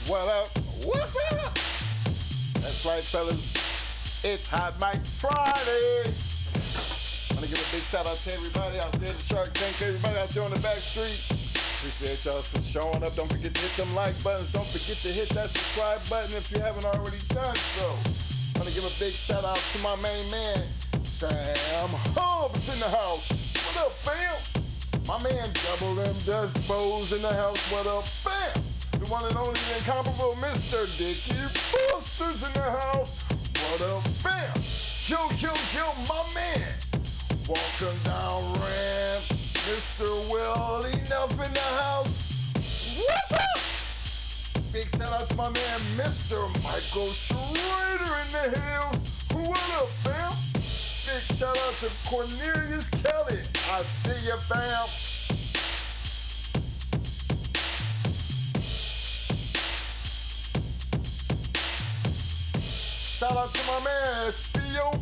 What up? What's up? That's right, fellas. It's Hot Mic Friday. I want to give a big shout out to everybody out there, the Shark Tank, everybody out there on the back street. Appreciate y'all for showing up. Don't forget to hit them like buttons. Don't forget to hit that subscribe button if you haven't already done so. I want to give a big shout out to my main man, Sam Hobbs in the house. What up, fam? My man Double M Despo's in the house. What up, fam? The one and only incomparable Mr. Dickie Buster's in the house. What up, fam? Yo, my man. Walking down ramp, Mr. Will Enough in the house. What's up? Big shout out to my man, Mr. Michael Schrader in the hills. What up, fam? Big shout out to Cornelius Kelly. I see you, fam. Shout out to my man,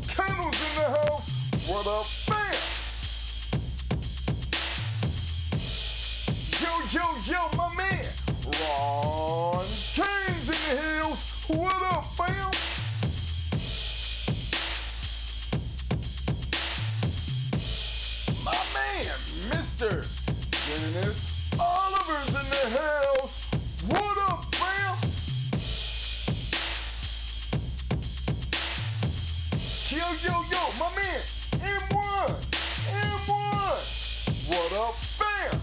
Kennels in the house. What up, fam? Yo, my man, Ron Keynes in the hills. What up, fam? My man, Mr. Dennis Oliver's in the house. What up, fam? Yo, my man, M1. What up, fam?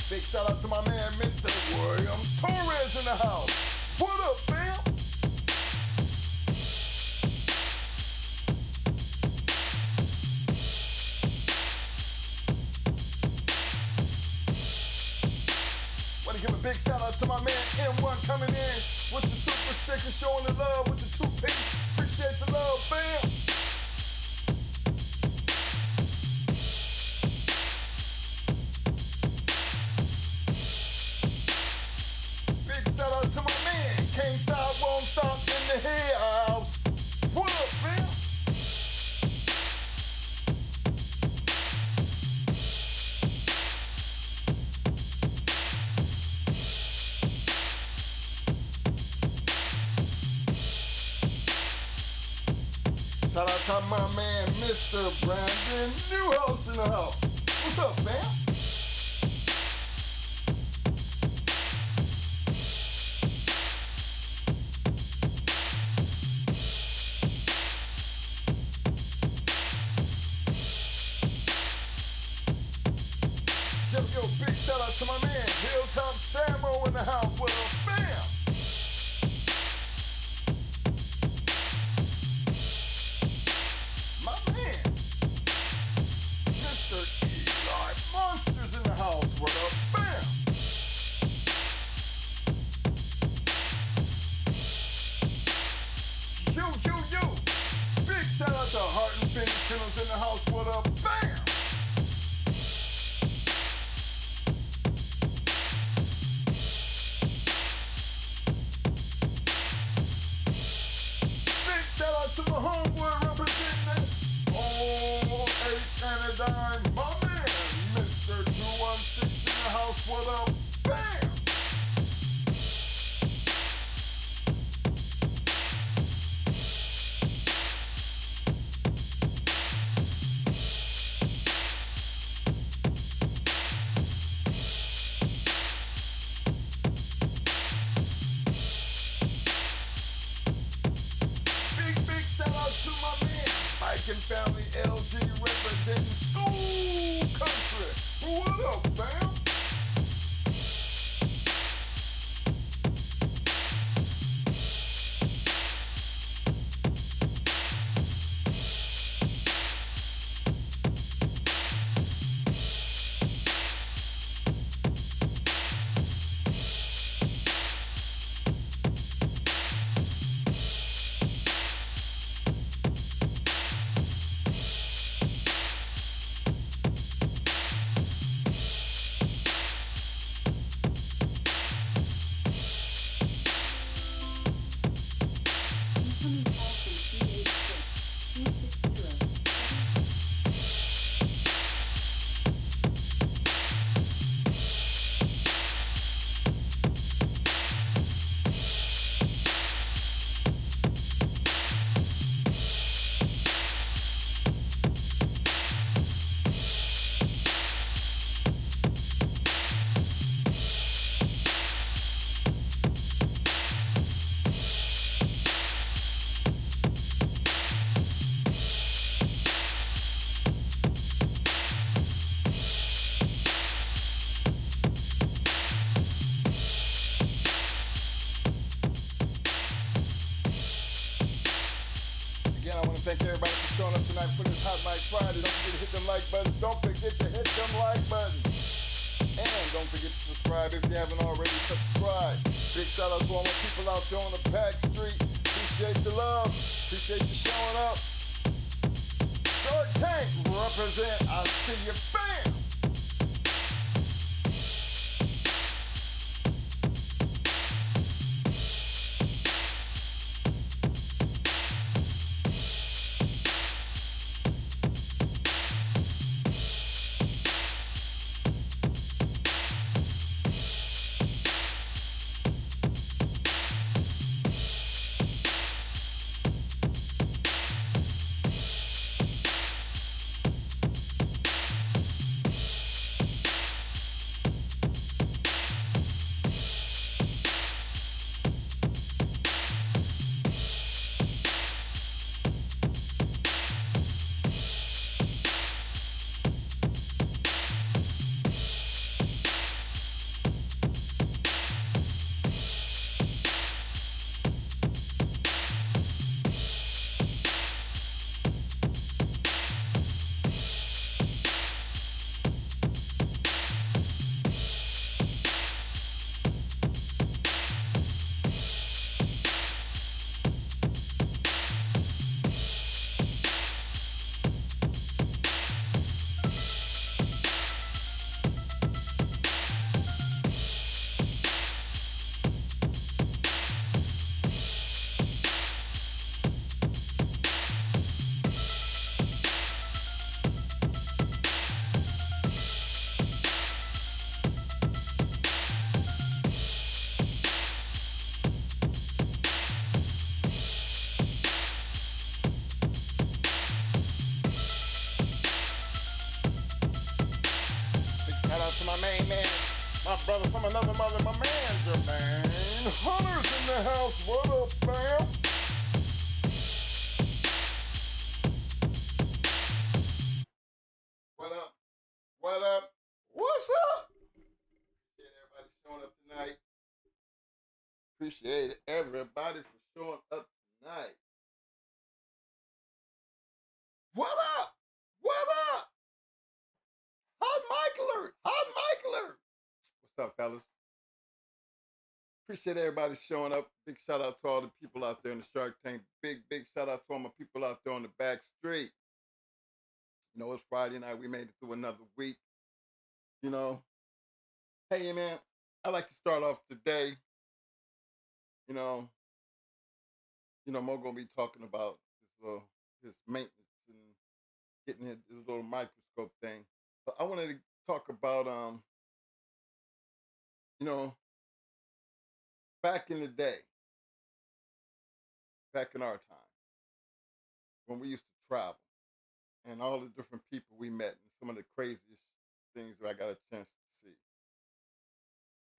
Big shout out to my man, Mr. William Torres in the house. What up, fam? Want to give a big shout out to my man M1 coming in with the super sticker, showing the love with the 2-piece. Appreciate the love, fam. Big shout out to my man, Can't Stop, Won't Stop in the house. What up, fam? Shout out to my man, Mr. Brandon Newhouse in the house. What's up, man? Yo, big shout out to my man, Hilltop Samo in the house. What up, fam? Monsters in the house, what up, bam! Yo, big shout out to Heart and Finish Kennels in the house, what up, bam! Big shout out to my homeboy representing oh, 8 and a dime, my man! Mr. 216 in the house, what up, bam! Big shout out to my man, Mike and Family LG representing School Country. What up, fam? thank everybody for showing up tonight for this Hot Mic Friday. Don't forget to hit them like buttons. Don't forget to hit them like buttons. And don't forget to subscribe if you haven't already subscribed. Big shout out to all my people out there on the back street. Appreciate the love. Appreciate you showing up. Short Tank represent. I see you, bam. Shout out to my main man, my brother from another mother, my man, Jermaine. Hunter's in the house. What up, fam? What up? What up? What's up? Appreciate everybody showing up tonight. Appreciate everybody for showing up tonight. What up? What up? Hot mic alert! Hot mic alert! What's up, fellas? Appreciate everybody showing up. Big shout out to all the people out there in the Shark Tank. Big shout out to all my people out there on the back street. You know, it's Friday night. We made it through another week. You know, hey, man, I like to start off today. You know, Mo gonna be talking about his maintenance and getting his little microscope thing. But I wanted to talk about you know, back in the day, back in our time, when we used to travel and all the different people we met and some of the craziest things that I got a chance to see.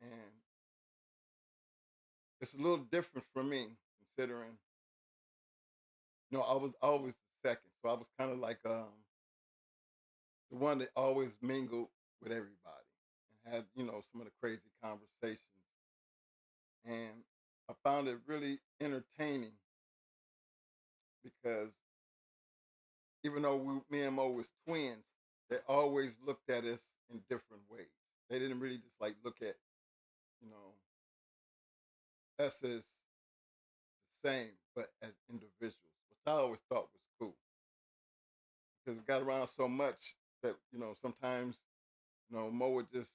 And it's a little different for me considering, I was always the second. So I was kind of like the one that always mingled with everybody and had, some of the crazy conversations. And I found it really entertaining because even though me and Mo was twins, they always looked at us in different ways. They didn't really just like look at, you know, us as the same, but as individuals, which I always thought was cool. Because we got around so much that, sometimes, Mo would just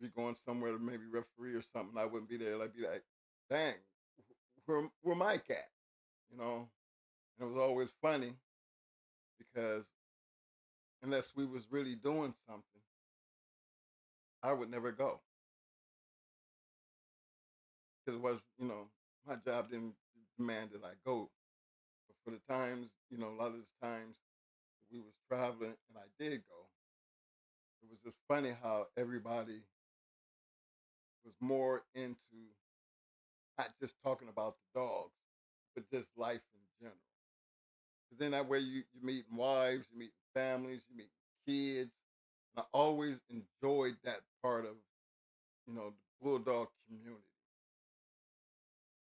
be going somewhere to maybe referee or something. I wouldn't be there. I'd be like, dang, where Mike at? And it was always funny because unless we was really doing something, I would never go. Because it was, my job didn't demand that I go. But for the times, a lot of the times we was traveling and I did go, it was just funny how everybody was more into not just talking about the dogs, but just life in general. Because then that way you meet wives, you meet families, you meet kids. And I always enjoyed that part of, the bulldog community.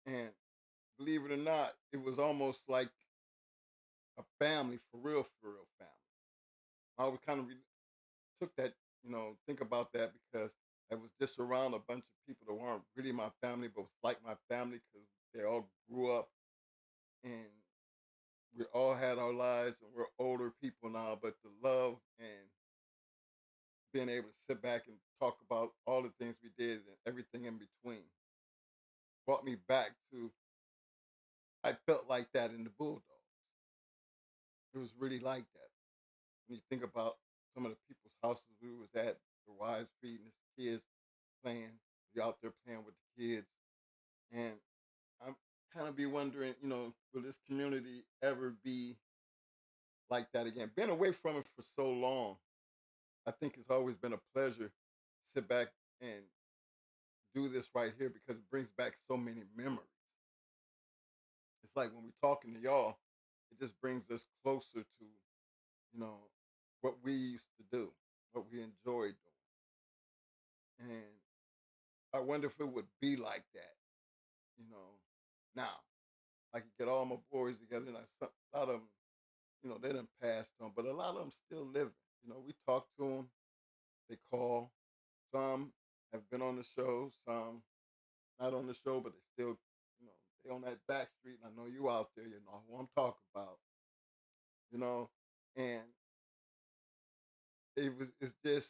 And believe it or not, it was almost like a family for real family. I always kind of took that, think about that because I was just around a bunch of people that weren't really my family, but was like my family because they all grew up and we all had our lives and we're older people now. But the love and being able to sit back and talk about all the things we did and everything in between brought me back to, I felt like that in the Bulldogs. It was really like that. When you think about some of the people's houses we was at, the wives feeding the kids, playing, we out there playing with the kids. And I'm kind of be wondering, will this community ever be like that again? Been away from it for so long, I think it's always been a pleasure to sit back and do this right here because it brings back so many memories. It's like when we're talking to y'all, it just brings us closer to, you know, what we used to do, what we enjoyed doing. And I wonder if it would be like that, now. I could get all my boys together and a lot of them, they done passed on, but a lot of them still living. We talk to them, they call. Some have been on the show, some not on the show, but they still, they on that back street. And I know you out there, you know who I'm talking about, you know, and it's just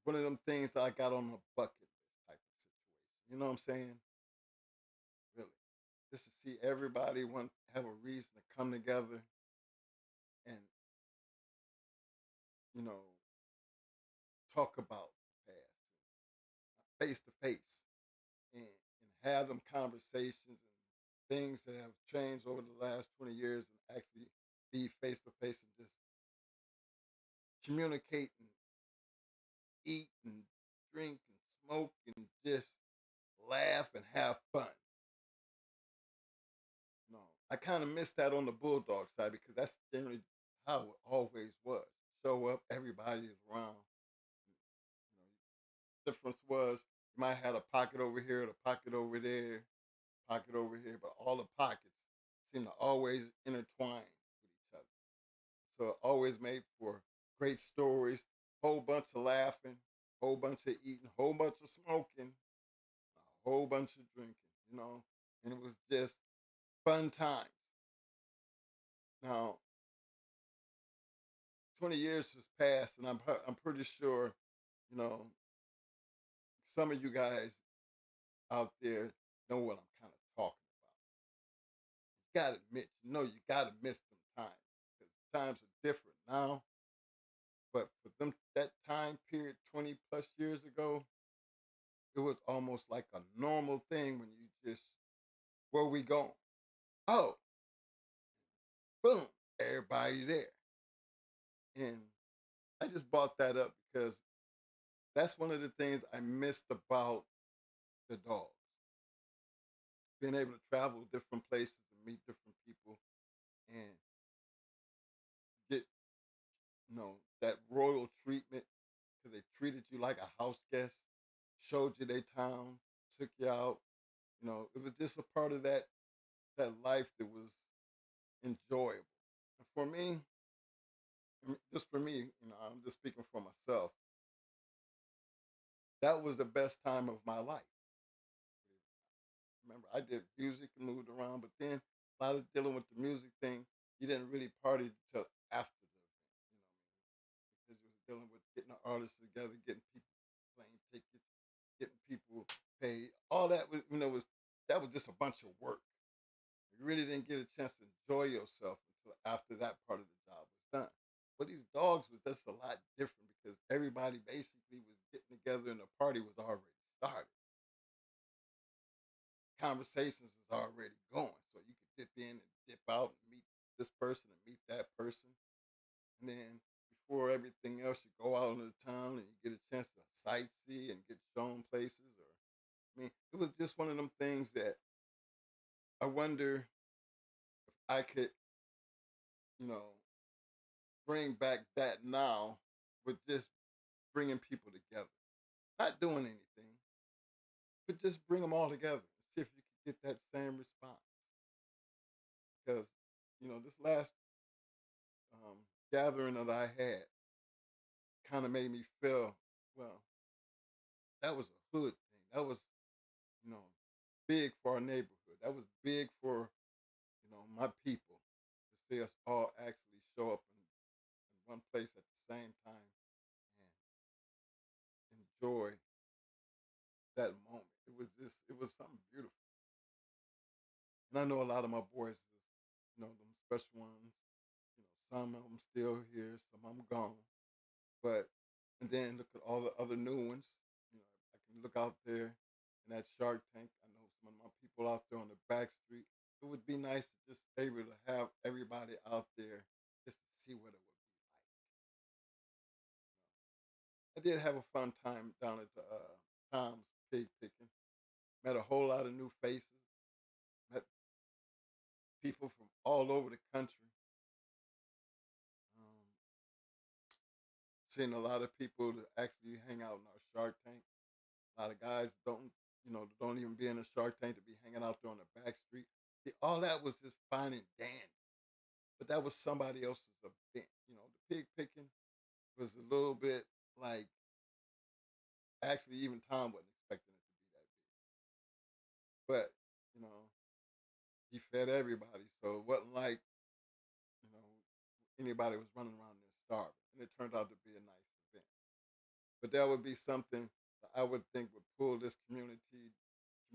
one of them things I got on a bucket list type of situation. You know what I'm saying? Really. Just to see everybody want have a reason to come together and, you know, talk about the past face to face and have them conversations and things that have changed over the last 20 years and actually be face to face and just communicate and eat and drink and smoke and just laugh and have fun. No, I kind of miss that on the Bulldog side because that's generally how it always was. Show up, everybody is around. Difference was you might have a pocket over here, the pocket over there, pocket over here, but all the pockets seem to always intertwine with each other. So it always made for great stories, whole bunch of laughing, whole bunch of eating, whole bunch of smoking, a whole bunch of drinking, and it was just fun times. Now, 20 years has passed, and I'm pretty sure, you know, some of you guys out there know what I'm kind of talking about. You gotta admit, you gotta miss them times because times are different now. But for them, that time period, 20 plus years ago, it was almost like a normal thing when you just, where we going? Oh, boom, everybody there. And I just brought that up because that's one of the things I missed about the dogs. Being able to travel different places and meet different people and get, that royal treatment because they treated you like a house guest, showed you their town, took you out. It was just a part of that life that was enjoyable. And for me, just for me, I'm just speaking for myself. That was the best time of my life. Remember, I did music and moved around, but then a lot of dealing with the music thing, you didn't really party until after the event, because you was dealing with getting the artists together, getting people plane tickets, getting people paid. All that was that was just a bunch of work. You really didn't get a chance to enjoy yourself until after that part of the job was done. But these dogs was just a lot different because everybody basically was getting together and the party was already started. Conversations is already going. So you could dip in and dip out and meet this person and meet that person. And then before everything else, you go out into the town and you get a chance to sightsee and get shown places. Or it was just one of them things that I wonder if I could, you know, bring back that now with just bringing people together. Not doing anything, but just bring them all together and see if you can get that same response. Because this last um, gathering that I had kind of made me feel, well, that was a hood thing. That was, you know, big for our neighborhood. That was big for, my people to see us all actually show up in one place at the same time and enjoy that moment. It was something beautiful. And I know a lot of my boys, them special ones, some of them still here, some of them gone. But, and then look at all the other new ones. I can look out there in that Shark Tank. I know some of my people out there on the back street. It would be nice to just able to have everybody out there just to see what it would be like. I did have a fun time down at the Tom's Pig Picking. Met a whole lot of new faces. Met people from all over the country. Um, Seen a lot of people that actually hang out in our Shark Tank. A lot of guys don't even be in the Shark Tank to be hanging out there on the back street. See, all that was just fine and dandy. But that was somebody else's event. The pig picking was a little bit like, actually, even Tom wasn't expecting it to be that big. But, you know, he fed everybody. So it wasn't like, you know, anybody was running around there starving. And it turned out to be a nice event. But that would be something that I would think would pull this community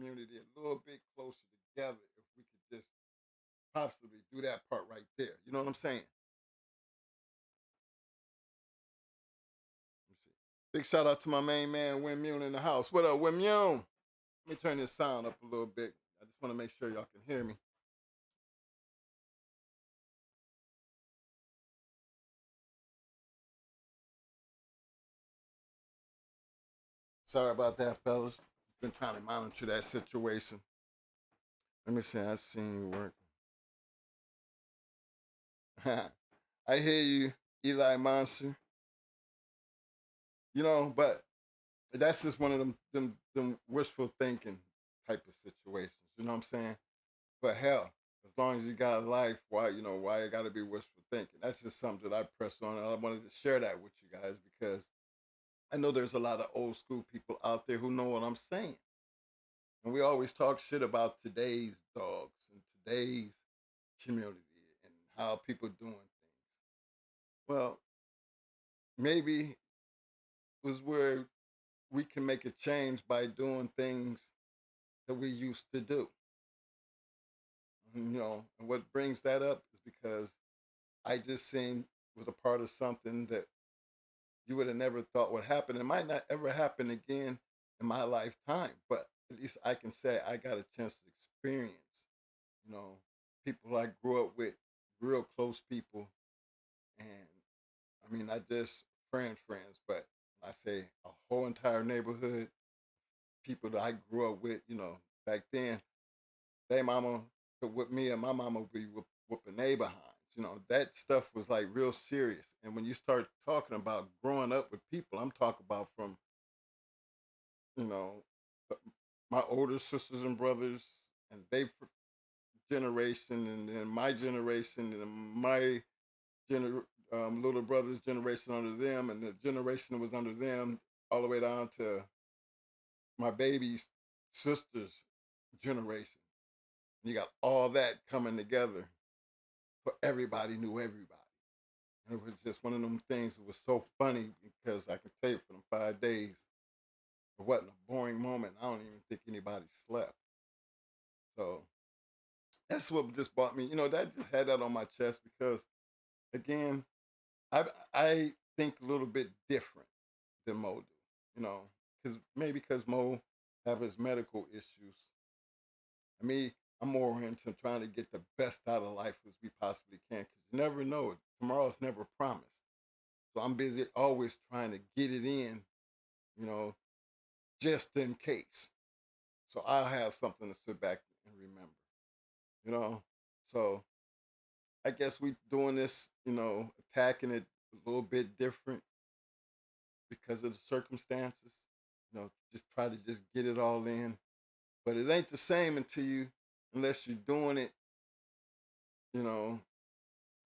a little bit closer together if we could just possibly do that part right there. You know what I'm saying? Let me see. Big shout out to my main man, Wim Yoon in the house. What up, Wim Yoon? Let me turn this sound up a little bit. I just want to make sure y'all can hear me. Sorry about that, fellas. Been trying to monitor that situation. Let me see. I seen you working. I hear you, Eli Monster. But that's just one of them wishful thinking type of situations. You know what I'm saying? But hell, as long as you got a life, why it got to be wishful thinking? That's just something that I pressed on, and I wanted to share that with you guys because I know there's a lot of old school people out there who know what I'm saying, and we always talk shit about today's dogs and today's community and how people doing things. Well, maybe was where we can make a change by doing things that we used to do. And what brings that up is because I just seen was a part of something that you would have never thought would happen. It might not ever happen again in my lifetime, but at least I can say I got a chance to experience, you know, people I grew up with, real close people. And I mean, not just friends, but I say a whole entire neighborhood, people that I grew up with, back then, they mama could whip me and my mama would be whooping their behinds. That stuff was like real serious. And when you start talking about growing up with people, I'm talking about from, you know, my older sisters and brothers and they generation and then my generation and my little brother's generation under them and the generation that was under them all the way down to my baby's sister's generation. And you got all that coming together for everybody knew everybody. And it was just one of them things that was so funny because I can tell you for them 5 days, it wasn't a boring moment. I don't even think anybody slept. So that's what just brought me, that just had that on my chest because, again, I think a little bit different than Mo do, because Mo have his medical issues. I mean, I'm more into trying to get the best out of life as we possibly can because you never know. Tomorrow's never promised. So I'm busy always trying to get it in, you know, just in case. So I'll have something to sit back and remember, you know. So I guess we doing this, attacking it a little bit different because of the circumstances. Just try to just get it all in. But it ain't the same unless you're doing it,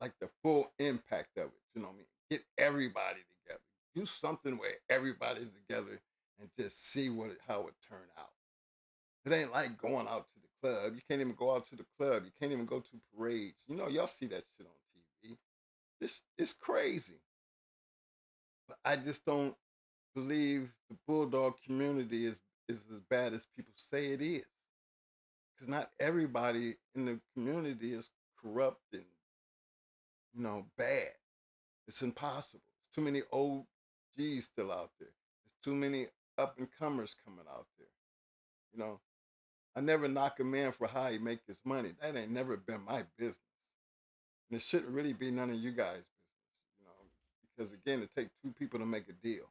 like the full impact of it. You know what I mean? Get everybody together. Do something where everybody's together and just see how it turned out. It ain't like going out to the club. You can't even go out to the club. You can't even go to parades. You know, y'all see that shit on TV. This is crazy. But I just don't believe the bulldog community is as bad as people say it is. Because not everybody in the community is corrupt and bad. It's impossible. There's too many old G's still out there. There's too many up and comers coming out there. You know, I never knock a man for how he make his money. That ain't never been my business. And it shouldn't really be none of you guys' business, because again, it takes two people to make a deal.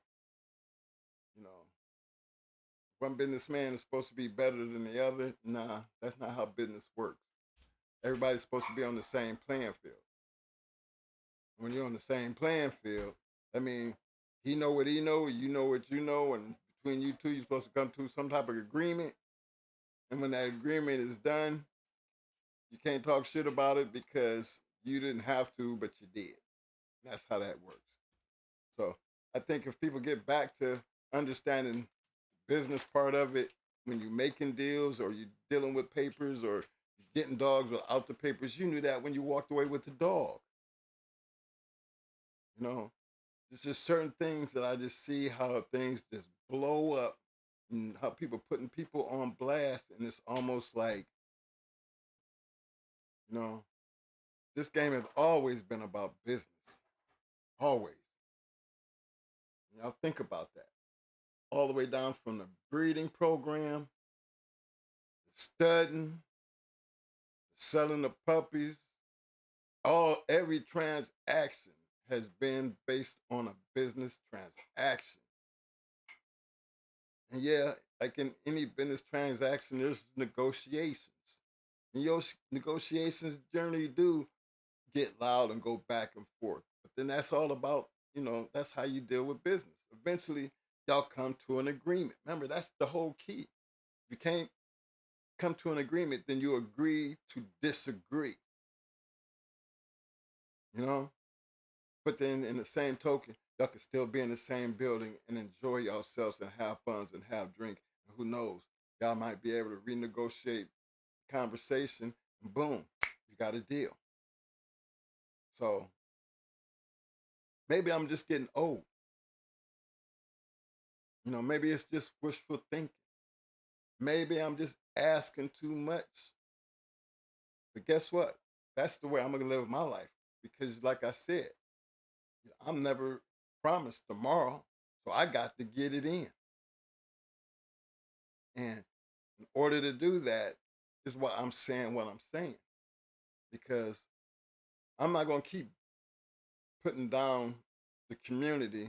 One businessman is supposed to be better than the other. Nah, that's not how business works. Everybody's supposed to be on the same playing field. When you're on the same playing field, I mean, he know what he know, you know what you know, and between you two, you're supposed to come to some type of agreement. And when that agreement is done, you can't talk shit about it because you didn't have to, but you did. That's how that works. So I think if people get back to understanding the business part of it, when you're making deals or you're dealing with papers or you're getting dogs without the papers, you knew that when you walked away with the dog. There's just certain things that I just see how things just blow up and how people putting people on blast, and it's almost like, this game has always been about business. Always. Think about that. All the way down from the breeding program, the studying, the selling the puppies, every transaction has been based on a business transaction. And yeah, like in any business transaction, there's negotiations. And your negotiations generally do get loud and go back and forth. But then that's all about, that's how you deal with business. Eventually, y'all come to an agreement. Remember, that's the whole key. If you can't come to an agreement, then you agree to disagree. But then in the same token, y'all can still be in the same building and enjoy yourselves and have fun and have drink. And who knows, y'all might be able to renegotiate conversation and boom, you got a deal. So maybe I'm just getting old. Maybe it's just wishful thinking. Maybe I'm just asking too much. But guess what? That's the way I'm going to live my life. Because like I said, I'm never promised tomorrow. So I got to get it in. And in order to do that is why I'm saying what I'm saying. Because I'm not going to keep putting down the community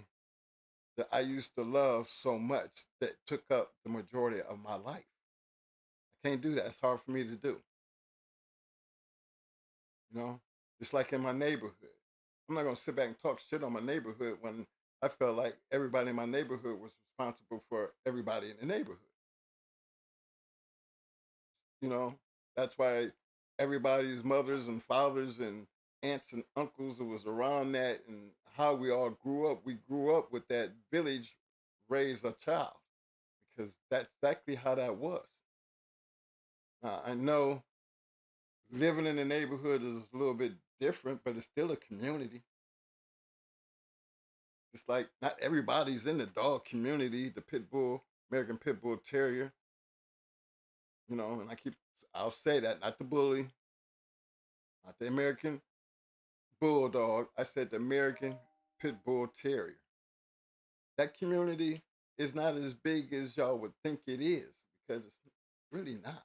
that I used to love so much that took up the majority of my life. I can't do that. It's hard for me to do. Just like in my neighborhood. I'm not going to sit back and talk shit on my neighborhood when I felt like everybody in my neighborhood was responsible for everybody in the neighborhood. That's why everybody's mothers and fathers and aunts and uncles who was around that and how we all grew up. We grew up with that village raise a child because that's exactly how that was. Now, I know living in the neighborhood is a little bit different, but it's still a community. It's like not everybody's in the dog community, the pit bull, American Pit Bull Terrier. And I'll say that, not the bully, not the American Bulldog. I said the American Pit Bull Terrier. That community is not as big as y'all would think it is because it's really not.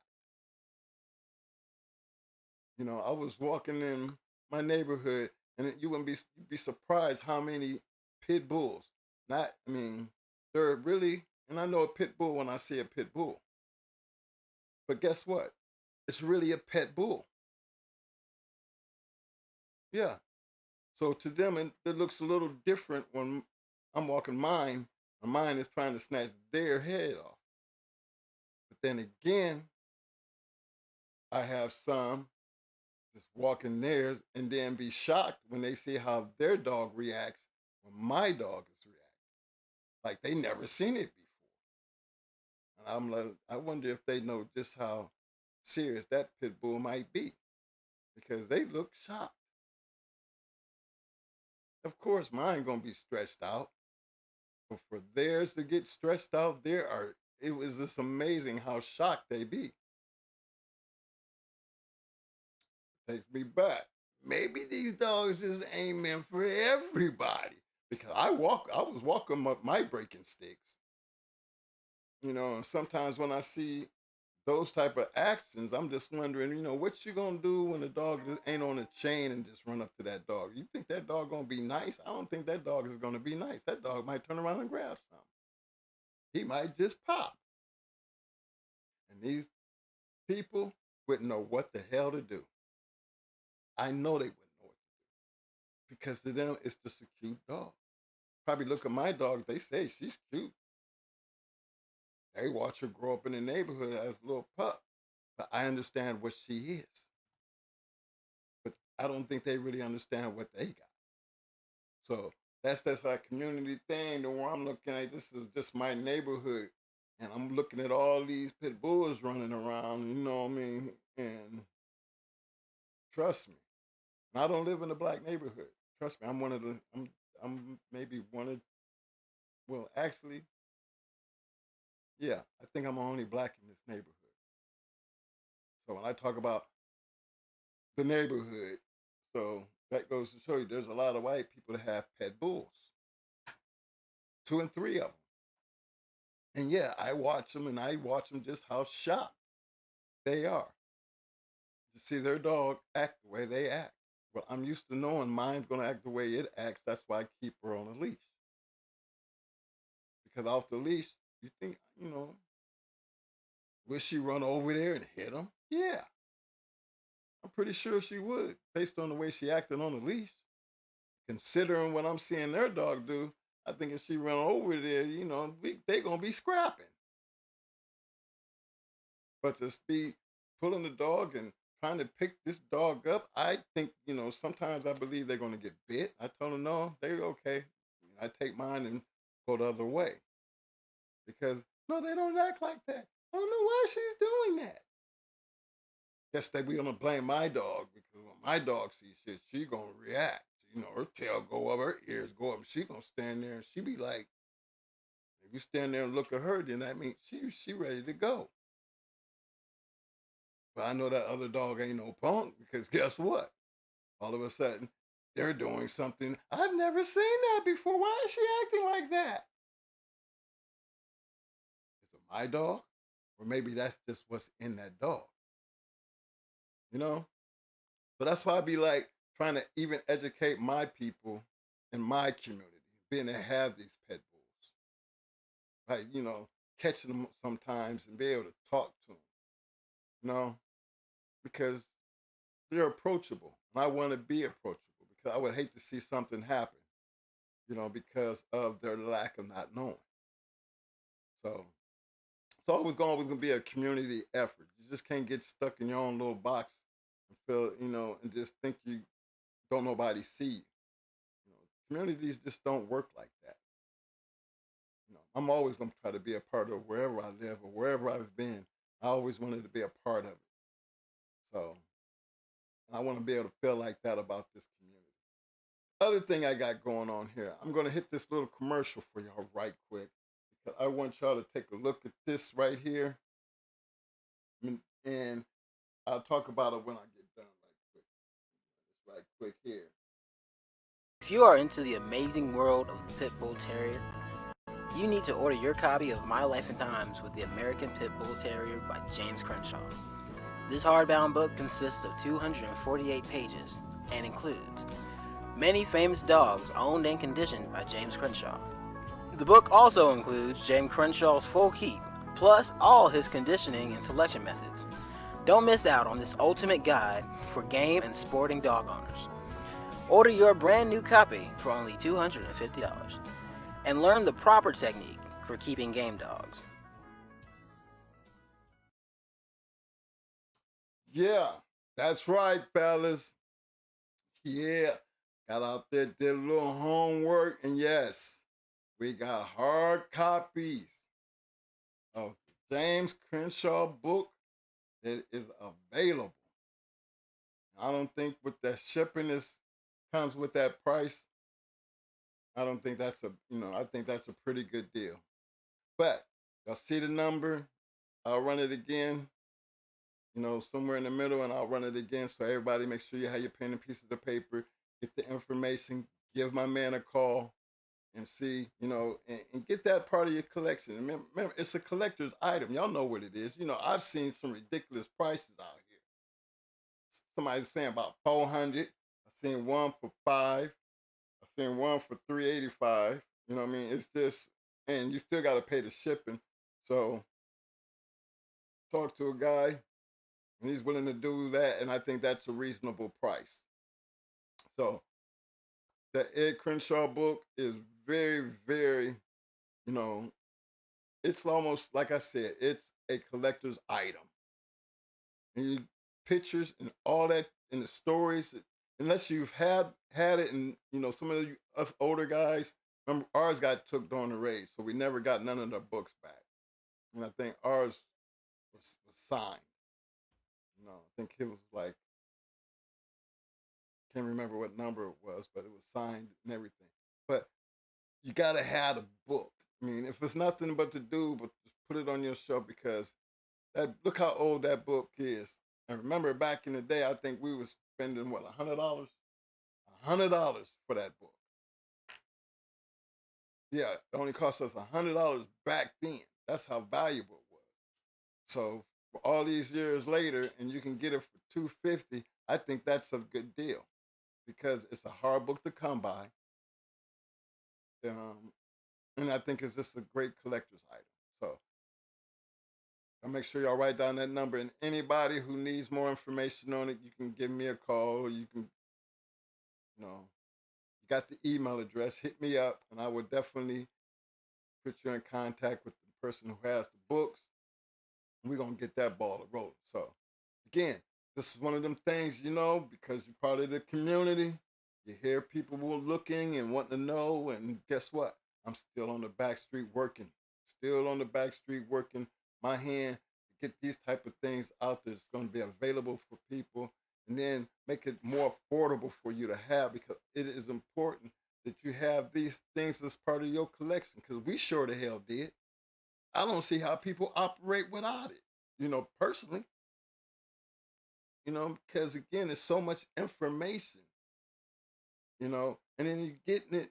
I was walking in my neighborhood and you'd be surprised how many pit bulls. They're really, and I know a pit bull when I see a pit bull. But guess what? It's really a pet bull. Yeah. So to them, it looks a little different when I'm walking mine, and mine is trying to snatch their head off. But then again, I have some just walk in theirs and then be shocked when they see how their dog reacts when my dog is reacting. Like they never seen it before. And I'm like, I wonder if they know just how serious that pit bull might be because they look shocked. Of course, mine gonna be stressed out, but for theirs to get stressed out, it was just amazing how shocked they be. Takes me back. Maybe these dogs just ain't meant for everybody because I was walking my breaking sticks, and sometimes when I see those type of actions, I'm just wondering, what you gonna do when the dog just ain't on a chain and just run up to that dog? You think that dog gonna be nice? I don't think that dog is gonna be nice. That dog might turn around and grab something. He might just pop. And these people wouldn't know what the hell to do. I know they wouldn't know what to do because to them it's just a cute dog. Probably look at my dog. They say she's cute. They watch her grow up in the neighborhood as a little pup. But I understand what she is. But I don't think they really understand what they got. So that's that community thing. The one I'm looking at, this is just my neighborhood. And I'm looking at all these pit bulls running around, you know what I mean? And trust me, I don't live in a black neighborhood. Trust me, I'm maybe one of, well, actually, yeah, I think I'm only black in this neighborhood. So when I talk about the neighborhood, so that goes to show you there's a lot of white people that have pet bulls, 2 and 3 of them. And yeah, I watch them and I watch them just how shocked they are to see their dog act the way they act. Well, I'm used to knowing mine's going to act the way it acts. That's why I keep her on a leash. Because off the leash, you think, would she run over there and hit him? Yeah. I'm pretty sure she would, based on the way she acted on the leash. Considering what I'm seeing their dog do, I think if she run over there, they going to be scrapping. But to be pulling the dog and trying to pick this dog up, I think, sometimes I believe they're going to get bit. I told them, no, they're okay. I take mine and go the other way. Because, no, they don't act like that. I don't know why she's doing that. Guess that we're going to blame my dog because when my dog sees shit, she going to react. Her tail go up, her ears go up. She going to stand there and she be like, if you stand there and look at her, then that means she ready to go. But I know that other dog ain't no punk because guess what? All of a sudden, they're doing something. I've never seen that before. Why is she acting like that? Is it my dog? Or maybe that's just what's in that dog. But that's why I be like trying to even educate my people in my community, being to have these pet bulls. Like, catching them sometimes and be able to talk to them, because they're approachable. And I want to be approachable because I would hate to see something happen, because of their lack of not knowing. So it's always going to be a community effort. You just can't get stuck in your own little box and feel, and just think you don't nobody see you. Communities just don't work like that. I'm always going to try to be a part of wherever I live or wherever I've been. I always wanted to be a part of it. So, and I want to be able to feel like that about this community. Other thing I got going on here, I'm going to hit this little commercial for y'all right quick because I want y'all to take a look at this right here, and I'll talk about it when I get done right quick here. If you are into the amazing world of the Pit Bull Terrier, you need to order your copy of My Life and Times with the American Pit Bull Terrier by James Crenshaw. This hardbound book consists of 248 pages and includes many famous dogs owned and conditioned by James Crenshaw. The book also includes James Crenshaw's full keep, plus all his conditioning and selection methods. Don't miss out on this ultimate guide for game and sporting dog owners. Order your brand new copy for only $250 and learn the proper technique for keeping game dogs. Yeah, That's right, fellas. Yeah. Got out there, did a little homework, and yes, we got hard copies of the James Crenshaw book that is available. I don't think with that shipping is comes with that price. I don't think that's I think that's a pretty good deal. But y'all see the number? I'll run it again, somewhere in the middle, and I'll run it again. So everybody, make sure you have your pen and pieces of paper, get the information, give my man a call, and see, and get that part of your collection. Remember, it's a collector's item. Y'all know what it is. I've seen some ridiculous prices out here. Somebody's saying about 400. I've seen one for 5. I've seen one for 385. You know what I mean? It's just, and you still got to pay the shipping. So talk to a guy, and he's willing to do that, and I think that's a reasonable price. So the Ed Crenshaw book is very, very, you know, it's almost like I said, it's a collector's item. And pictures and all that, and the stories, unless you've had it, and some of you us older guys, remember ours got took during the raid, so we never got none of the books back. And I think ours was signed. I think it was like, can't remember what number it was, but it was signed and everything. But you gotta have a book. I mean, if it's nothing but to do, but just put it on your shelf, because look how old that book is. And remember back in the day, I think we was spending what, $100? $100 for that book. Yeah, it only cost us $100 back then. That's how valuable it was. So for all these years later, and you can get it for $250, I think that's a good deal, because it's a hard book to come by. And I think it's just a great collector's item. So I'll make sure y'all write down that number. And anybody who needs more information on it, you can give me a call, or you can, you got the email address, hit me up, and I will definitely put you in contact with the person who has the books. And we're going to get that ball rolling. So again, this is one of them things, because you're part of the community. You hear people were looking and wanting to know, and guess what? I'm still on the back street working. Still on the back street working my hand to get these type of things out there. It's going to be available for people, and then make it more affordable for you to have, because it is important that you have these things as part of your collection, because we sure the hell did. I don't see how people operate without it, personally, because again, it's so much information, and then you're getting it,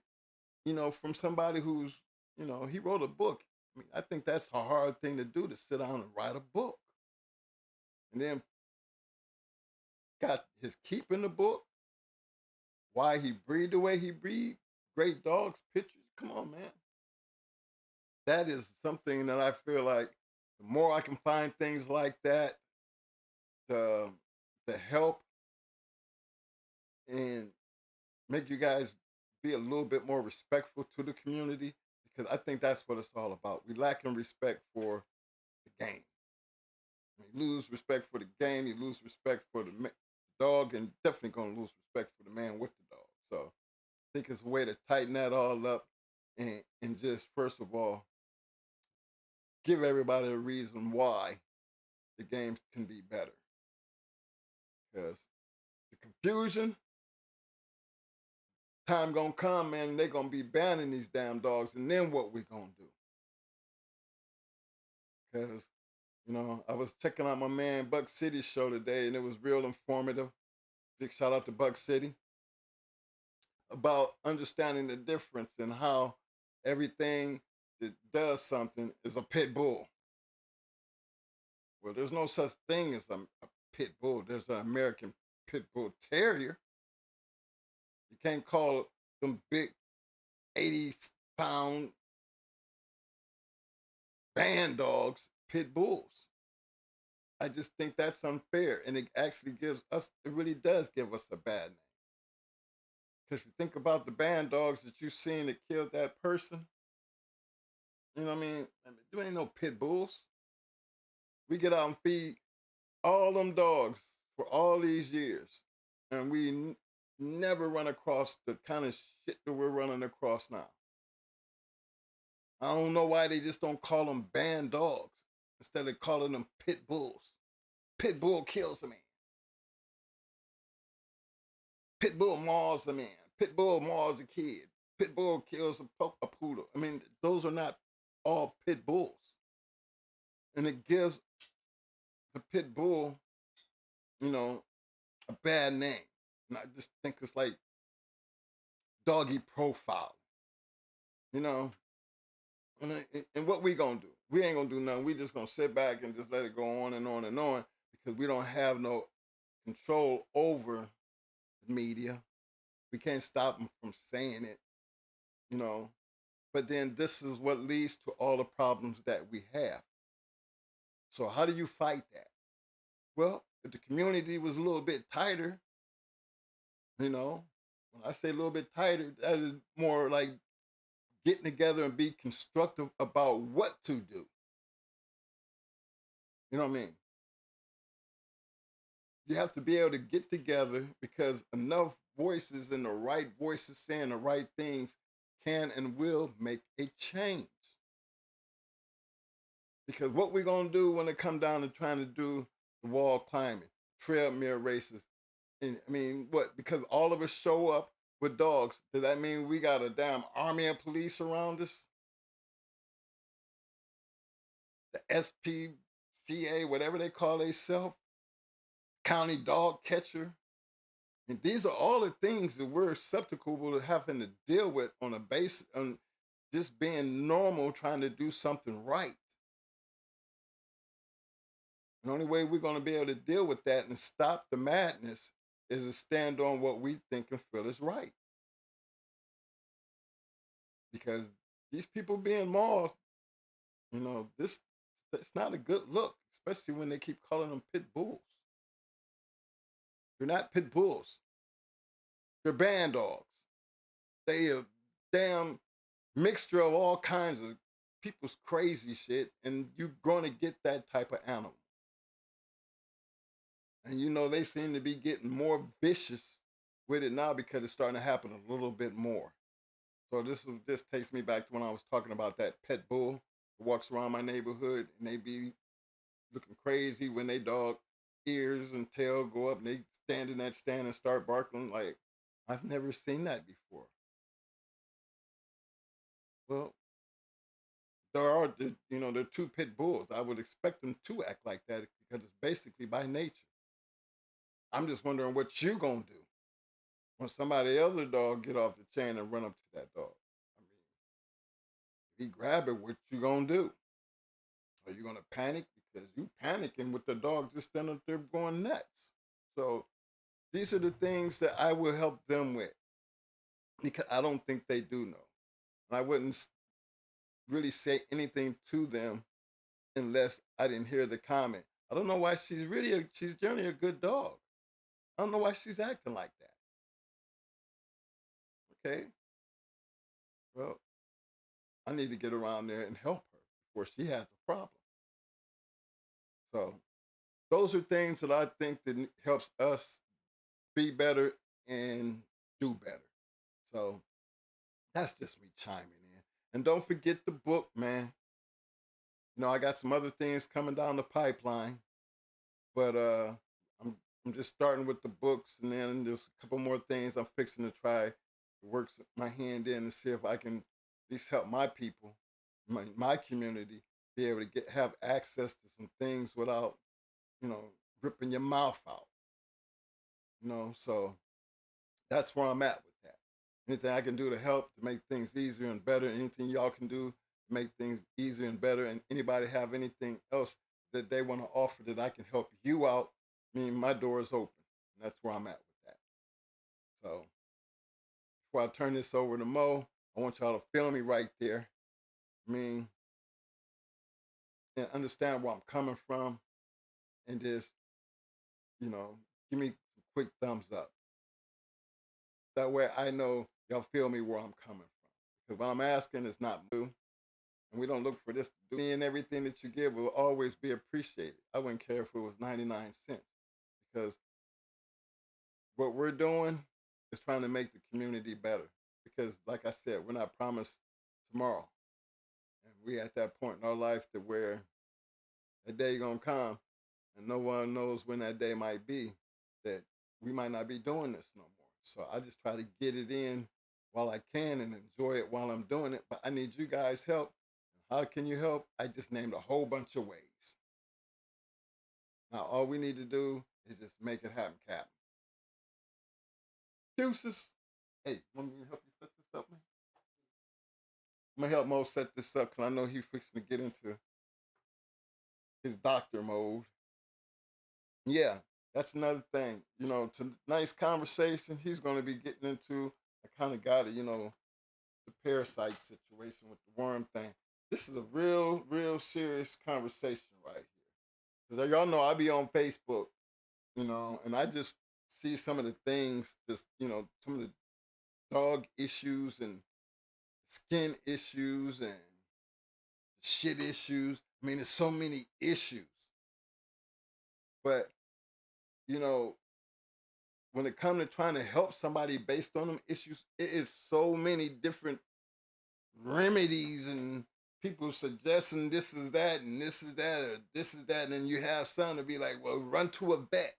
from somebody who's, he wrote a book. I mean, I think that's a hard thing to do, to sit down and write a book. And then got his keep in the book, why he breed the way he breed, great dogs, pictures. Come on, man. That is something that I feel like the more I can find things like that to, help and make you guys be a little bit more respectful to the community, because I think that's what it's all about. We lacking respect for the game. You lose respect for the game, you lose respect for the dog, and definitely going to lose respect for the man with the dog. So I think it's a way to tighten that all up, and just, first of all, give everybody a reason why the game can be better. Because the confusion, time gonna come, man, they're gonna be banning these damn dogs, and then what we gonna do? Because, I was checking out my man Buck City's show today, and it was real informative. Big shout out to Buck City, about understanding the difference and how everything that does something is a pit bull. Well, there's no such thing as a pit bull. There's an American pit bull terrier. You can't call them big 80-pound band dogs pit bulls. I just think that's unfair, and it actually it really does give us a bad name. Because if you think about the band dogs that you've seen that killed that person, you know what I mean? There ain't no pit bulls. We get out and feed all them dogs for all these years, and we never run across the kind of shit that we're running across now. I don't know why they just don't call them band dogs instead of calling them pit bulls. Pit bull kills a man. Pit bull maws a man. Pit bull maws a kid. Pit bull kills a poodle. I mean, those are not all pit bulls. And it gives the pit bull, a bad name. And I just think it's like doggy profile, you know. And what we gonna do? We ain't gonna do nothing. We just gonna sit back and just let it go on and on and on because we don't have no control over the media. We can't stop them from saying it, you know. But then this is what leads to all the problems that we have. So how do you fight that? Well, if the community was a little bit tighter, when I say a little bit tighter, that is more like getting together and be constructive about what to do. You know what I mean? You have to be able to get together because enough voices and the right voices saying the right things can and will make a change. Because what we're going to do when it comes down to trying to do the wall climbing, treadmill races, and I mean, what? Because all of us show up with dogs, does that mean we got a damn army of police around us? The SPCA, whatever they call themselves, county dog catcher. And these are all the things that we're susceptible to having to deal with on a basis, on just being normal, trying to do something right. The only way we're going to be able to deal with that and stop the madness is to stand on what we think and feel is right. Because these people being mauled, it's not a good look, especially when they keep calling them pit bulls. They're not pit bulls. They're band dogs. They a damn mixture of all kinds of people's crazy shit, and you're going to get that type of animal. And they seem to be getting more vicious with it now because it's starting to happen a little bit more. So this takes me back to when I was talking about that pet bull who walks around my neighborhood and they be looking crazy when they dog ears and tail go up and they stand in that stand and start barking. Like, I've never seen that before. Well, they're two pit bulls. I would expect them to act like that because it's basically by nature. I'm just wondering what you gonna do when somebody else's dog get off the chain and run up to that dog. I mean, if he grab it, what you gonna do? Are you gonna panic? Because you panicking with the dog just standing up there going nuts. So these are the things that I will help them with because I don't think they do know. And I wouldn't really say anything to them unless I didn't hear the comment. I don't know why she's generally a good dog. I don't know why she's acting like that. Okay. Well, I need to get around there and help her before she has a problem. So those are things that I think that helps us be better and do better. So that's just me chiming in. And don't forget the book, man. I got some other things coming down the pipeline, but I'm just starting with the books, and then there's a couple more things I'm fixing to try to work my hand in and see if I can at least help my people, my community, be able to have access to some things without, ripping your mouth out. So that's where I'm at with that. Anything I can do to help to make things easier and better, anything y'all can do to make things easier and better, and anybody have anything else that they want to offer that I can help you out, my door is open. And that's where I'm at with that. So before I turn this over to Mo, I want y'all to feel me right there. And understand where I'm coming from, and just, give me a quick thumbs up. That way I know y'all feel me where I'm coming from. Because what I'm asking is not new. And we don't look for this to do. And everything that you give will always be appreciated. I wouldn't care if it was 99 cents. because what we're doing is trying to make the community better. Because, like I said, we're not promised tomorrow, and we at that point in our life to where that day gonna come, and no one knows when that day might be. That we might not be doing this no more. So I just try to get it in while I can and enjoy it while I'm doing it. But I need you guys' help. How can you help? I just named a whole bunch of ways. Now all we need to do is just make it happen, Captain. Deuces. Hey, want me to help you set this up, man? I'm gonna help Mo set this up because I know he's fixing to get into his doctor mode. Yeah, that's another thing. You know, tonight's conversation, he's going to be getting into. I kind of got it, you know, the parasite situation with the worm thing. This is a real serious conversation right here. Because y'all know I be on Facebook, you know, and I just see some of the things, just, you know, some of the dog issues and skin issues and shit issues. I mean, there's so many issues. But, you know, when it comes to trying to help somebody based on them issues, it is so many different remedies and people suggesting this is that and this is that or this is that, and then you have some to be like, well, run to a vet.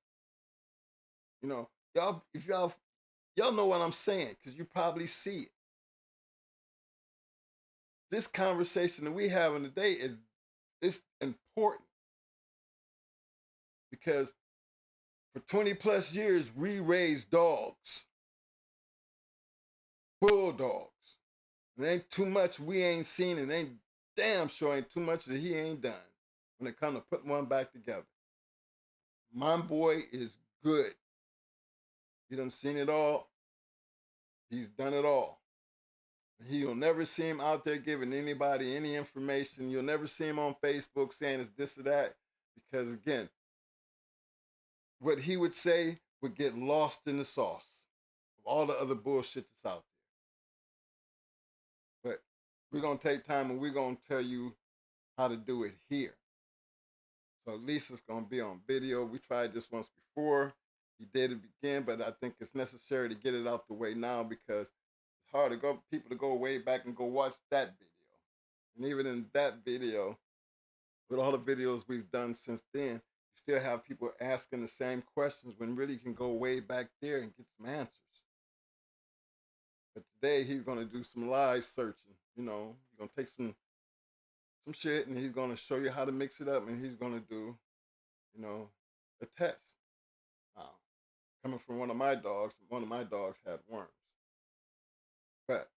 You know, y'all know what I'm saying because you probably see it. This conversation that we having today it's important because for 20 plus years we raised dogs, bulldogs. It ain't too much we ain't seen, and ain't damn sure ain't too much that he ain't done when it comes to putting one back together. My boy is good. He done seen it all. He's done it all. You'll never see him out there giving anybody any information. You'll never see him on Facebook saying it's this or that. Because again, what he would say would get lost in the sauce of all the other bullshit that's out there. But we're going to take time and we're going to tell you how to do it here. So at least it's going to be on video. We tried this once before. He did it again, but I think it's necessary to get it out the way now because it's hard to go people to go way back and go watch that video. And even in that video, with all the videos we've done since then, you still have people asking the same questions when really you can go way back there and get some answers. But today he's going to do some live searching. You know, he's going to take some shit and he's going to show you how to mix it up and he's going to do, you know, a test. Coming from one of my dogs had worms. But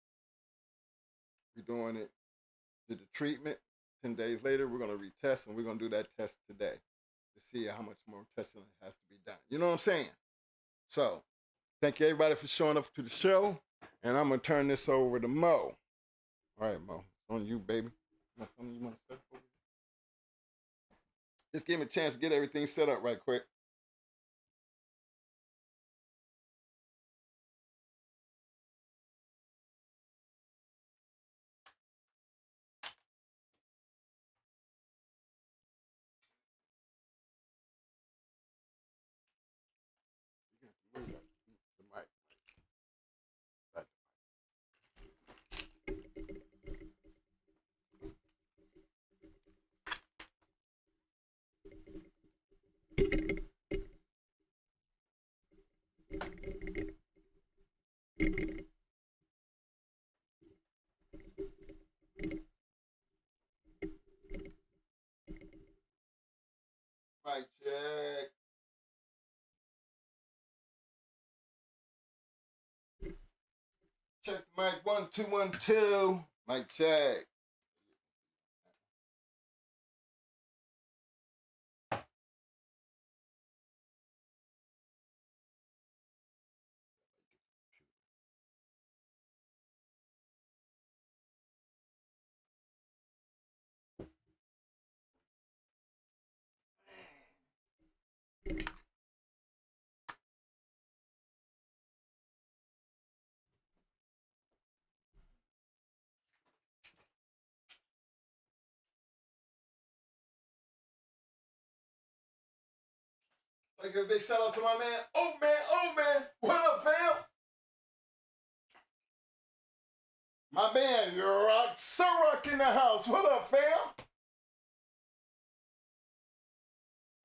we're doing it, did the treatment. 10 days later, we're going to retest and we're going to do that test today to see how much more testing has to be done. You know what I'm saying? So, thank you everybody for showing up to the show. And I'm going to turn this over to Mo. All right, Mo. It's on you, baby. Something you want to say? Just give me a chance to get everything set up right quick. The mic. Mic check. Check the mic. 1 2 1 2. Mic check. I give a big shout out to my man. Oh man. What up, fam? My man, you're so rock in the house. What up, fam?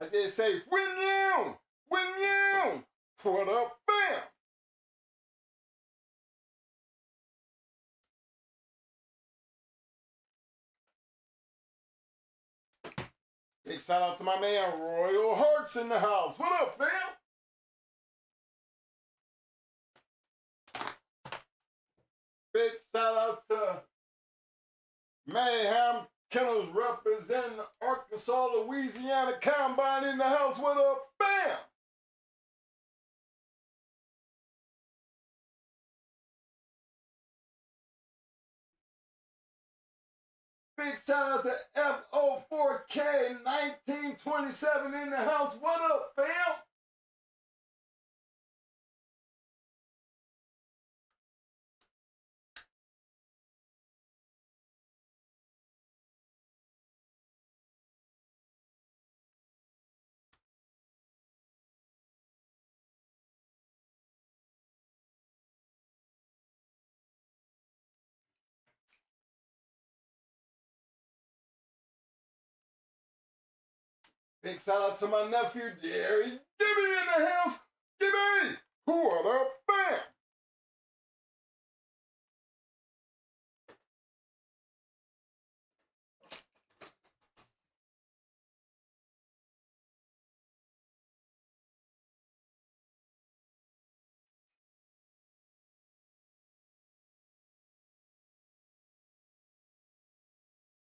I did say, win you. What up, fam? Big shout out to my man, Royal Hearts in the house. What up, fam? Big shout out to Mayhem Kennels representing Arkansas, Louisiana Combine in the house. What up, bam? Big shout out to FO4K 1927 in the house. What up, fam? Big shout out to my nephew, Jerry Gibby in the house. Gibby! What up, fam?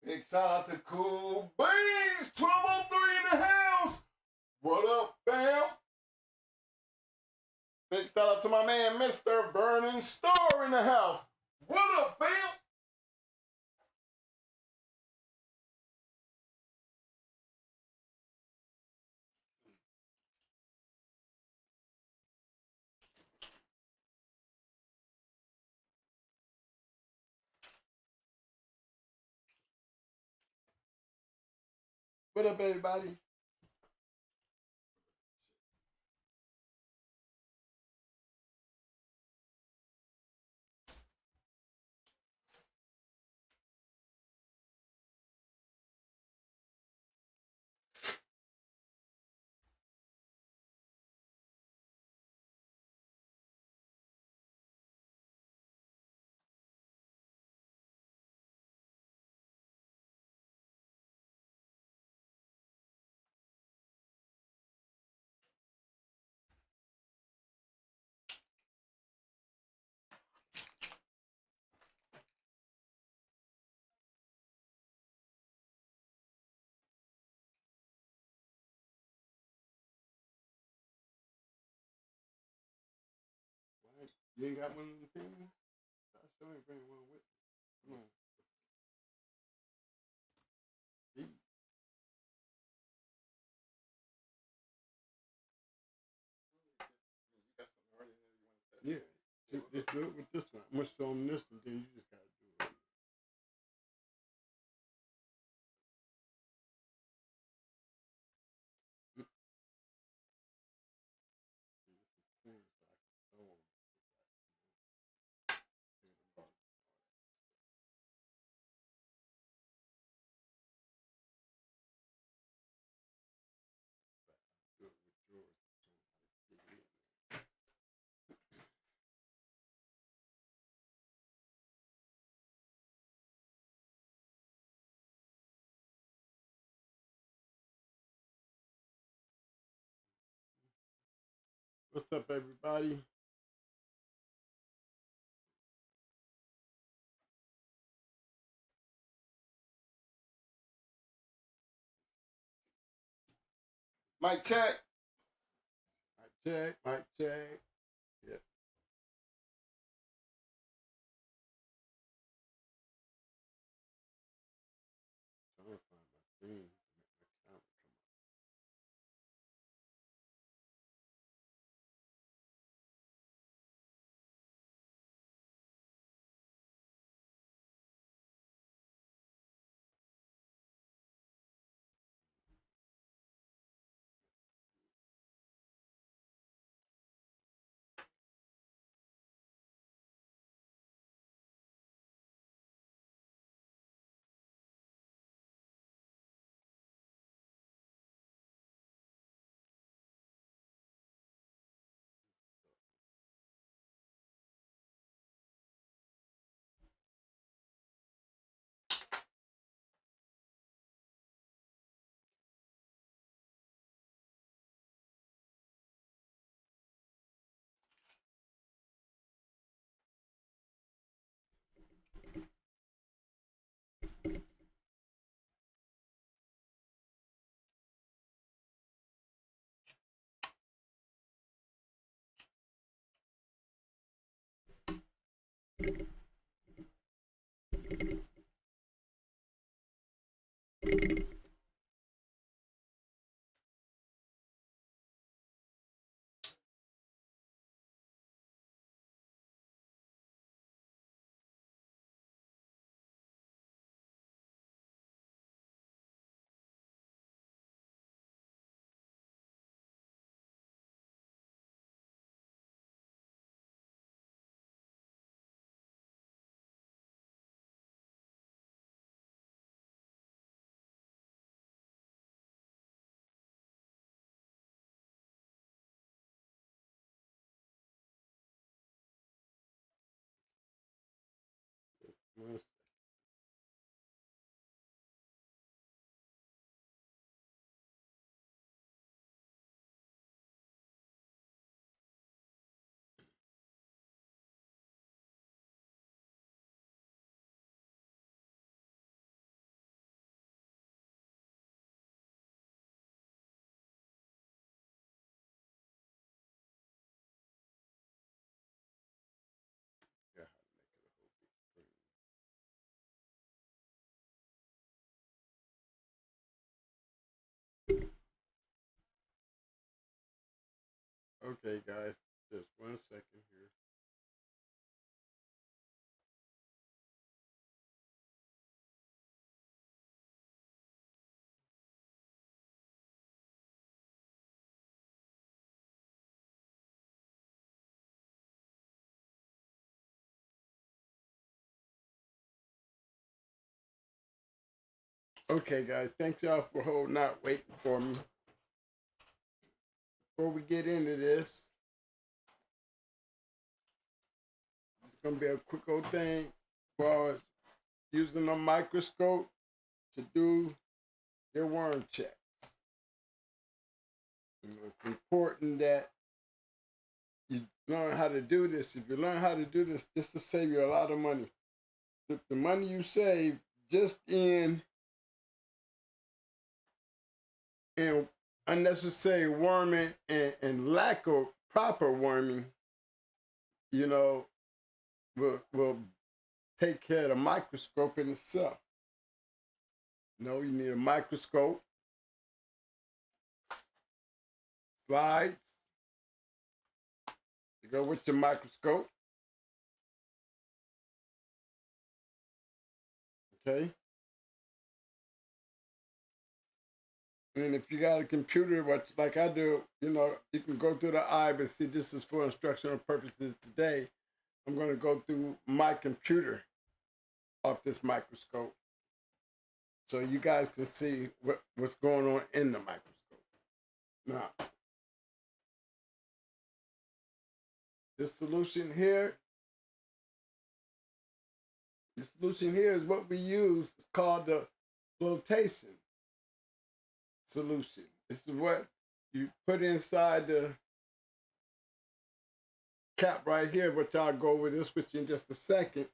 Big shout out to Cool Beans 1203 in the house. What up, fam? Big shout out to my man, Mr. Burning Star in the house. What up, fam? What up, everybody? You ain't got one of the things? I sure ain't bringing one with me. Come on. Yeah. Just do it with this one. I'm going to show them this, and then you just got to do it. What's up, everybody? Mic check. Mic check. Yeah. I'm going to find my thing. My camera come on. Yeah. Okay, guys, just 1 second here. Okay, guys, thank y'all for holding out, waiting for me. Before we get into this, it's gonna be a quick old thing as far as using a microscope to do your worm checks. It's important that you learn how to do this. If you learn how to do this, just to save you a lot of money. The money you save just in unnecessary worming and lack of proper worming, you know, will take care of the microscope in itself. No, you need a microscope, slides to go with your microscope. Okay. And if you got a computer, like I do, you know, you can go through the eye, but see, this is for instructional purposes today. I'm going to go through my computer off this microscope so you guys can see what's going on in the microscope. Now, this solution here is what we use. It's called the flotation solution. This is what you put inside the cap right here, which I'll go over this with you in just a second.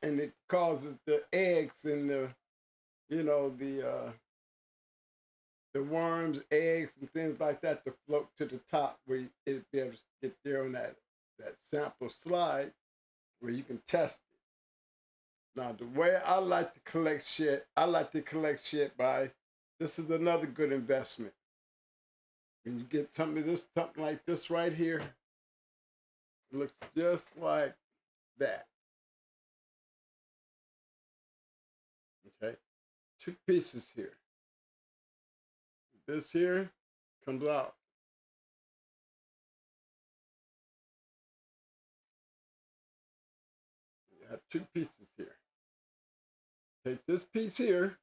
And it causes the eggs and the worms, eggs, and things like that to float to the top where it'll be able to get there on that sample slide where you can test it. Now, the way I like to collect shit, by, this is another good investment. When you get something like this right here, it looks just like that. Okay, 2 pieces here. This here comes out. You have 2 pieces here. Take this piece here,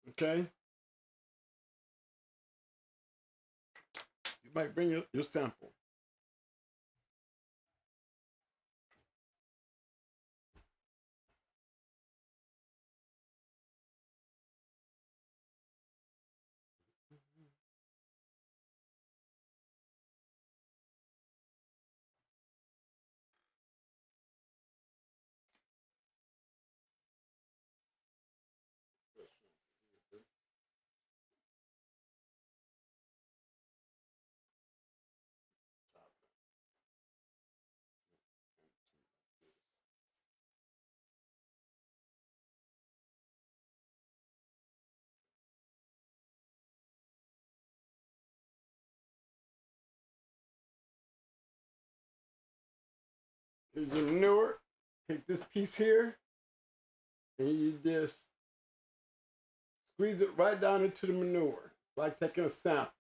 okay? You might bring your sample. Here's your manure. Take this piece here, and you just squeeze it right down into the manure, like taking a sample.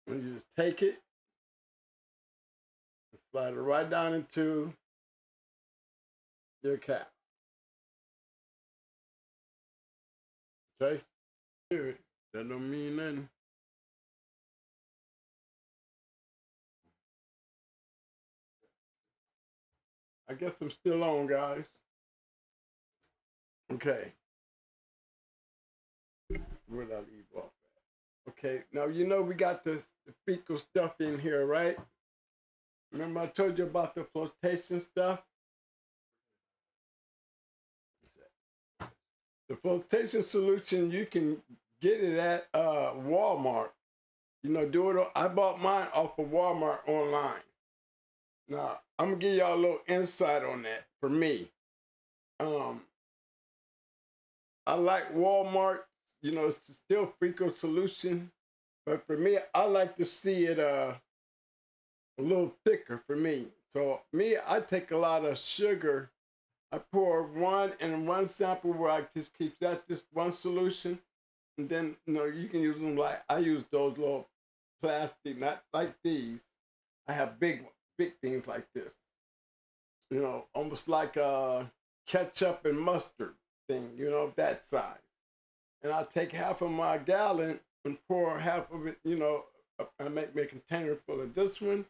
And you just take it and slide it right down into your cap. Okay? That don't mean nothing. I guess I'm still on, guys. Okay. Where'd I leave off at? Okay, now you know we got the fecal stuff in here, right? Remember I told you about the flotation stuff? The flotation solution, you can get it at Walmart. You know, I bought mine off of Walmart online. Now, I'm gonna give y'all a little insight on that for me. I like Walmart, you know, it's still fecal solution, but for me, I like to see it a little thicker for me. So me, I take a lot of sugar. I pour one in one sample where I just keep that just one solution. And then, you know, you can use them like, I use those little plastic, not like these. I have big things like this. You know, almost like a ketchup and mustard thing, you know, that size. And I'll take half of my gallon and pour half of it, you know, I make me a container full of this one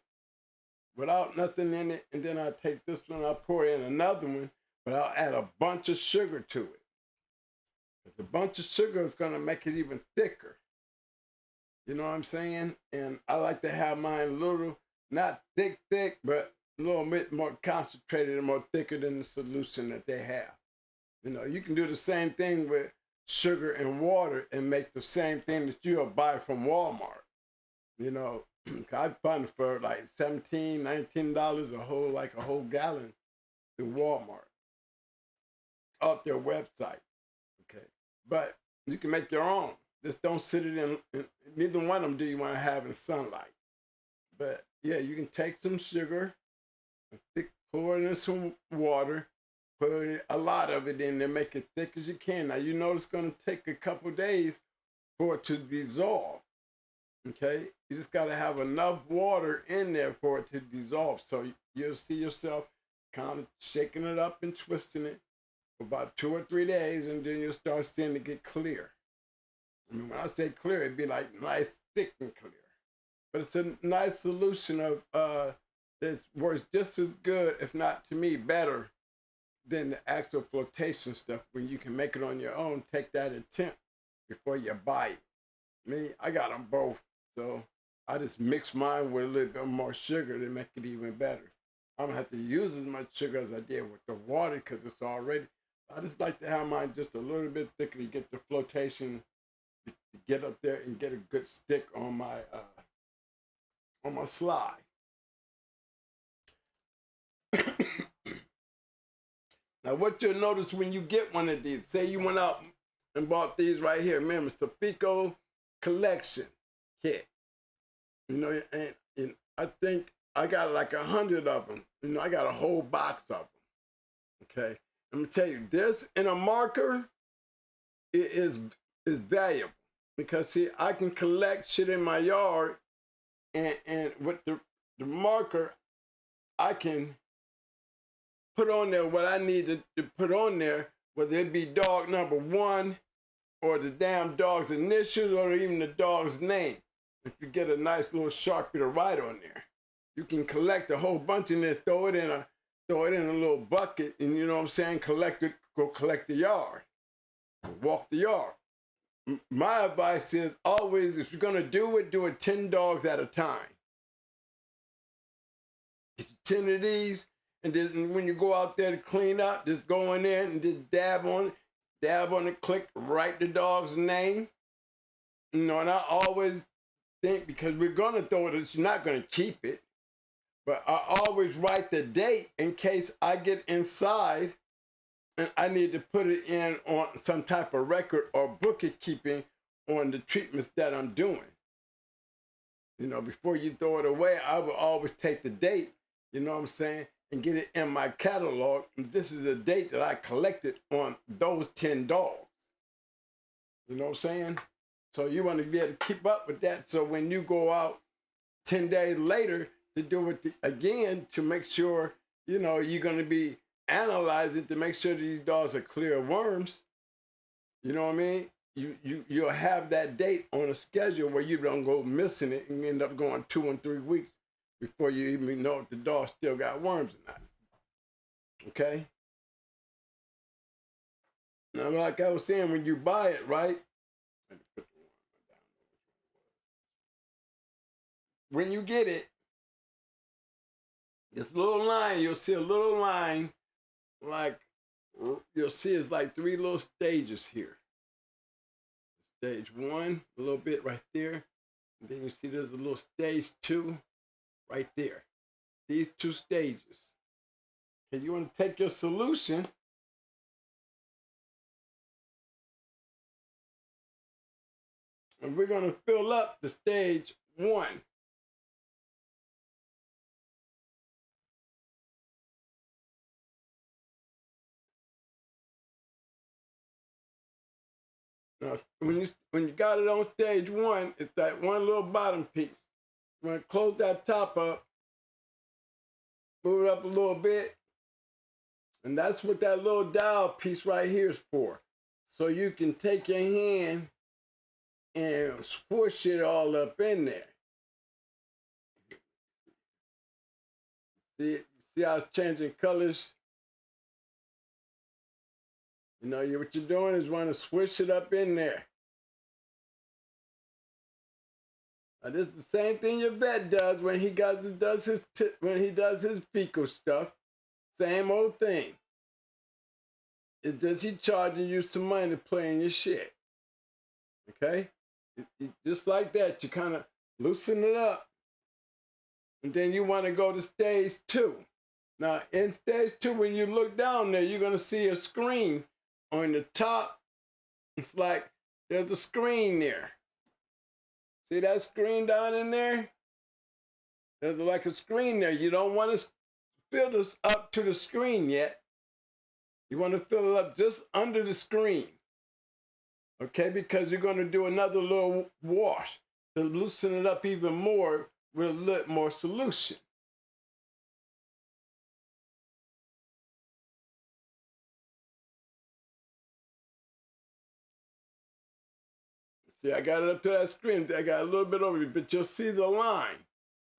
without nothing in it. And then I take this one, I'll pour in another one, but I'll add a bunch of sugar to it. The bunch of sugar is going to make it even thicker. You know what I'm saying? And I like to have mine a little, not thick, but a little bit more concentrated and more thicker than the solution that they have. You know, you can do the same thing with sugar and water and make the same thing that you'll buy from Walmart. You know, I find it for like $17, $19 a whole gallon in Walmart off their website. Okay, but you can make your own. Just don't sit it in neither one of them do you want to have in sunlight. But yeah, you can take some sugar, pour it in some water, put a lot of it in there, make it thick as you can. Now you know it's going to take a couple days for it to dissolve. Okay, you just got to have enough water in there for it to dissolve. So you'll see yourself kind of shaking it up and twisting it for about 2 or 3 days, and then you'll start seeing it get clear. I mean, when I say clear, it'd be like nice, thick and clear. But it's a nice solution of that works just as good, if not to me better, than the actual flotation stuff when you can make it on your own. Take that attempt before you buy it. Me, I got them both. So I just mix mine with a little bit more sugar to make it even better. I don't have to use as much sugar as I did with the water because it's already. I just like to have mine just a little bit thicker to get the flotation, to get up there and get a good stick on my slide. Now, what you'll notice when you get one of these, say you went out and bought these right here. Remember, it's the fecal collection kit. You know, and I think I got like 100 of them. You know, I got a whole box of them. Okay, let me tell you, this in a marker is valuable because see, I can collect shit in my yard, and with the marker, I can put on there what I need to put on there, whether it be dog number 1 or the damn dog's initials or even the dog's name. If you get a nice little Sharpie to write on there, you can collect a whole bunch and then throw it in a little bucket, and you know what I'm saying, go collect the yard, walk the yard. My advice is always, if you're gonna do it 10 dogs at a time. Get 10 of these, and then when you go out there to clean up, just go in there and just dab on it, click, write the dog's name. You know, and I always think, because we're gonna throw it, it's not gonna keep it, but I always write the date in case I get inside and I need to put it in on some type of record or bookkeeping on the treatments that I'm doing. You know, before you throw it away, I would always take the date, you know what I'm saying, and get it in my catalog. And this is the date that I collected on those 10 dogs. You know what I'm saying? So you want to be able to keep up with that. So when you go out 10 days later to do it again, to make sure, you know, you're going to be analyzing to make sure that these dogs are clear of worms. You know what I mean? You'll have that date on a schedule where you don't go missing it and end up going 2 and 3 weeks before you even know if the dog still got worms or not. Okay? Now, like I was saying, when you buy it, right? When you get it, this little line, you'll see a little line, like you'll see it's like 3 little stages here. Stage 1, a little bit right there. And then you see there's a little stage 2 right there. These 2 stages. And you want to take your solution and we're going to fill up the stage 1. Now, when you got it on stage 1, it's that one little bottom piece. You want to close that top up, move it up a little bit, and that's what that little dial piece right here is for. So you can take your hand and squish it all up in there. See how it's changing colors? You know, what you're doing is want to swish it up in there. Now, this is the same thing your vet does when he does his fecal stuff. Same old thing. It's just he charging you some money to play in your shit. Okay? Just like that, you kind of loosen it up. And then you want to go to stage 2. Now, in stage 2, when you look down there, you're going to see a screen on the top. It's like there's a screen there. See that screen down in there? There's like a screen there. You don't want to fill this up to the screen yet. You want to fill it up just under the screen. Okay, because you're going to do another little wash to loosen it up even more with a little more solution. See, I got it up to that screen. I got a little bit over it, but you'll see the line.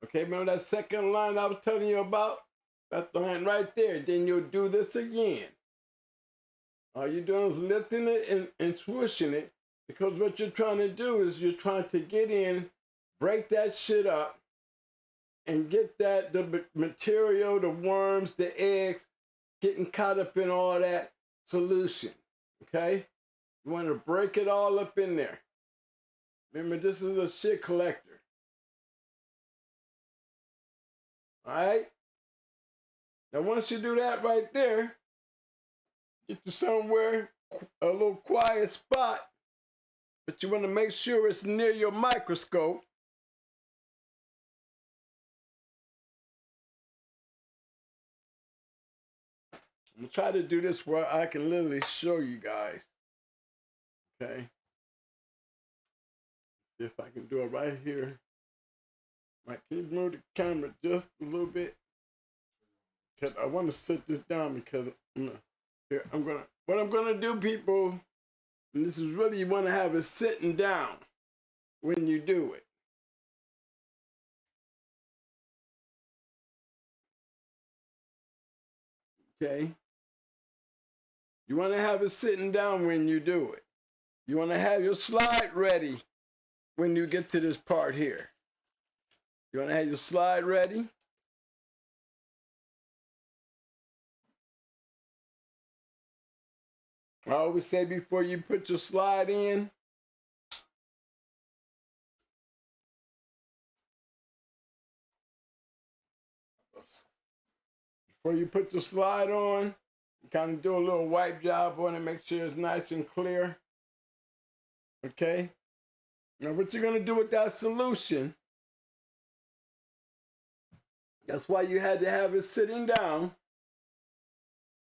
Okay, remember that second line I was telling you about? That's the line right there. Then you'll do this again. All you're doing is lifting it and swooshing it, because what you're trying to do is you're trying to get in, break that shit up, and get the material, the worms, the eggs, getting caught up in all that solution. Okay? You want to break it all up in there. Remember, this is a shit collector. All right? Now, once you do that right there, get to somewhere, a little quiet spot, but you want to make sure it's near your microscope. I'm going to try to do this where I can literally show you guys. Okay? See if I can do it right here. Right, can you move the camera just a little bit? Because I want to sit this down because here, what I'm gonna do, people, and this is really, you want to have it sitting down when you do it. Okay? You want to have it sitting down when you do it. You want to have your slide ready when you get to this part here. You want to have your slide ready. I always say before you put your slide in, before you put the slide on, you kind of do a little wipe job on it, make sure it's nice and clear. Okay? Now, what you're going to do with that solution, that's why you had to have it sitting down.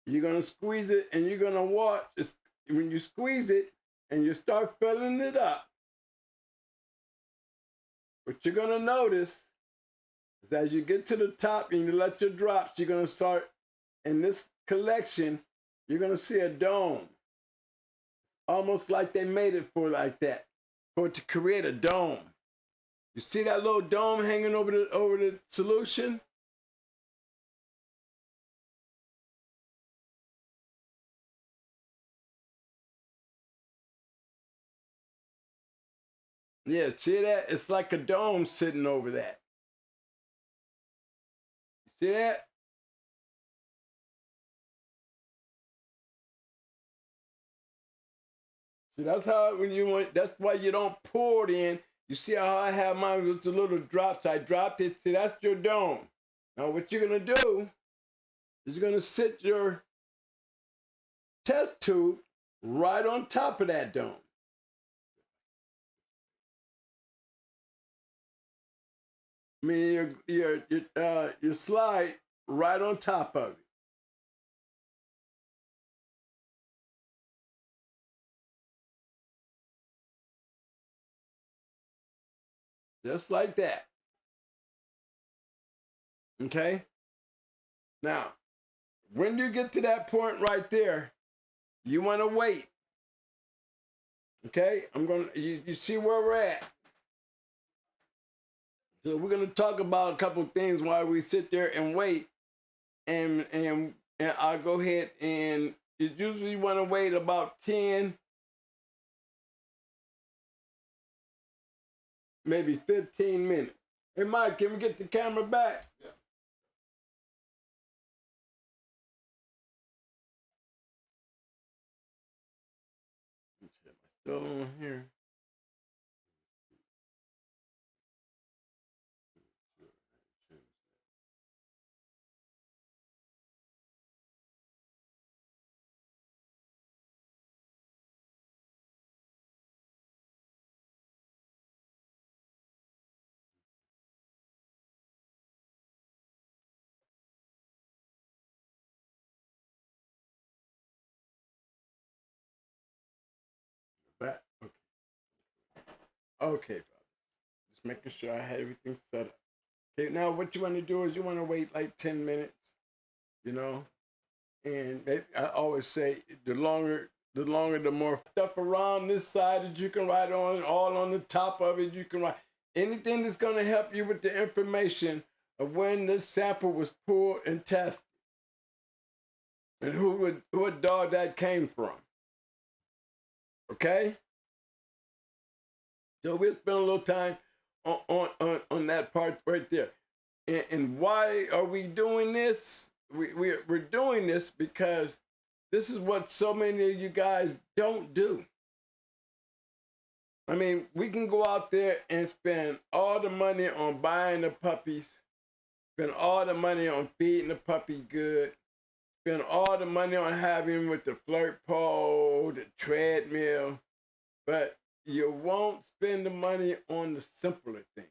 You're going to squeeze it and you're going to watch. When you squeeze it and you start filling it up, what you're going to notice is as you get to the top and you let your drops, you're going to start, in this collection, you're going to see a dome. Almost like they made it for like that, for it to create a dome. You see that little dome hanging over the solution? Yeah, see that? It's like a dome sitting over that. You see that? See, that's how when you want, that's why you don't pour it in. You see how I have mine with the little drops. I dropped it. See, that's your dome. Now what you're gonna do is you're gonna sit your test tube right on top of that dome. I mean, your slide right on top of it. Just like that. Okay? Now, when you get to that point right there, you want to wait. Okay? You see where we're at. So we're going to talk about a couple of things while we sit there and wait. And I'll go ahead and you usually want to wait about 10, maybe 15 minutes. Hey, Mike, can we get the camera back? Yeah. Still on here. Back. Okay. Okay, brother. Just making sure I had everything set up. Okay, now what you want to do is you want to wait like 10 minutes, you know? And I always say the longer, the more stuff around this side that you can write on, all on the top of it, you can write anything that's going to help you with the information of when this sample was pulled and tested and what dog that came from. Okay? So we'll spend a little time on that part right there. And why are we doing this? We're doing this because this is what so many of you guys don't do. I mean, we can go out there and spend all the money on buying the puppies, spend all the money on feeding the puppy good, spend all the money on having with the flirt pole, the treadmill, but you won't spend the money on the simpler things.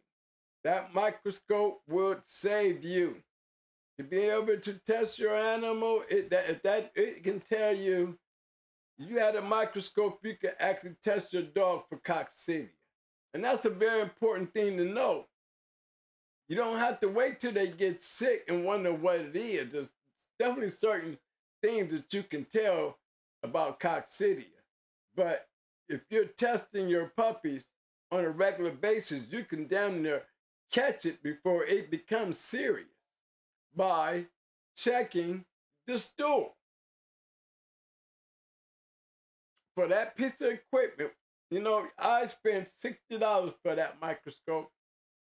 That microscope would save you. To be able to test your animal, it can tell you, you had a microscope, you can actually test your dog for coccidia. And that's a very important thing to know. You don't have to wait till they get sick and wonder what it is. There's definitely certain things that you can tell about coccidia. But if you're testing your puppies on a regular basis, you can damn near catch it before it becomes serious by checking the stool. For that piece of equipment, you know, I spent $60 for that microscope.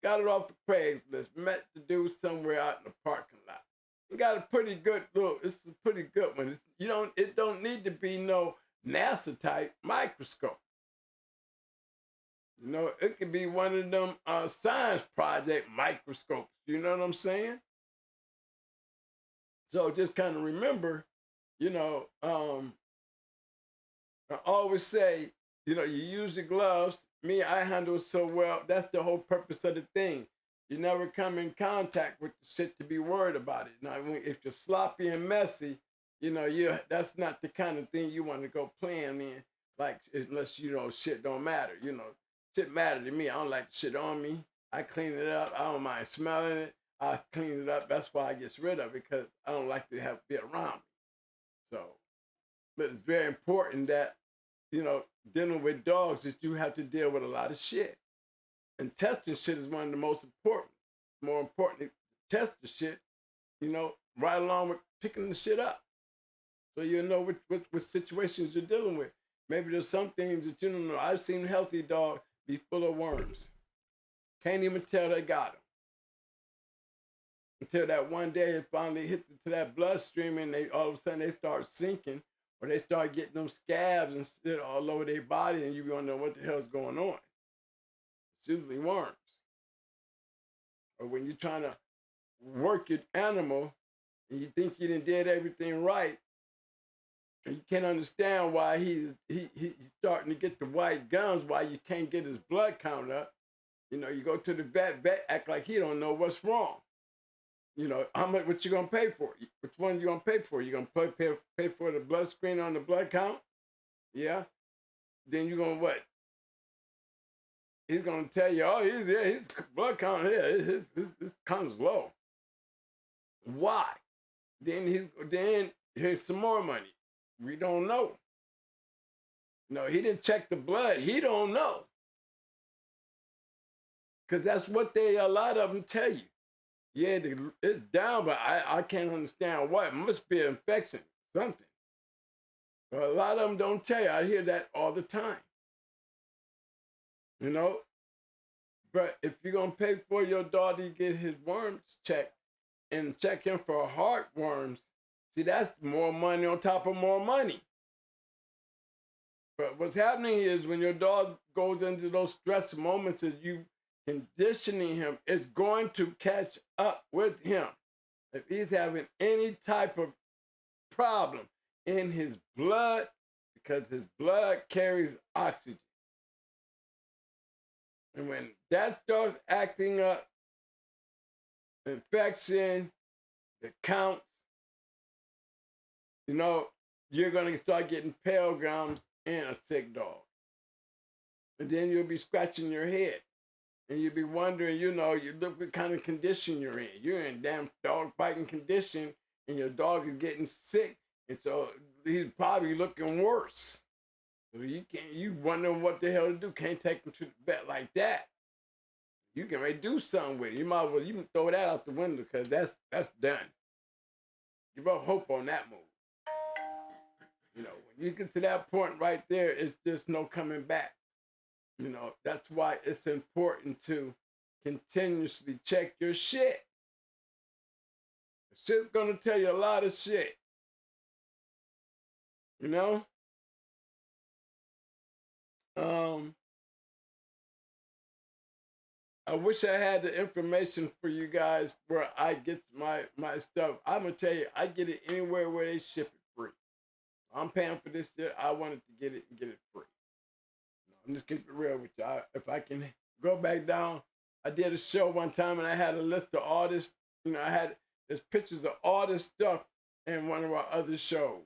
Got it off of Craigslist. Met the dude somewhere out in the parking lot. You got a pretty good look. It's a pretty good one. It don't need to be no NASA type microscope. You know, it could be one of them science project microscopes. You know what I'm saying? So just kind of remember, you know, I always say, you know, you use your gloves, me, I handle it so well. That's the whole purpose of the thing. You never come in contact with the shit to be worried about it. Now, if you're sloppy and messy, that's not the kind of thing you want to go playing in. Like, unless shit don't matter. Shit matter to me. I don't like shit on me. I clean it up. I don't mind smelling it. I clean it up. That's why I get rid of it, because I don't like to have it around me. So, but it's very important that dealing with dogs is you have to deal with a lot of shit. And testing shit is one of the most important. More important to test the shit, right along with picking the shit up. So you know what situations you're dealing with. Maybe there's some things that you don't know. I've seen healthy dogs be full of worms. Can't even tell they got them. Until that one day it finally hits to that bloodstream and all of a sudden they start sinking, or they start getting them scabs and shit all over their body, and you wonder what the hell's going on. It's usually worms. Or when you're trying to work your animal and you think you did everything right, and you can't understand why he's starting to get the white gums, why you can't get his blood count up. You go to the vet act like he don't know what's wrong. How much? What you gonna pay for? Which one you gonna pay for? You gonna pay for the blood screen on the blood count? Yeah. Then you gonna what? He's gonna tell you, oh, his blood count here, his count's low. Why? Then here's some more money. We don't know. No, he didn't check the blood. He don't know. Because that's what a lot of them tell you. Yeah, it's down, but I can't understand what. It must be an infection, something. But a lot of them don't tell you. I hear that all the time. But if you're going to pay for your dog to get his worms checked and check him for heartworms, see, that's more money on top of more money. But what's happening is when your dog goes into those stress moments, is you conditioning him, it's going to catch up with him. If he's having any type of problem in his blood, because his blood carries oxygen. And when that starts acting up, infection, the counts, you're going to start getting pale gums and a sick dog. And then you'll be scratching your head. And you'll be wondering, you look what kind of condition you're in. You're in damn dog biting condition, and your dog is getting sick. And so he's probably looking worse. So you wondering what the hell to do. Can't take him to the vet like that. You can ready to do something with it. You might as well even throw that out the window, because that's done. Give up hope on that move. When you get to that point right there, it's just no coming back. That's why it's important to continuously check your shit. Shit's gonna tell you a lot of shit. I wish I had the information for you guys where I get my stuff. I'm gonna tell you, I get it anywhere where they ship it free. I'm paying for this shit. I wanted to get it and get it free. I'm just keeping it real with you. If I can go back down, I did a show one time and I had a list of all this. There's pictures of all this stuff in one of our other shows.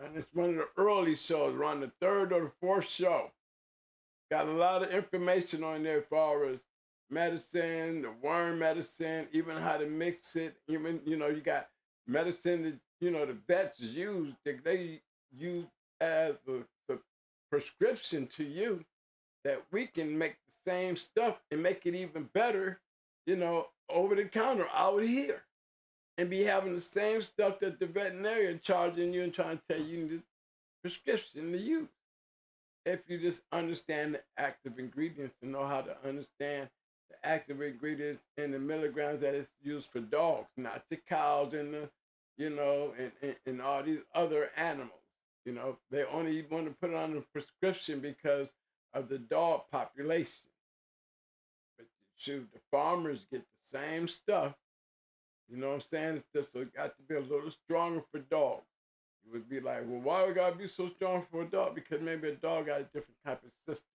And it's one of the early shows, around the third or the fourth show. Got a lot of information on there as far as medicine, the worm medicine, even how to mix it. Even, you got medicine that, the vets use, that they use as a prescription to you, that we can make the same stuff and make it even better, over the counter out here. And be having the same stuff that the veterinarian charging you and trying to tell you the prescription to use. If you just understand the active ingredients, to know how to understand the active ingredients in the milligrams that is used for dogs, not the cows and and all these other animals. They only want to put it on the prescription because of the dog population. But shoot, the farmers get the same stuff. You know what I'm saying? It's just got to be a little stronger for dogs. You would be like, well, why we gotta be so strong for a dog? Because maybe a dog got a different type of system.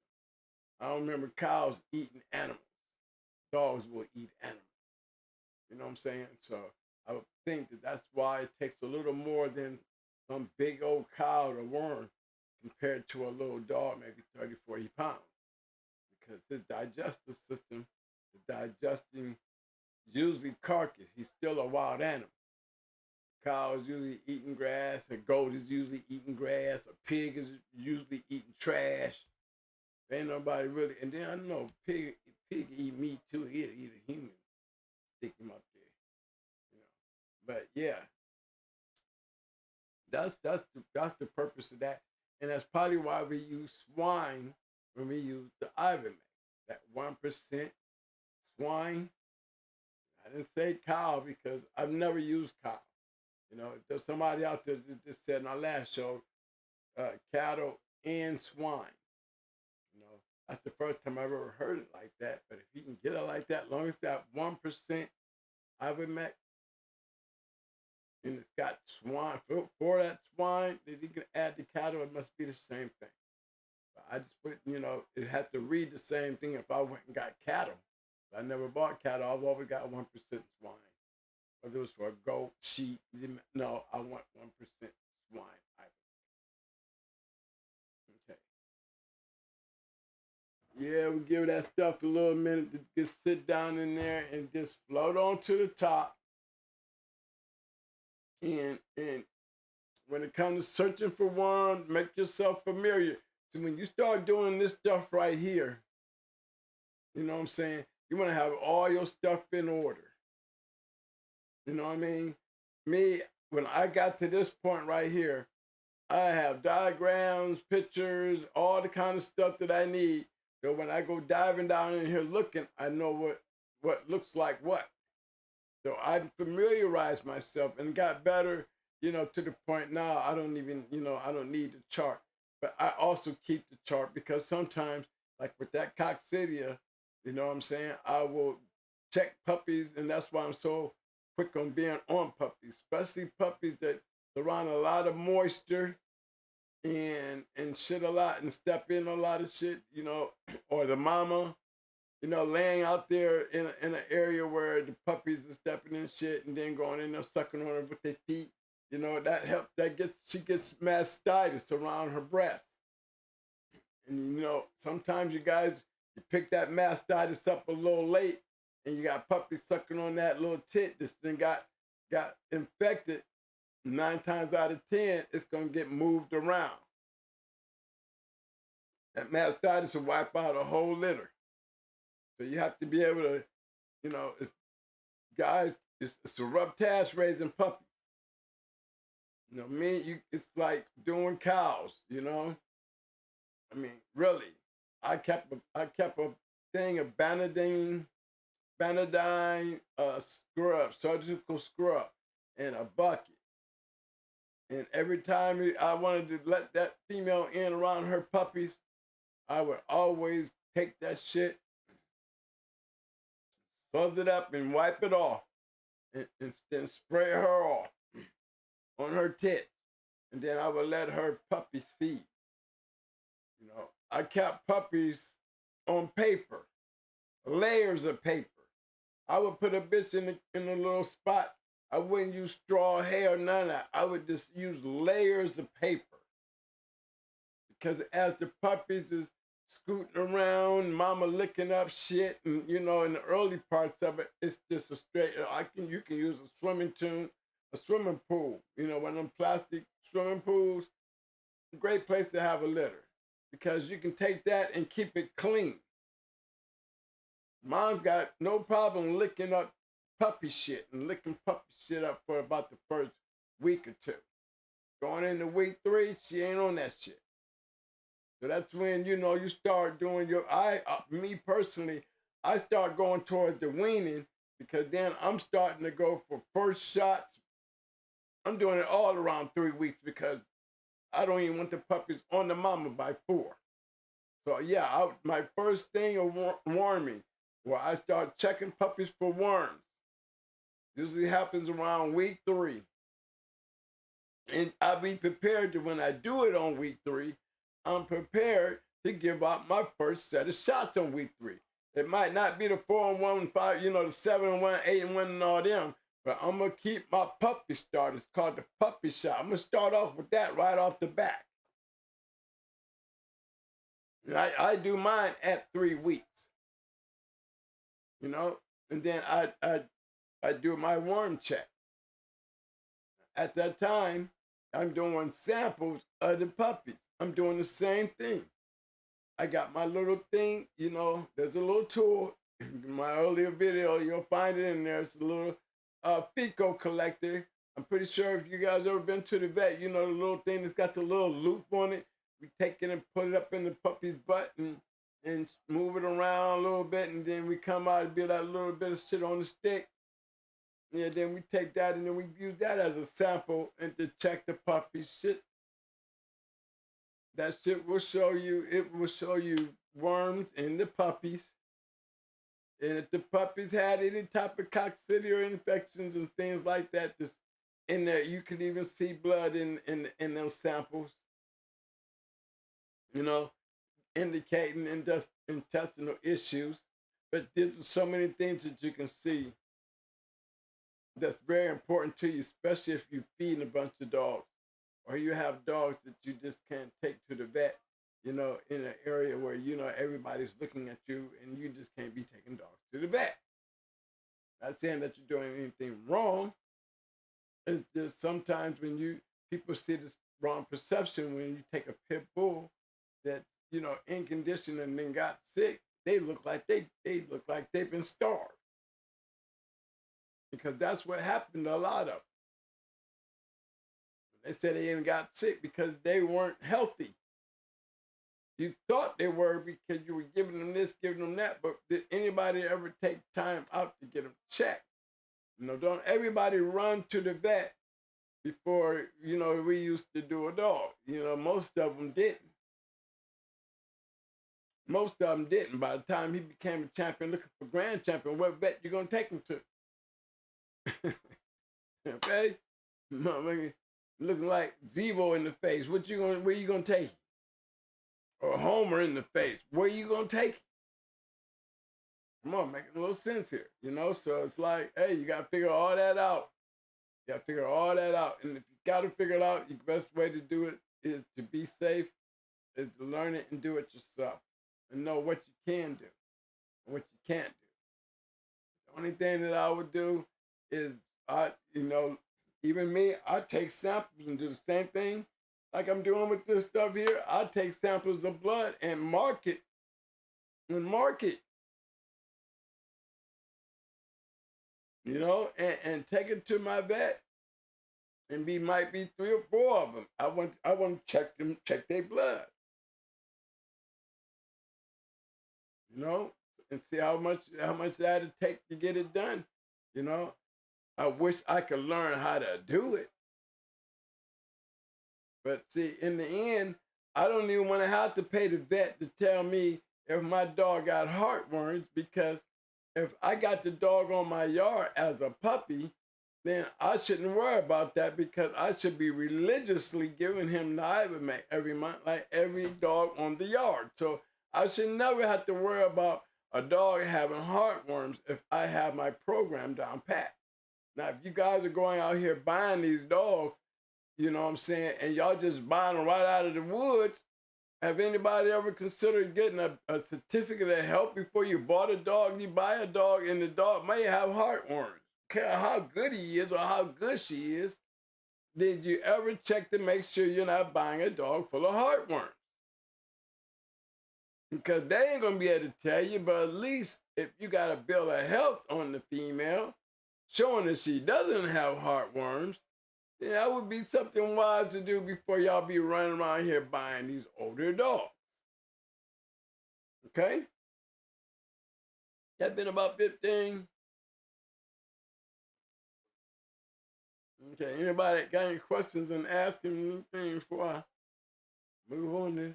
I don't remember cows eating animals. Dogs will eat animals. You know what I'm saying? So I would think that that's why it takes a little more than some big old cow to worm compared to a little dog, maybe 30, 40 pounds. Because his digestive system is digesting usually carcass. He's still a wild animal. Cow is usually eating grass, a goat is usually eating grass, a pig is usually eating trash. Ain't nobody really, and then I know pig eat meat too. He'll eat a human, stick him up there, you know. But yeah, that's the purpose of that, and that's probably why we use swine when we use the Ivermectin. That 1% swine. I didn't say cow because I've never used cow. You know, there's somebody out there that just said in our last show, cattle and swine. You know, that's the first time I've ever heard it like that. But if you can get it like that, as long as that 1% Ivermectin, and it's got swine for that swine that you can add to cattle, it must be the same thing. But I just put, you know, it had to read the same thing if I went and got cattle. I never bought cattle. I've always got 1% swine. Whether it was for a goat, sheep, no, I want 1% swine. Okay. Yeah, we give that stuff a little minute to just sit down in there and just float on to the top. And when it comes to searching for worms, make yourself familiar. So when you start doing this stuff right here, you know what I'm saying? You want to have all your stuff in order. You know what I mean? Me, when I got to this point right here, I have diagrams, pictures, all the kind of stuff that I need. So when I go diving down in here looking, I know what looks like what. So I familiarized myself and got better, you know, to the point now I don't even, you know, I don't need the chart. But I also keep the chart because sometimes, like with that coccidia, you know what I'm saying, I will check puppies, and that's why I'm so quick on being on puppies, especially puppies that surround a lot of moisture and shit a lot and step in a lot of shit, you know, or the mama, you know, laying out there in an area where the puppies are stepping in shit and then going in there sucking on her with their feet. You know, that helps, she gets mastitis around her breast. And, you know, sometimes you guys, you pick that mastitis up a little late and you got puppies sucking on that little tit that's then got infected. 9 times out of 10, it's going to get moved around. That mastitis will wipe out a whole litter. So you have to be able to, you know, it's a rough task raising puppies. You know, it's like doing cows, you know? I mean, really. I kept a thing of Banadine scrub, surgical scrub, in a bucket. And every time I wanted to let that female in around her puppies, I would always take that shit, fuzz it up, and wipe it off, and then spray her off on her tits. And then I would let her puppies feed. You know, I kept puppies on paper, layers of paper. I would put a bitch in a little spot. I wouldn't use straw hay or none of that. I would just use layers of paper. Because as the puppies is scooting around, mama licking up shit, and you know, in the early parts of it, it's just a straight. You can use a swimming pool. You know, one of them plastic swimming pools. Great place to have a litter because you can take that and keep it clean. Mom's got no problem licking up puppy shit and licking puppy shit up for about the first week or two. Going into week 3, she ain't on that shit. So that's when, you know, you start doing me personally, I start going towards the weaning because then I'm starting to go for first shots. I'm doing it all around 3 weeks because I don't even want the puppies on the mama by 4. So yeah, my first thing of worming, where I start checking puppies for worms, usually happens around week 3. And I'll be prepared to, when I do it on week 3, I'm prepared to give out my first set of shots on week 3. It might not be the 4-1, 5, the 7-1, 8-1, and all them, but I'm gonna keep my puppy start. It's called the puppy shot. I'm gonna start off with that right off the bat. And I do mine at 3 weeks, and then I do my worm check. At that time, I'm doing samples of the puppies. I'm doing the same thing. I got my little thing, there's a little tool. In my earlier video, you'll find it in there. It's a little fecal collector. I'm pretty sure if you guys ever been to the vet, the little thing that's got the little loop on it. We take it and put it up in the puppy's butt and move it around a little bit, and then we come out and be that little bit of shit on the stick. Yeah, then we take that and then we use that as a sample and to check the puppy shit. That shit will show you worms in the puppies. And if the puppies had any type of coccidia infections and things like that, just in there, you can even see blood in those samples. Indicating intestinal issues. But there's so many things that you can see that's very important to you, especially if you're feeding a bunch of dogs, or you have dogs that you just can't take to the vet, in an area where, everybody's looking at you and you just can't be taking dogs to the vet. Not saying that you're doing anything wrong. It's just sometimes when people see this wrong perception when you take a pit bull that, in condition and then got sick, they look like they've been starved. Because that's what happened to a lot of them. They said they even got sick because they weren't healthy. You thought they were because you were giving them this, giving them that, but did anybody ever take time out to get them checked? Don't everybody run to the vet before, we used to do a dog. Most of them didn't. Most of them didn't. By the time he became a champion, looking for grand champion, what vet you gonna take him to? Okay, looking like Zebo in the face. Where you gonna take him? Or Homer in the face. Where you gonna take him? Come on, making a little sense here, So it's like, hey, you gotta figure all that out. You gotta figure all that out, and if you gotta figure it out, the best way to do it is to be safe, is to learn it and do it yourself, and know what you can do and what you can't do. The only thing that I would do is even me, I take samples and do the same thing like I'm doing with this stuff here. I take samples of blood and mark it. And take it to my vet, and might be 3 or 4 of them. I want to check their blood, and see how much that'll take to get it done. I wish I could learn how to do it. But see, in the end, I don't even want to have to pay the vet to tell me if my dog got heartworms, because if I got the dog on my yard as a puppy, then I shouldn't worry about that, because I should be religiously giving him the ivermectin every month, like every dog on the yard. So I should never have to worry about a dog having heartworms if I have my program down pat. Now, if you guys are going out here buying these dogs, and y'all just buying them right out of the woods, have anybody ever considered getting a certificate of health before you bought a dog? You buy a dog and the dog may have heartworms. Care how good he is or how good she is. Did you ever check to make sure you're not buying a dog full of heartworms? Because they ain't gonna be able to tell you, but at least if you got a bill of health on the female showing that she doesn't have heartworms, then that would be something wise to do before y'all be running around here buying these older dogs. Okay? That's been about 15. Okay, anybody got any questions and asking anything before I move on to this?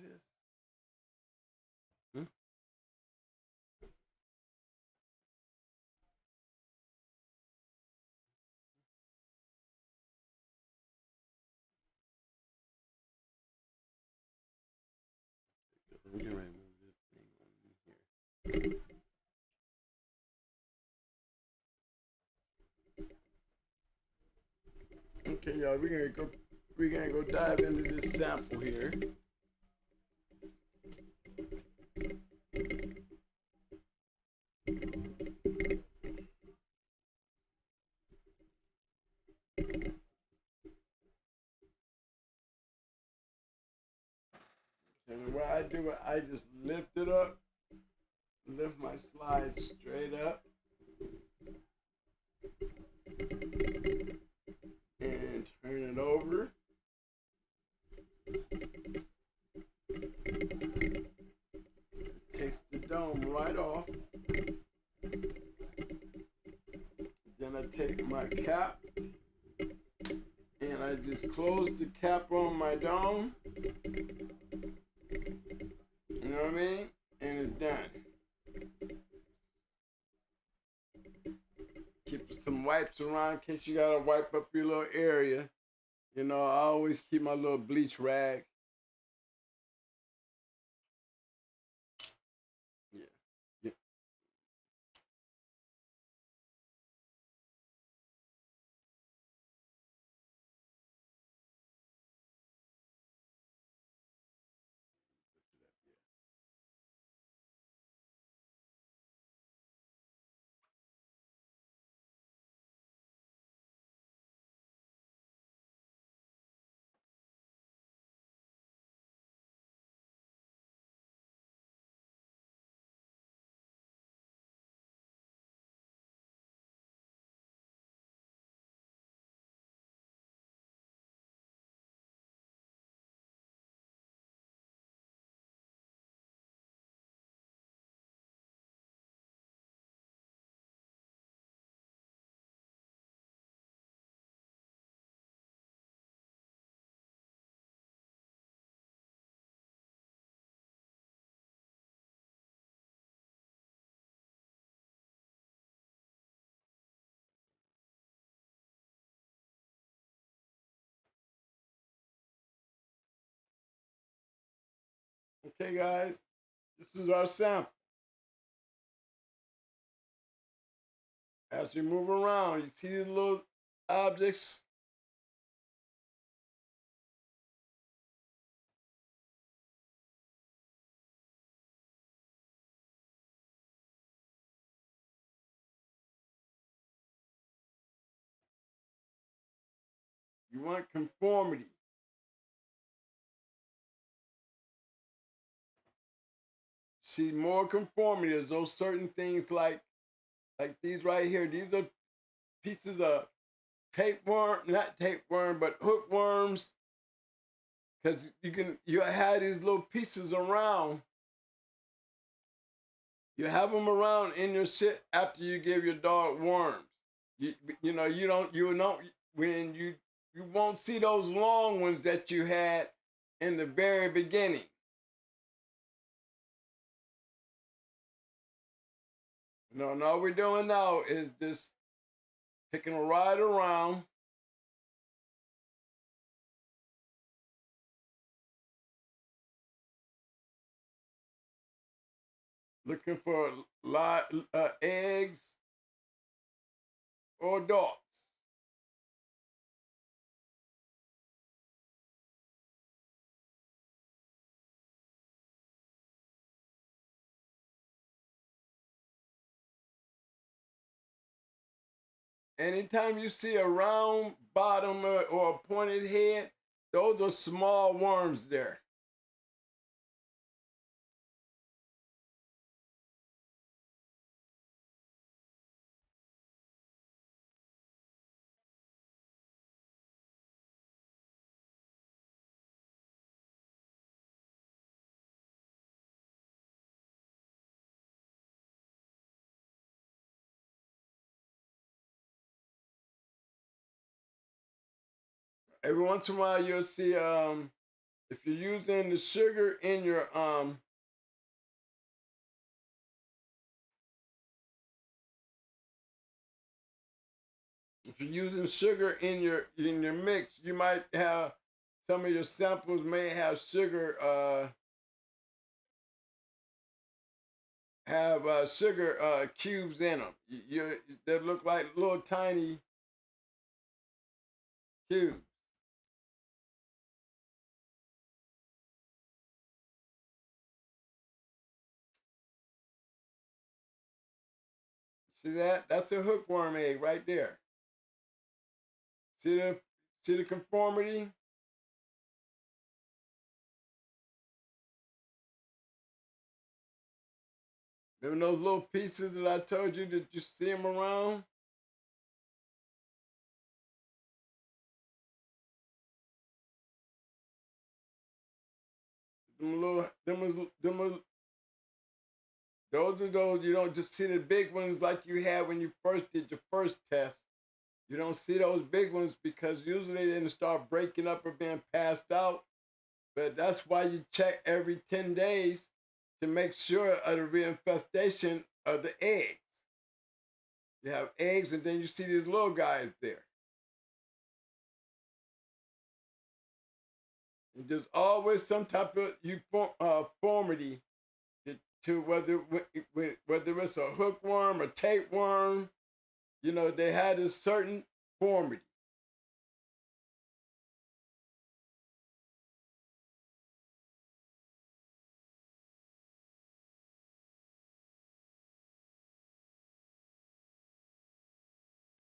I'm getting ready to move this thing on here. Okay, y'all, we're gonna go dive into this sample here. And what I do, I just lift it up, lift my slide straight up, and turn it over. It takes the dome right off. Then I take my cap and I just close the cap on my dome. You know what I mean? And it's done. Keep some wipes around in case you gotta wipe up your little area. You know, I always keep my little bleach rag. Yeah. Yeah. Okay, guys, this is our sample. As we move around, you see these little objects? You want conformity. See more conformity. There's those certain things like these right here. These are pieces of tapeworm, not tapeworm, but hookworms. Because you have these little pieces around. You have them around in your shit after you give your dog worms. You know, you don't when you won't see those long ones that you had in the very beginning. No, all we're doing now is just taking a ride around. Looking for eggs or dogs. Anytime you see a round bottom or a pointed head, those are small worms there. Every once in a while, you'll see if you're using the sugar in your if you're using sugar in your mix, you might have some of your samples may have sugar have sugar cubes in them. They look like little tiny cubes. See that? That's a hookworm egg right there. See the conformity? Them those little pieces that I told you that you see them around? Those are those, you don't just see the big ones like you had when you first did your first test. You don't see those big ones because usually they didn't start breaking up or being passed out. But that's why you check every 10 days to make sure of the reinfestation of the eggs. You have eggs and then you see these little guys there. And there's always some type of uniformity to whether it's a hookworm or tapeworm, you know, they had a certain formity.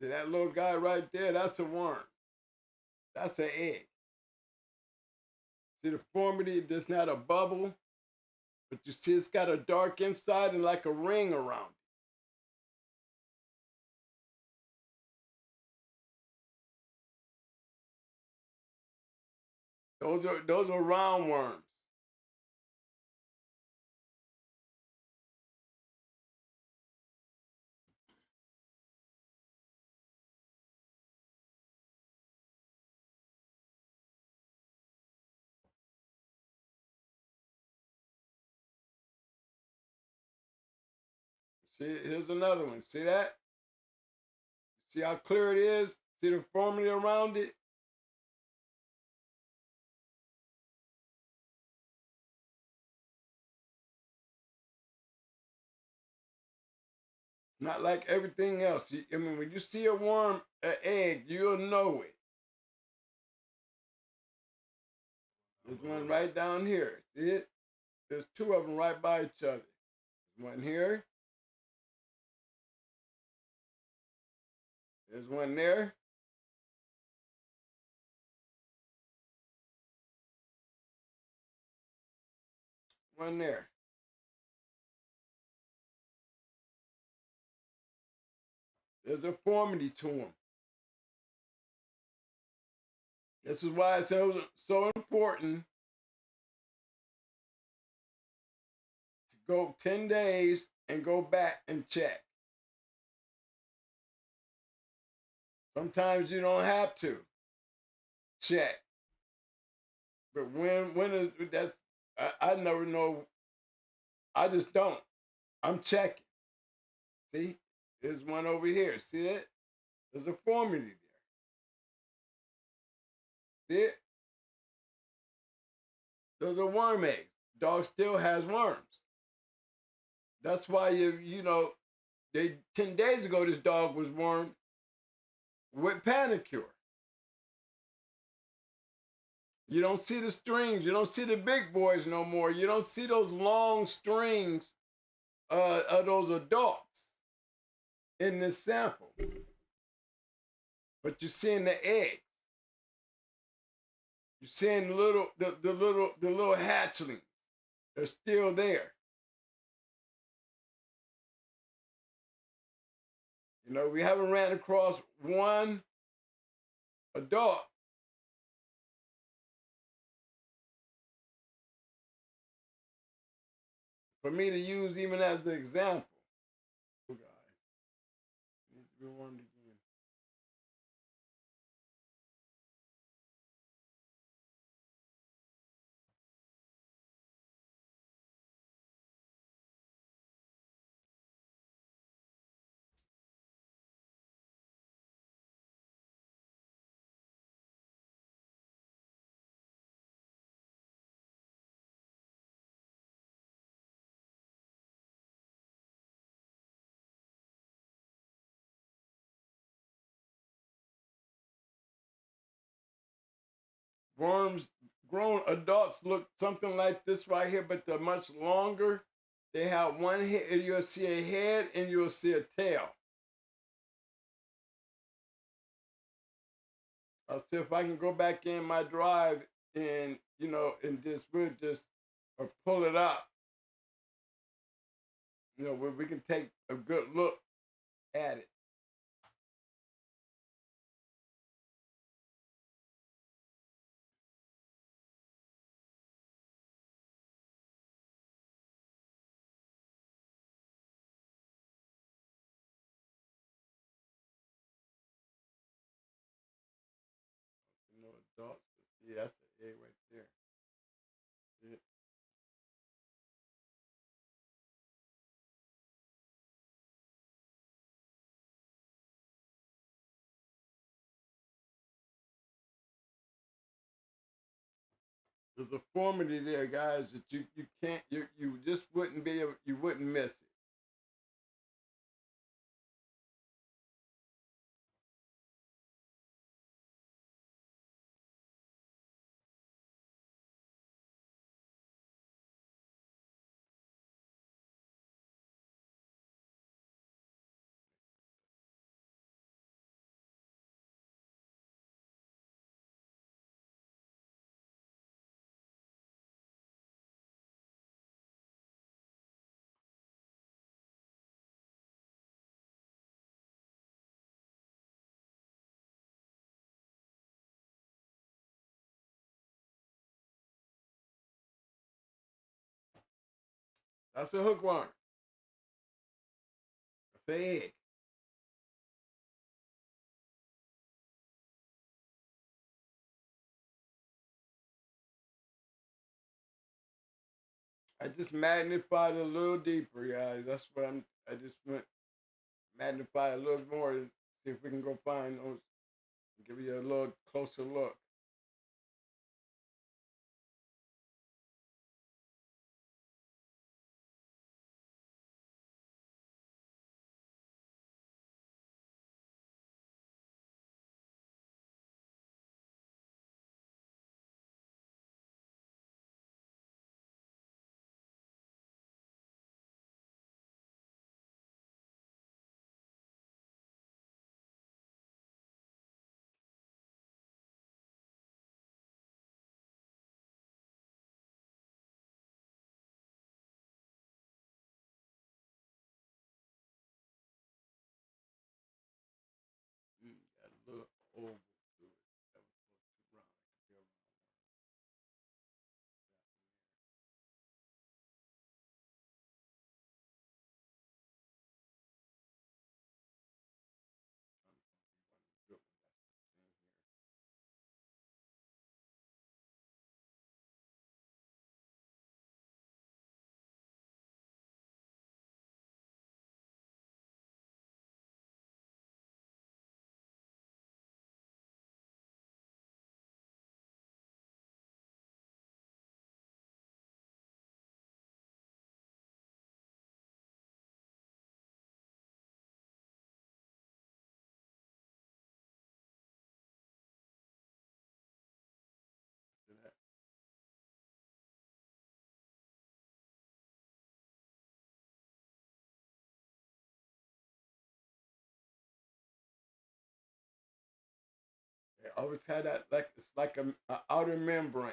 See that little guy right there, that's a worm. That's an egg. See the formity, there's not a bubble, but you see it's got a dark inside and like a ring around it. Those are roundworms. See, here's another one. See that? See how clear it is? See the formity around it? Not like everything else. I mean, when you see a worm, an egg, you'll know it. There's one right down here. See it? There's two of them right by each other. There's one here. There's one there. One there. There's a formity to them. This is why it's so important to go 10 days and go back and check. Sometimes you don't have to check. But when is that's I never know. I just don't. I'm checking. See? There's one over here. See it? There's a formity there. See it? Those are worm eggs. Dog still has worms. That's why you know, 10 days ago this dog was wormed with panicure. You don't see the strings. You don't see the big boys no more. You don't see those long strings of those adults in this sample. But you're seeing the eggs. You're seeing the little hatchlings. They're still there. You know, we haven't ran across one adult for me to use even as an example. Oh, guys, needs to be warmed again. worms, grown adults look something like this right here, but they're much longer. They have one head, you'll see a head and you'll see a tail. I'll see if I can go back in my drive and, you know, and just, we'll just, or pull it up, you know, where we can take a good look at it. You know, adults, see, that's an egg right there. See it? There's a formity there, guys, that you can't, you just wouldn't be able, you wouldn't miss it. That's a hookworm. That's an egg. I just magnified a little deeper, guys. That's what I just went magnify a little more and see if we can go find those, give you a little closer look. Got a little oval to it. That was supposed to round. I could be around. Good one. They always had that, like it's like a outer membrane.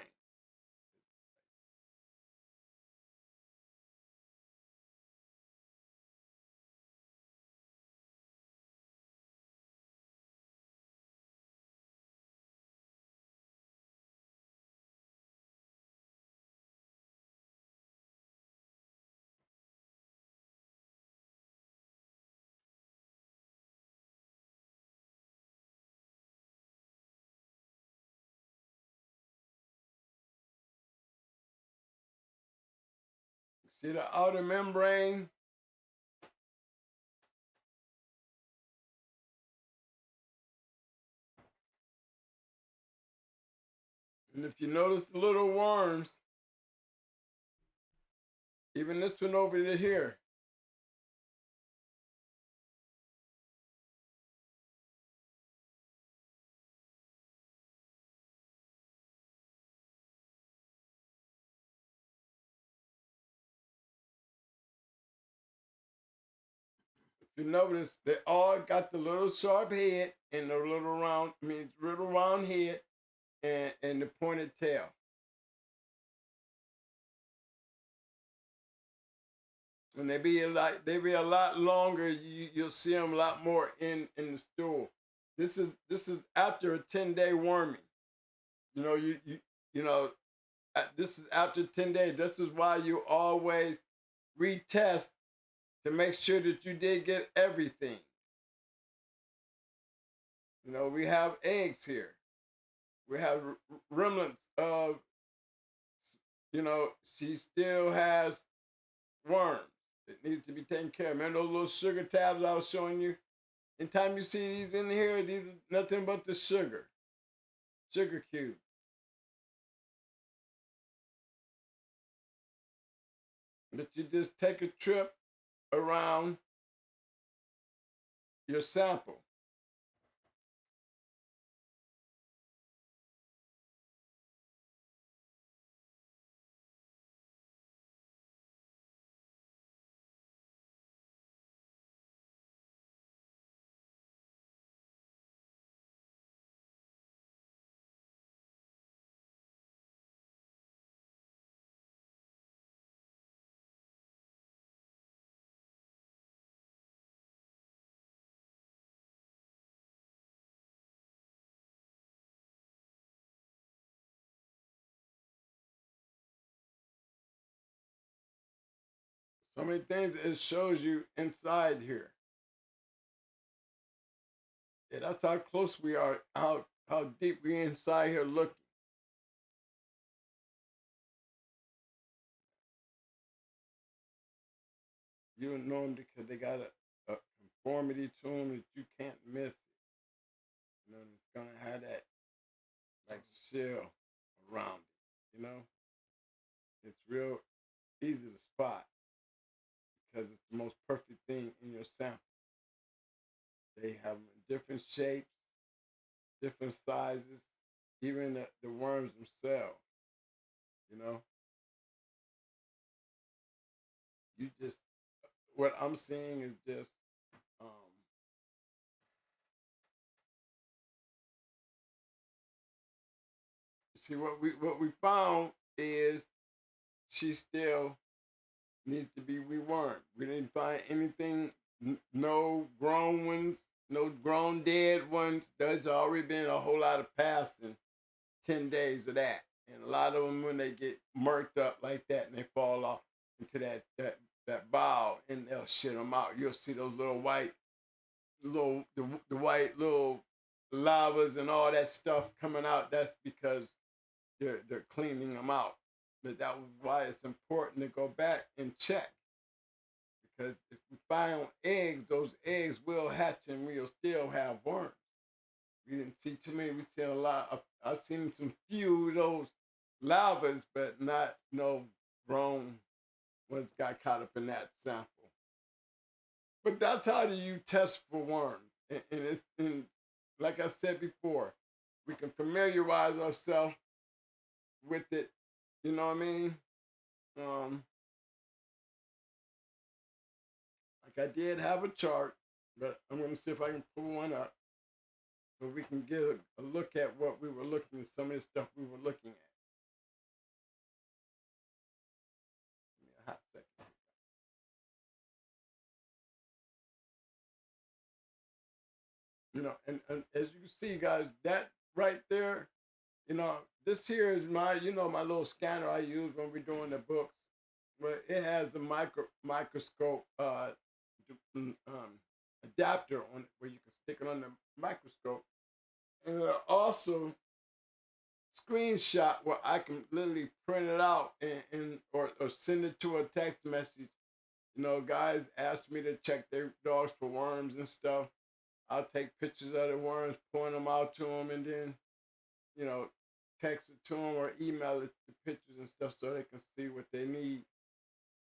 See the outer membrane? And if you notice the little worms, even this one over here, you notice they all got the little sharp head and the little round head and the pointed tail. And they be a lot longer. You'll see them a lot more in the store. This is after a 10-day worming. You know, you know, this is after 10 days. This is why you always retest to make sure that you did get everything. You know, we have eggs here. We have remnants of, you know, she still has worms. It needs to be taken care of. Remember those little sugar tabs I was showing you? Anytime you see these in here, these are nothing but the sugar cube. But you just take a trip around your sample. So many things it shows you inside here. Yeah, that's how close we are, how deep we inside here looking. You know them because they got a conformity to them that you can't miss it. You know, it's gonna have that like shell around it. You know, it's real easy to spot because it's the most perfect thing in your sample. They have different shapes, different sizes, even the worms themselves. You know, you just what I'm seeing is just um, see what we found is she still needs to be rewormed. We didn't find anything, no grown ones, no grown dead ones. There's already been a whole lot of passing 10 days of that. And a lot of them, when they get murked up like that and they fall off into that bow and they'll shit them out. You'll see those little white, the white little lavas and all that stuff coming out. That's because they're cleaning them out. But that was why it's important to go back and check. Because if we find eggs, those eggs will hatch and we'll still have worms. We didn't see too many. We seen a lot. I've seen some few of those lavas, but not no grown ones got caught up in that sample. But that's how you test for worms. And like I said before, we can familiarize ourselves with it. You know what I mean? Like I did have a chart, but I'm going to see if I can pull one up so we can get a look at what we were looking at, some of the stuff we were looking at. Give me a hot second. You know, and as you can see, guys, that right there, you know, this here is my, you know, my little scanner I use when we're doing the books. But it has a microscope adapter on it where you can stick it on the microscope. And also screenshot where I can literally print it out or send it to a text message. You know, guys ask me to check their dogs for worms and stuff. I'll take pictures of the worms, point them out to them, and then, you know, text it to them or email it the pictures and stuff so they can see what they need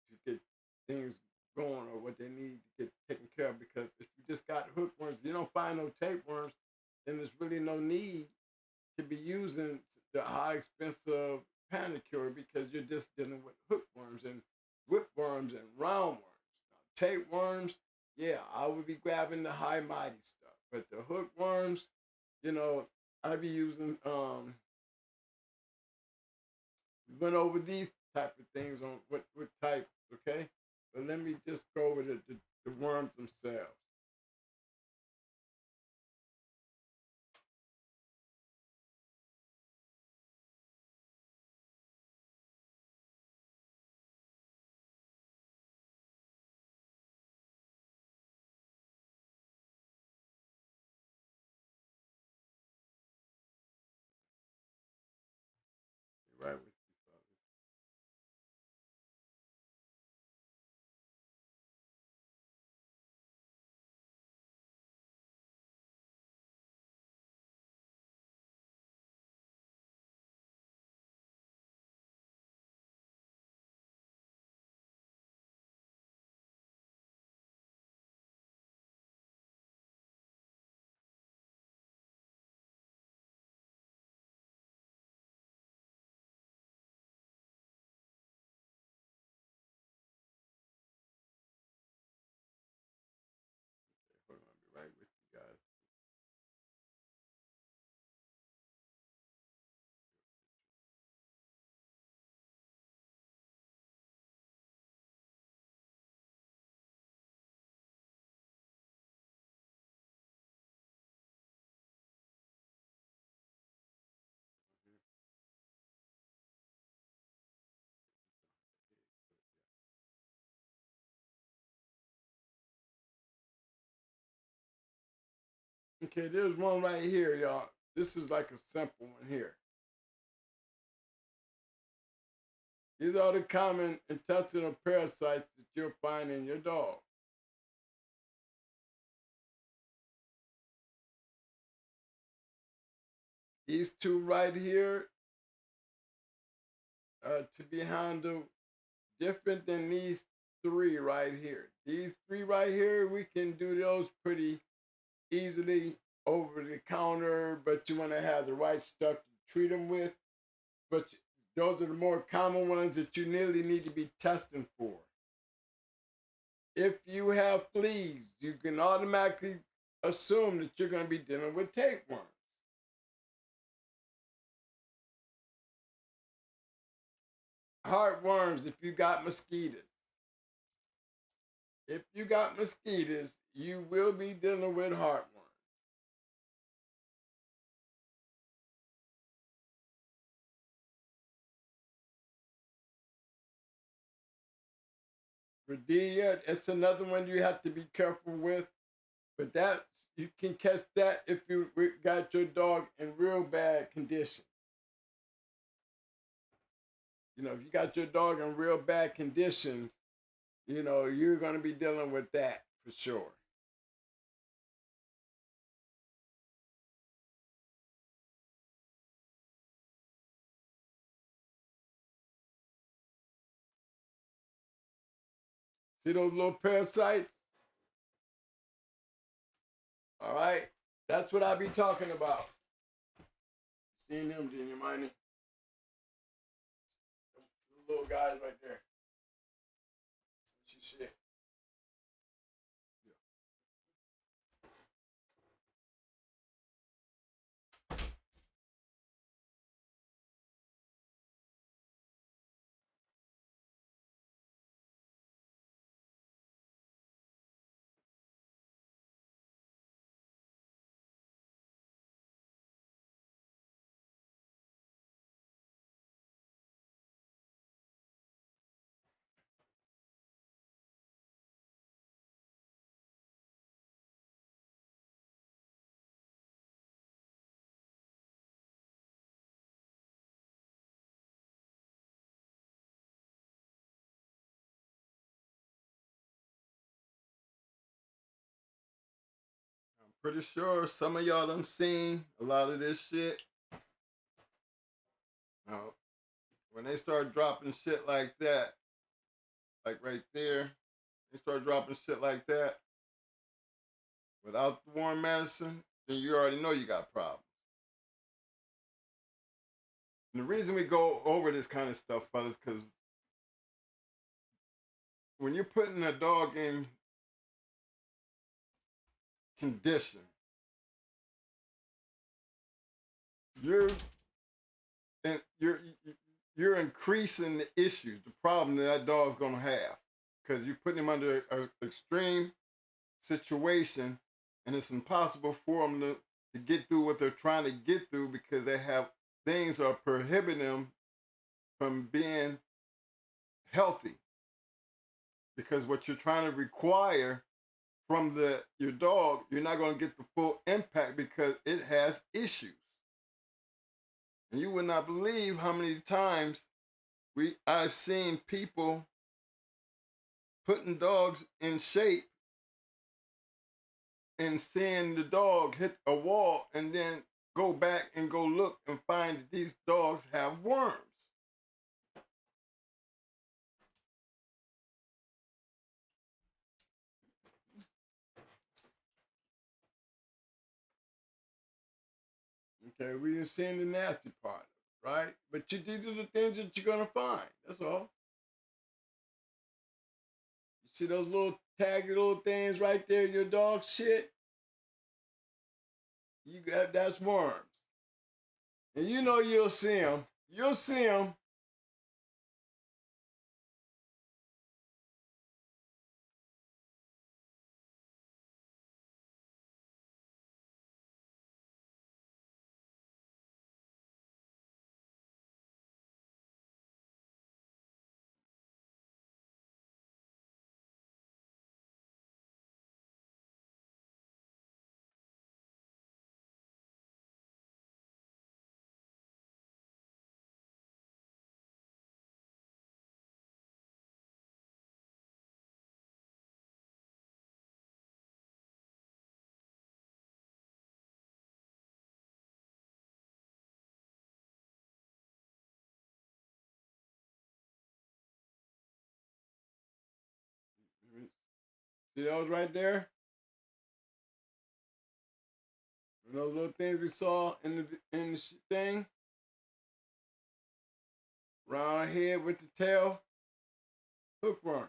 to get things going or what they need to get taken care of. Because if you just got hookworms, you don't find no tapeworms, then there's really no need to be using the high expensive panicure because you're just dealing with hookworms and whipworms and roundworms. Tapeworms, yeah, I would be grabbing the high mighty stuff. But the hookworms, you know, I be using we went over these type of things on what type, okay? But let me just go over the worms themselves. Right with you, fellas. Hold on, I'll be right with you guys. Okay, there's one right here, y'all. This is like a simple one here. These are the common intestinal parasites that you'll find in your dog. These two right here are to be handled different than these three right here. These three right here, we can do those pretty easily over the counter, but you want to have the right stuff to treat them with. But those are the more common ones that you nearly need to be testing for. If you have fleas, you can automatically assume that you're going to be dealing with tapeworms. Heartworms, if you got mosquitoes. If you got mosquitoes, you will be dealing with heartworms. Rhodea, it's another one you have to be careful with, but that you can catch that if you got your dog in real bad condition. You know, if you got your dog in real bad conditions, you know, you're going to be dealing with that for sure. See those little parasites? All right, that's what I be talking about. Seeing them, do you mind? The little guys right there. She shit. I'm pretty sure some of y'all done seen a lot of this shit. Now, when they start dropping shit like that, like right there, they start dropping shit like that without the warm medicine, then you already know you got problems. And the reason we go over this kind of stuff, fellas, because when you're putting a dog in condition, you're and you're increasing the issues, the problem that dog's gonna have, because you're putting him under an extreme situation, and it's impossible for them to get through what they're trying to get through because they have things that are prohibiting them from being healthy. Because what you're trying to require from your dog, you're not going to get the full impact because it has issues. And you would not believe how many times I've seen people putting dogs in shape and seeing the dog hit a wall and then go back and go look and find that these dogs have worms. Okay, we didn't see the nasty part, right? But these are the things that you're gonna find. That's all. You see those little taggy little things right there, your dog shit? That's worms. And you know you'll see them. You'll see them. See those right there? And those little things we saw in the thing? Round head with the tail, hookworm.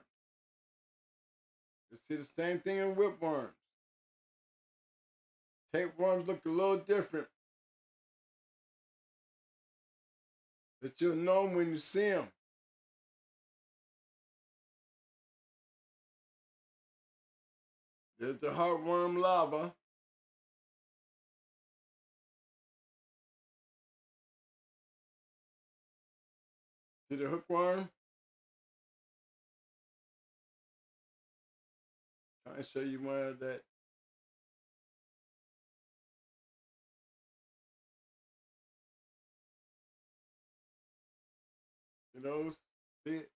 You see the same thing in whipworms. Tapeworms look a little different, but you'll know them when you see them. There's the heartworm larva. See the hookworm? Trying to show you one of that. See those? See it?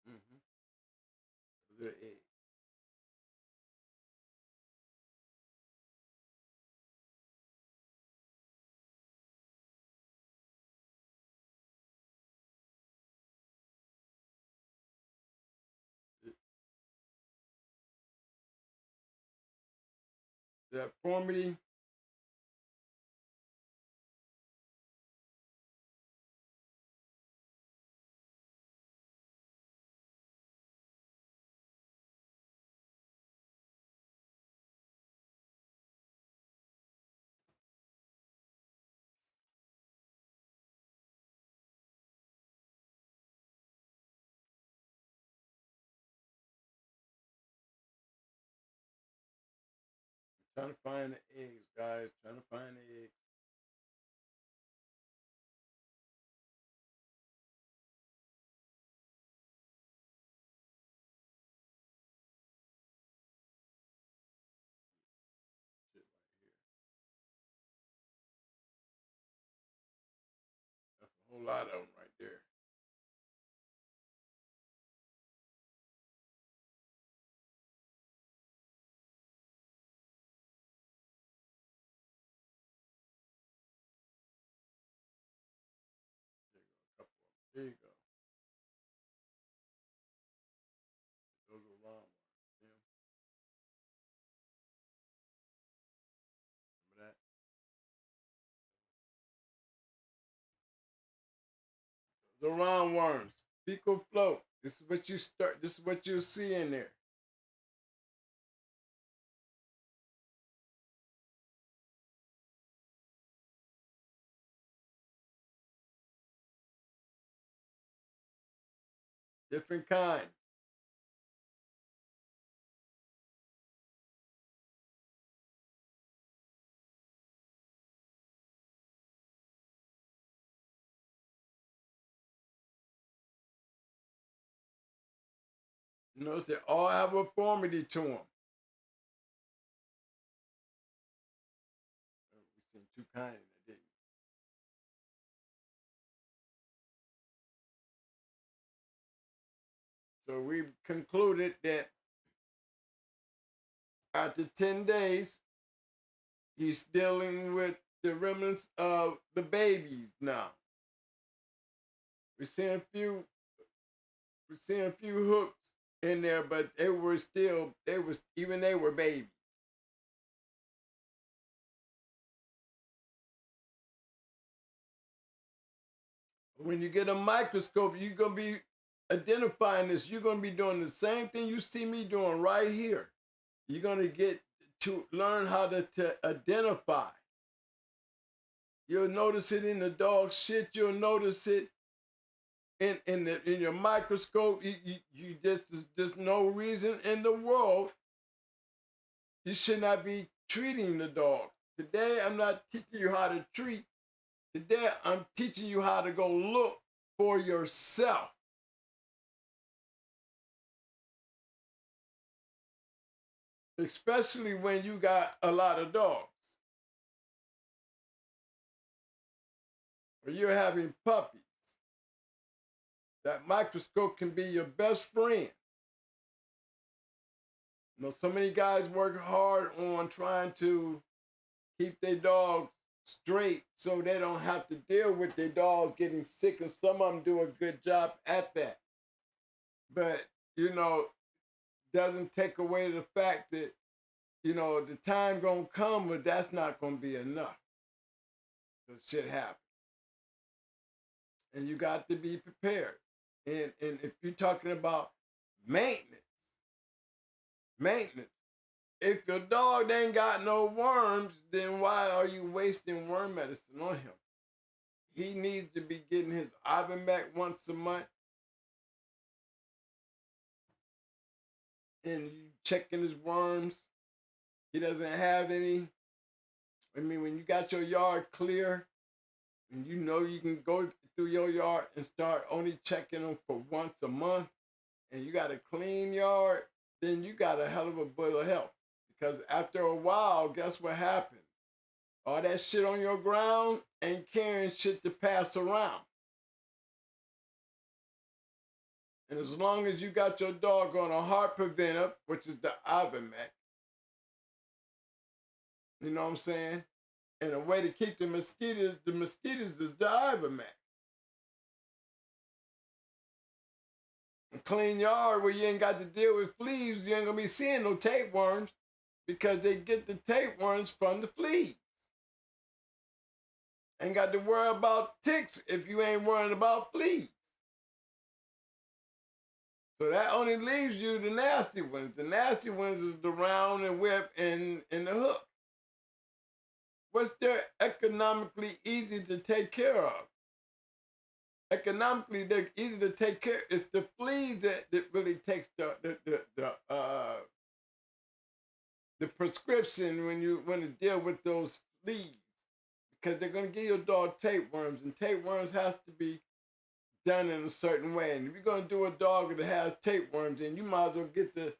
Mm-hmm. The egg. That formity. Trying to find the eggs, guys. Trying to find the eggs. Shit right here. That's a whole lot of them right there. There you go. Those are long ones. See 'em? Remember that? The roundworms, fecal float. This is what you start. This is what you'll see in there. Different kind. You notice they all have a formality to them. We seen two kinds in there, didn't we? So we concluded that after 10 days, he's dealing with the remnants of the babies now. We're seeing a few hooks in there, but they were babies. When you get a microscope, you're gonna be identifying this. You're gonna be doing the same thing you see me doing right here. You're gonna get to learn how to identify. You'll notice it in the dog shit. You'll notice it in your microscope. You there's no reason in the world you should not be treating the dog. Today, I'm not teaching you how to treat. Today, I'm teaching you how to go look for yourself. Especially when you got a lot of dogs. Or you're having puppies. That microscope can be your best friend. You know, so many guys work hard on trying to keep their dogs straight so they don't have to deal with their dogs getting sick, and some of them do a good job at that. But, you know, doesn't take away the fact that, you know, the time gonna come, but that's not gonna be enough. So shit happens. And you got to be prepared. And if you're talking about maintenance, if your dog ain't got no worms, then why are you wasting worm medicine on him? He needs to be getting his Ivermectin once a month. And you checking his worms. He doesn't have any. I mean, when you got your yard clear, and you know you can go through your yard and start only checking them for once a month, and you got a clean yard, then you got a hell of a bill of health. Because after a while, guess what happens? All that shit on your ground ain't carrying shit to pass around. And as long as you got your dog on a heart preventer, which is the Ivermectin, you know what I'm saying? And a way to keep the mosquitoes is the Ivermectin. A clean yard where you ain't got to deal with fleas, you ain't gonna be seeing no tapeworms because they get the tapeworms from the fleas. Ain't got to worry about ticks if you ain't worrying about fleas. So that only leaves you the nasty ones. The nasty ones is the round and whip and the hook. What's there economically easy to take care of? Economically, they're easy to take care of. It's the fleas that really takes the prescription when you want to deal with those fleas. Because they're going to give your dog tapeworms, and tapeworms has to be done in a certain way. And if you're going to do a dog that has tapeworms, then you might as well get the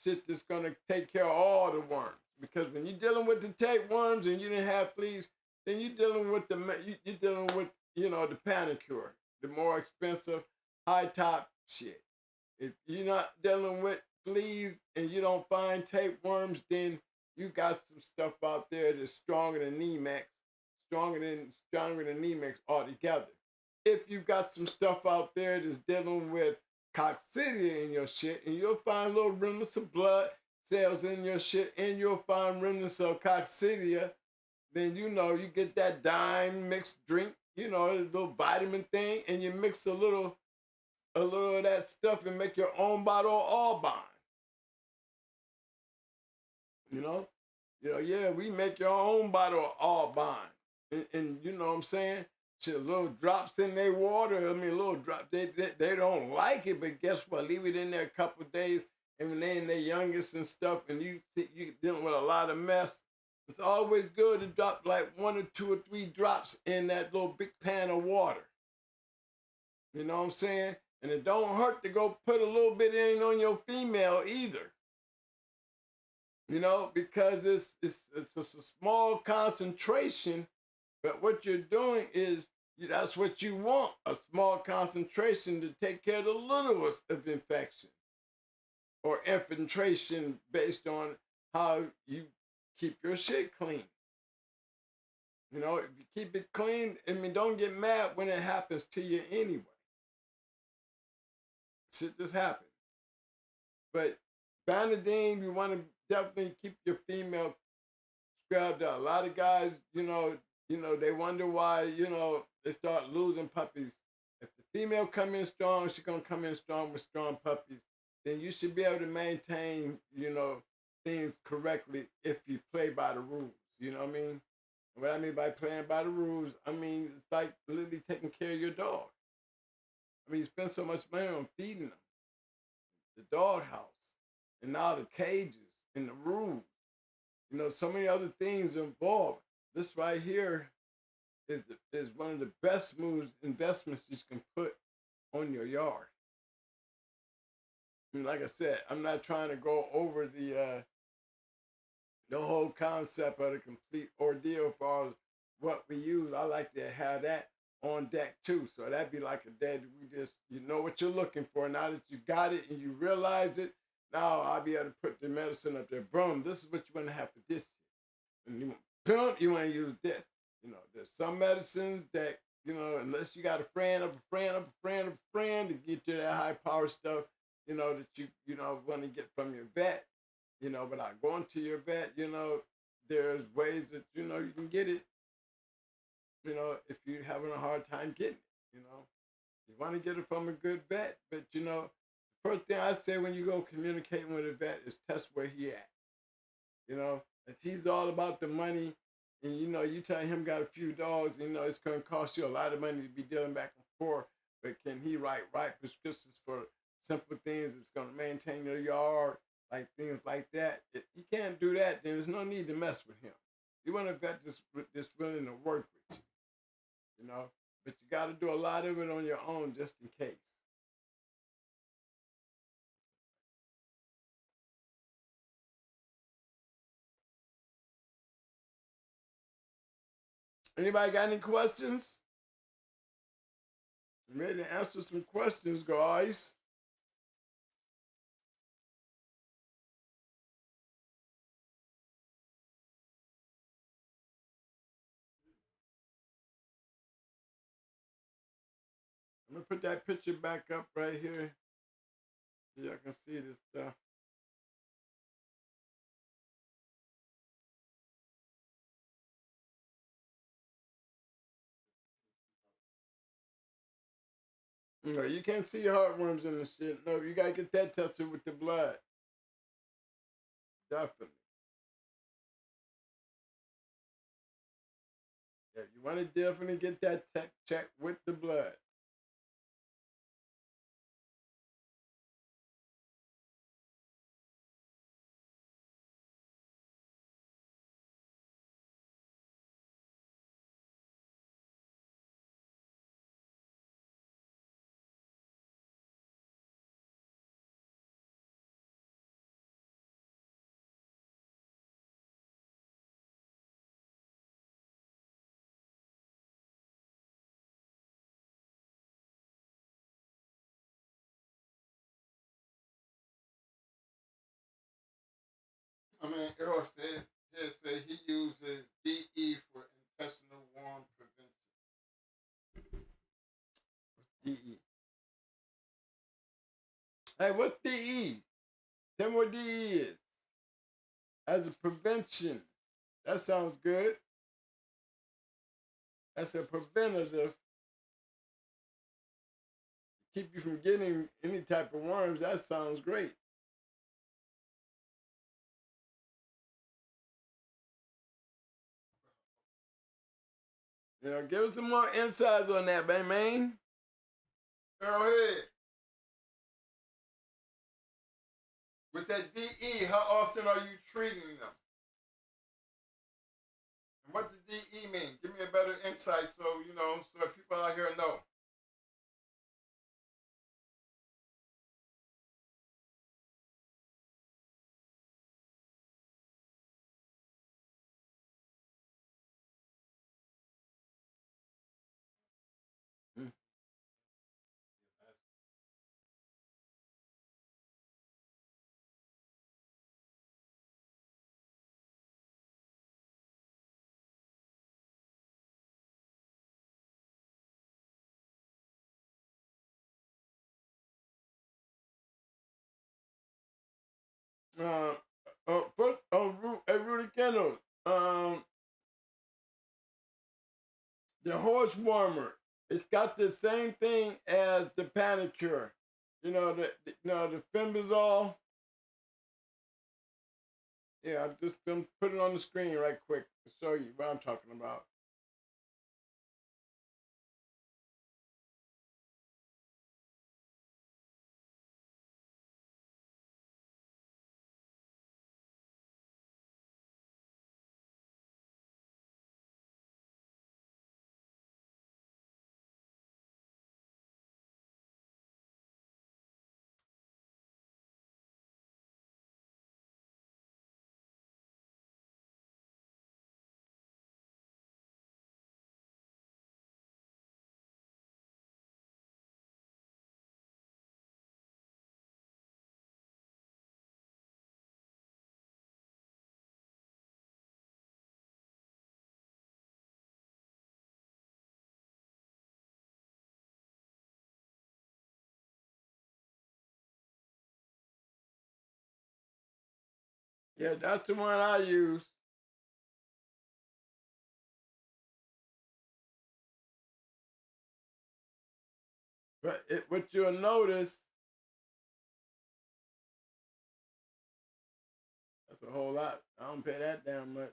shit that's going to take care of all the worms. Because when you're dealing with the tapeworms and you didn't have fleas, then you're dealing with the panicure, the more expensive, high top shit. If you're not dealing with fleas and you don't find tapeworms, then you got some stuff out there that's stronger than Nemex, stronger than Nemex altogether. If you got some stuff out there that's dealing with coccidia in your shit, and you'll find little remnants of blood cells in your shit, and you'll find remnants of coccidia, then you know you get that dime mixed drink a little vitamin thing, and you mix a little of that stuff and make your own bottle of all bond. Yeah, we make your own bottle of all bond. And you know what I'm saying? Shit, little drops in their water. I mean, little drops, they don't like it, but guess what? Leave it in there a couple of days, and when they're in their youngest and stuff, and you dealing with a lot of mess, it's always good to drop like 1 or 2 or 3 drops in that little big pan of water. You know what I'm saying? And it don't hurt to go put a little bit in on your female either. Because it's a small concentration, but what you're doing is that's what you want, a small concentration to take care of the littlest of infection or infiltration based on how you keep your shit clean. If you keep it clean, don't get mad when it happens to you anyway. Shit just happens. But Vanadine, you want to definitely keep your female scrubbed out. A lot of guys, they wonder why, they start losing puppies. If the female come in strong, she's going to come in strong with strong puppies. Then you should be able to maintain, things correctly if you play by the rules. You know what I mean? And what I mean by playing by the rules, it's like literally taking care of your dog. You spend so much money on feeding them, the doghouse, and now the cages and the rules. So many other things involved. This right here is one of the best investments you can put on your yard. Like I said, I'm not trying to go over the whole concept of the complete ordeal for what we use. I like to have that on deck too. So that'd be like a day that we just, what you're looking for. Now that you got it and you realize it, now I'll be able to put the medicine up there. Boom, this is what you're going to have for this. And you want to use this. There's some medicines that, unless you got a friend of a friend of a friend of a friend to get you that high power stuff, that you want to get from your vet, without going to your vet, there's ways that, you can get it, if you're having a hard time getting it, You want to get it from a good vet, but, the first thing I say when you go communicating with a vet is test where he at. If he's all about the money and, you tell him got a few dogs, it's going to cost you a lot of money to be dealing back and forth, but can he write prescriptions for simple things that's going to maintain your yard, like things like that? If he can't do that, then there's no need to mess with him. You want a vet that's willing to work with you, but you got to do a lot of it on your own just in case. Anybody got any questions? I'm ready to answer some questions, guys. I'm going to put that picture back up right here so y'all can see this stuff. You can't see heartworms in the shit. No, you got to get that tested with the blood. Definitely. Yeah, you want to definitely get that check with the blood. Earl said he uses DE for intestinal worm prevention. DE. Hey, what's DE? Tell me what DE is. As a prevention. That sounds good. That's a preventative. Keep you from getting any type of worms. That sounds great. You know, give us some more insights on that, man. Go ahead. With that DE, how often are you treating them? And what does DE mean? Give me a better insight so, you know, so that people out here know. Hmm. First, Rudy Kennels, the horse warmer. It's got the same thing as the Panicure. You know the Fimbazole. Yeah, I'm just gonna put it on the screen right quick to show you what I'm talking about. Yeah, that's the one I use. But what you'll notice, that's a whole lot. I don't pay that damn much.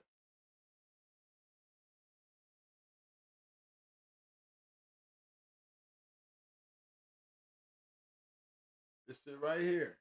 This shit right here.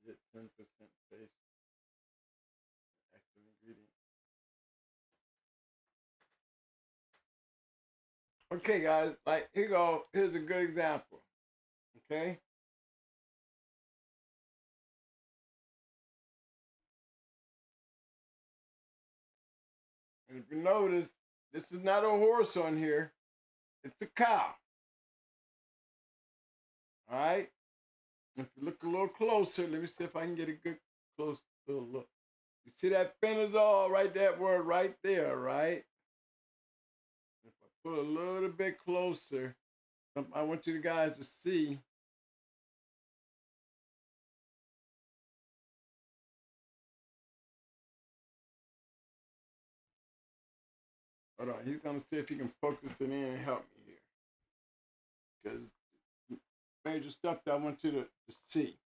Get 10% safe active ingredient. Okay, guys, like here you go. Here's a good example. Okay. And if you notice, this is not a horse on here. It's a cow. All right. If you look a little closer, let me see if I can get a good close little look. You see that phenazole right, that word right there, right? If I put a little bit closer, I want you guys to see. Hold on, he's gonna see if he can focus it in and help me here. Because major stuff that I want you to see.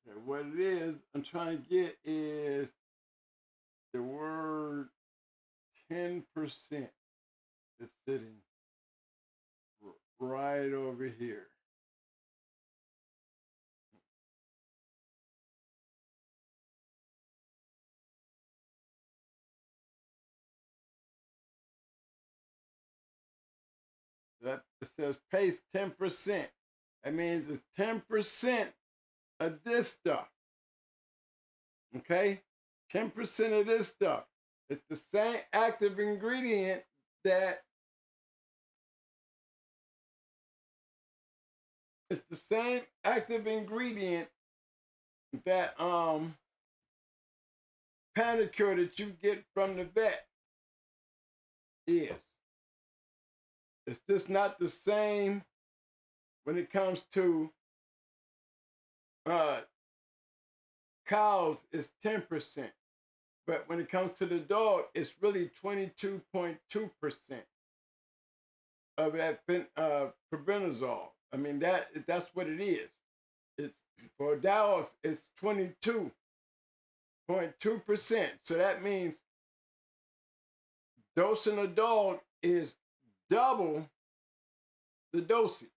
Okay, what it is I'm trying to get is the word 10% is sitting right over here. That it says paste 10%. That means it's 10% of this stuff. Okay? 10% of this stuff. It's the same active ingredient that Panacure that you get from the vet is. It's just not the same when it comes to cows, it's 10%. But when it comes to the dog, it's really 22.2% of that prebendazole. I mean, that's what it is. It's for dogs, it's 22.2%. So that means dosing a dog is double the dosage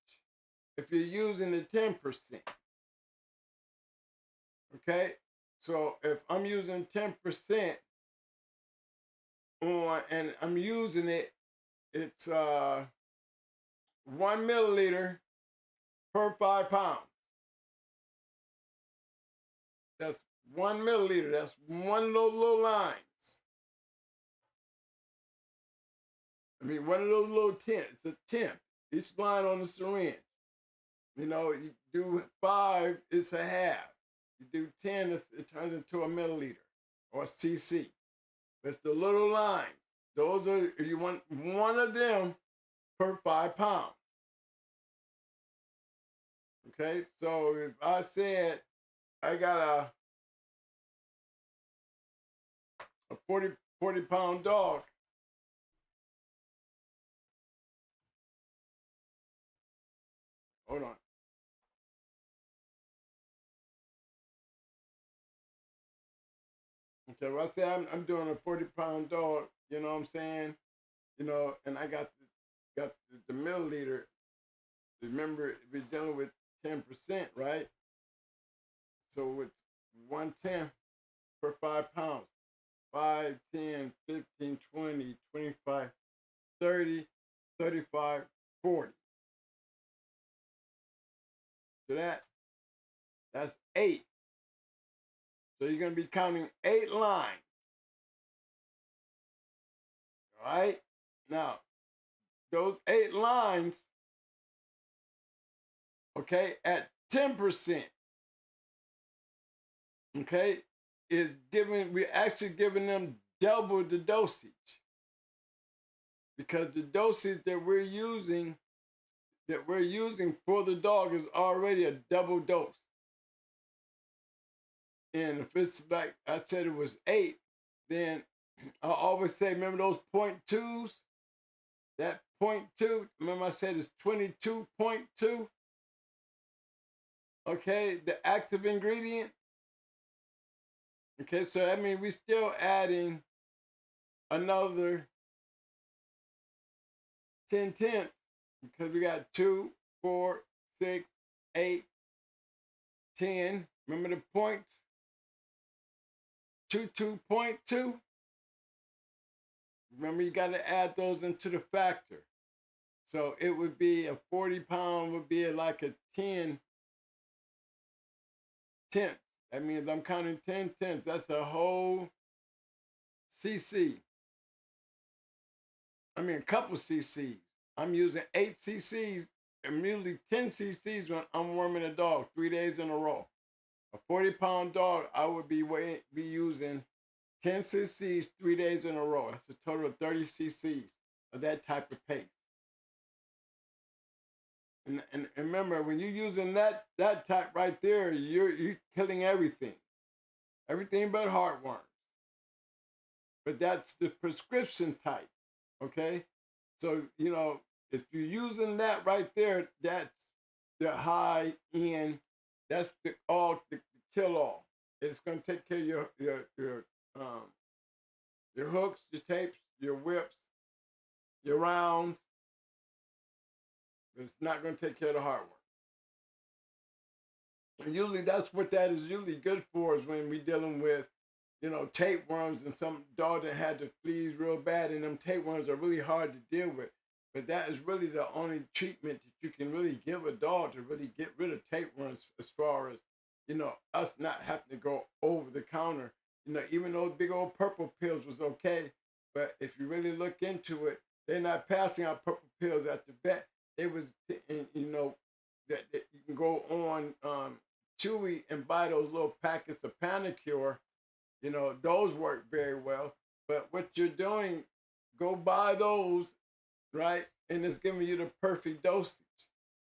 if you're using the 10%. Okay? So if I'm using 10% on, and I'm using it, it's 1 milliliter per 5 pounds. That's 1 milliliter. That's one of those little lines. I mean, one of those little tenths. It's a tenth. Each line on the syringe. You know, you do 5, it's a half. You do 10, it turns into a milliliter or a cc. It's the little lines. Those are, you want one of them per 5 pounds. Okay, so if I said I got a 40 pound dog, hold on. Okay, well, I say I'm doing a 40-pound dog, you know what I'm saying? You know, and I got the milliliter. Remember, we're dealing with 10%, right? So it's 1/10 per 5 pounds. 5, 10, 15, 20, 25, 30, 35, 40. So that's 8. So you're going to be counting 8 lines. All right? Now, those 8 lines, okay, at 10%, okay, we're actually giving them double the dosage. Because the dosage that we're using for the dog is already a double dose. And if it's like I said, it was 8, then I always say, remember those 0.2s? That 0.2, remember I said it's 22.2? Okay, the active ingredient. Okay, so that means we're still adding another 10 tenths because we got 2, 4, 6, 8, 10. Remember the points? 2.2. Remember, you got to add those into the factor. So it would be a 40 pound would be like a 10 tenths. That means I'm counting 10 tenths. That's a whole cc. I mean, a couple cc's. I'm using 8 cc's. I'm usually 10 cc's when I'm warming a dog 3 days in a row. A 40-pound dog, I would be using 10 cc's 3 days in a row. That's a total of 30 cc's of that type of paste. And remember, when you're using that type right there, you're killing everything but heartworms. But that's the prescription type, okay? So, you know, if you're using that right there, that's the high end. That's the kill all. It's going to take care of your hooks, your tapes, your whips, your rounds. It's not going to take care of the hard work. And usually that's what that is usually good for, is when we're dealing with, you know, tapeworms, and some dog that had the fleas real bad, and them tapeworms are really hard to deal with. But that is really the only treatment that you can really give a dog to really get rid of tapeworms, as far as, you know, us not having to go over the counter. You know, even those big old purple pills was okay, but if you really look into it, they're not passing out purple pills at the vet. They was, you know, that you can go on Chewy and buy those little packets of Panicure. You know, those work very well. But what you're doing, go buy those, right? And it's giving you the perfect dosage.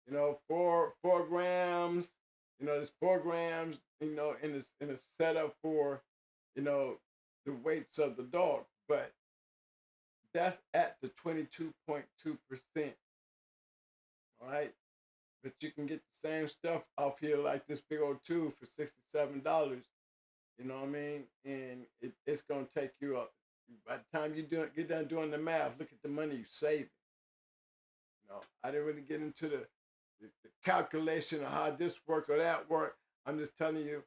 You know, 4 grams. You know, there's 4 grams. You know, in a setup for, you know, the weights of the dog. But that's at the 22.2%. All right. But you can get the same stuff off here, like this big old tube, for $67. You know what I mean? And it's going to take you up. By the time you get done doing the math, look at the money you saving. You know, I didn't really get into the calculation of how this work or that work. I'm just telling you,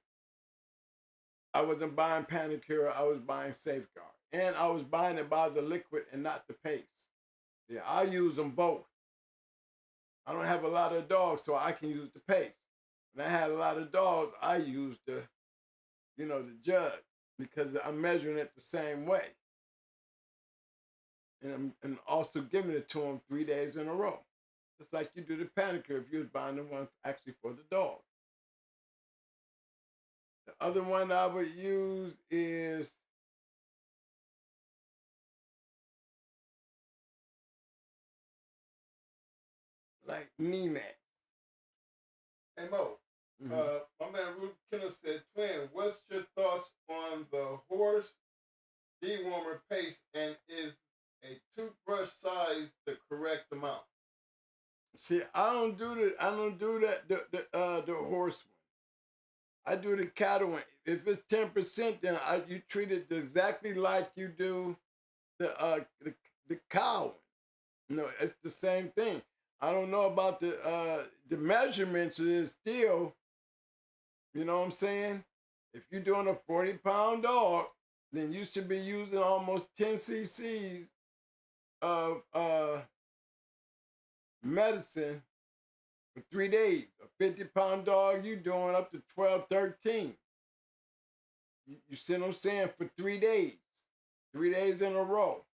I wasn't buying Panicure, I was buying Safeguard. And I was buying it by the liquid and not the paste. Yeah, I use them both. I don't have a lot of dogs, so I can use the paste. When I had a lot of dogs, I used the, you know, the jug, because I'm measuring it the same way. And I'm also giving it to them 3 days in a row. Just like you do the Panicure if you was buying the one actually for the dog. The other one I would use is like Nemax. Hey Mo, my man Ruth Kennels said, "Twin, what's your thoughts on the horse dewormer paste, and is a toothbrush size the correct amount?" See, I don't do the horse one. I do the cattle one. If it's 10%, then you treat it exactly like you do the cow one. No, it's the same thing. I don't know about the measurements. Is still, you know what I'm saying? If you're doing a 40-pound dog, then you should be using almost 10 cc's of medicine for 3 days. A 50-pound dog, you doing up to 12, 13. You see what I'm saying? For 3 days. 3 days in a row.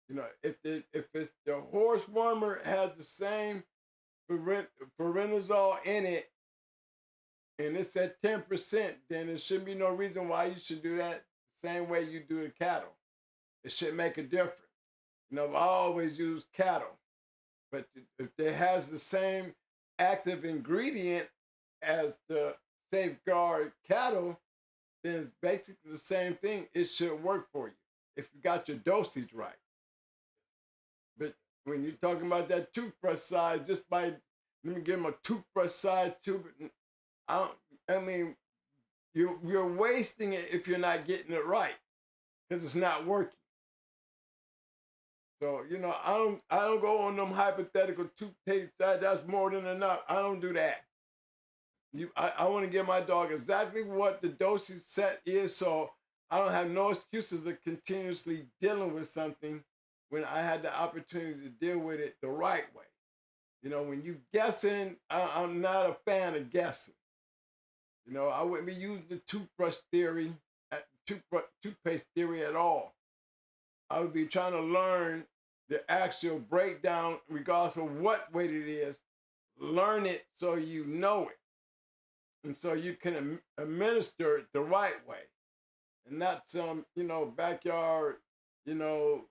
You know, if it's the horse warmer has the same parenazole in it, and it's at 10%, then there shouldn't be no reason why you should do that the same way you do the cattle. It should make a difference. You know, I always use cattle, but if it has the same active ingredient as the Safeguard cattle, then it's basically the same thing. It should work for you if you got your dosage right. But when you're talking about that toothbrush size, just by, let me give them a toothbrush size tube. I mean, you're wasting it if you're not getting it right, because it's not working. So, you know, I don't go on them hypothetical toothpaste side. That's more than enough. I don't do that. I want to give my dog exactly what the dosage set is, so I don't have no excuses of continuously dealing with something when I had the opportunity to deal with it the right way. You know, when you guessing, I'm not a fan of guessing. You know, I wouldn't be using the toothbrush theory, toothpaste theory at all. I would be trying to learn the actual breakdown, regardless of what weight it is. Learn it so you know it. And so you can administer it the right way. And not some, you know, backyard, you know,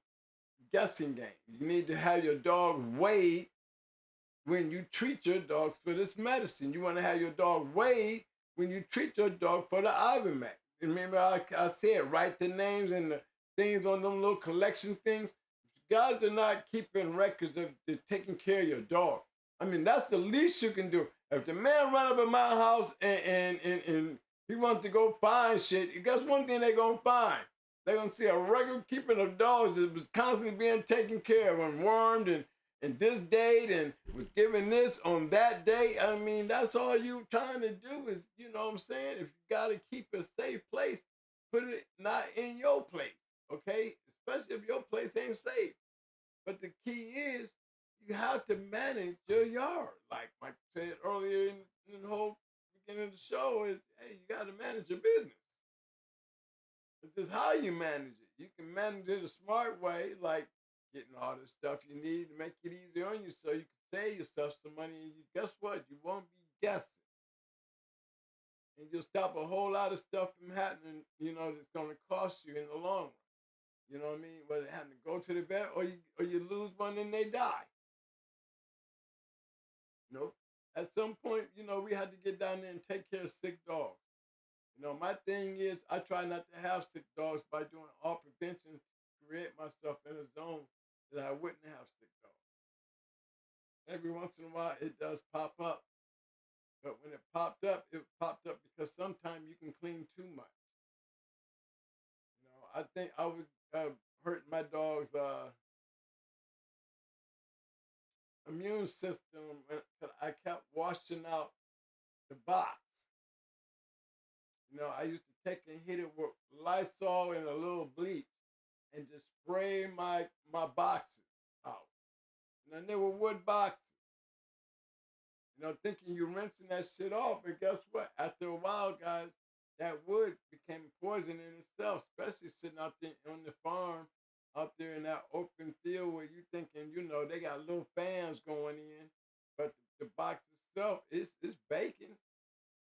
guessing game. You need to have your dog weighed when you treat your dogs for this medicine. You want to have your dog weighed when you treat your dog for the Ivermectin. Remember, I said, write the names and the things on them little collection things. Guys are not keeping records of taking care of your dog. I mean, that's the least you can do. If the man run up in my house and He wants to go find shit. Guess one thing they're gonna find? They're gonna see a record keeping of dogs that was constantly being taken care of and wormed and this date and was given this on that date. I mean, that's all you trying to do is, you know what I'm saying? If you gotta keep a safe place, put it not in your place, okay? Especially if your place ain't safe. But the key is you have to manage your yard. Like Mike said earlier in the whole beginning of the show is, hey, you got to manage your business. It's just how you manage it. You can manage it a smart way, like getting all the stuff you need to make it easier on you so you can save yourself some money. And guess what? You won't be guessing. And you'll stop a whole lot of stuff from happening, you know, that's going to cost you in the long run. You know what I mean? Whether having to go to the vet or you lose one and they die. You know, at some point, you know, we had to get down there and take care of sick dogs. You know, my thing is I try not to have sick dogs by doing all prevention to create myself in a zone that I wouldn't have sick dogs. Every once in a while, it does pop up. But when it popped up because sometimes you can clean too much. You know, I think I was hurting my dog's immune system when I kept washing out the box. You know, I used to take and hit it with Lysol and a little bleach and just spray my boxes out. And then they were wood boxes. You know, thinking you're rinsing that shit off, but guess what? After a while, guys, that wood became poison in itself, especially sitting out there on the farm, out there in that open field where you thinking, you know, they got little fans going in, but the box itself is baking.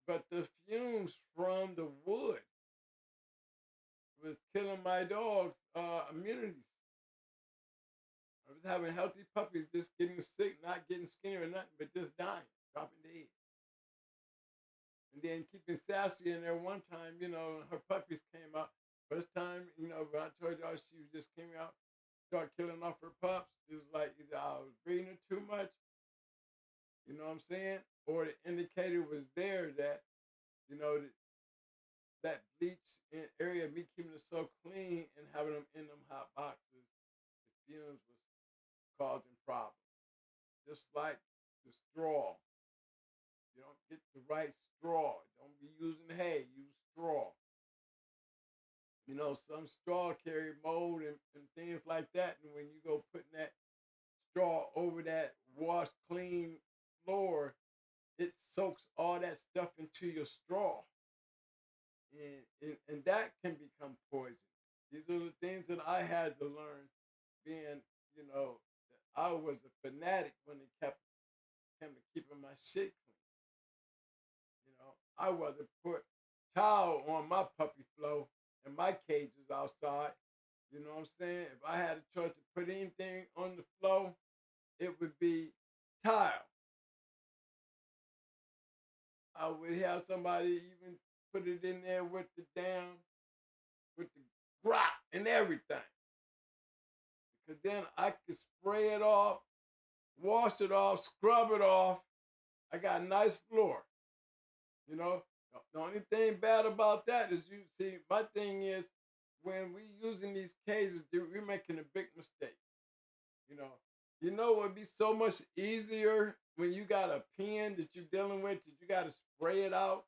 But the fumes from the wood was killing my dog's immunity. I was having healthy puppies just getting sick, not getting skinny or nothing, but just dying, dropping dead. And then keeping Sassy in there one time, you know, her puppies came out. First time, you know, when I told y'all she just came out, started killing off her pups, it was like either I was breeding her too much, you know what I'm saying? Or the indicator was there that, you know, that bleach in area, me keeping it so clean and having them in them hot boxes, the fumes was causing problems. Just like the straw. You don't get the right straw. Don't be using hay, use straw. You know, some straw carry mold and things like that. And when you go putting that straw over that washed clean floor, it soaks all that stuff into your straw. And that can become poison. These are the things that I had to learn being, you know, that I was a fanatic when it came to keeping my shit clean. You know, I rather put towel on my puppy floor and my cages outside. You know what I'm saying? If I had a choice to put anything on the floor, it would be tile. I would have somebody even put it in there with the grot and everything. Because then I could spray it off, wash it off, scrub it off. I got a nice floor. You know, the only thing bad about that is, you see, my thing is when we using these cages, we're making a big mistake. You know what would be so much easier when you got a pen that you're dealing with, that you got to spray it out,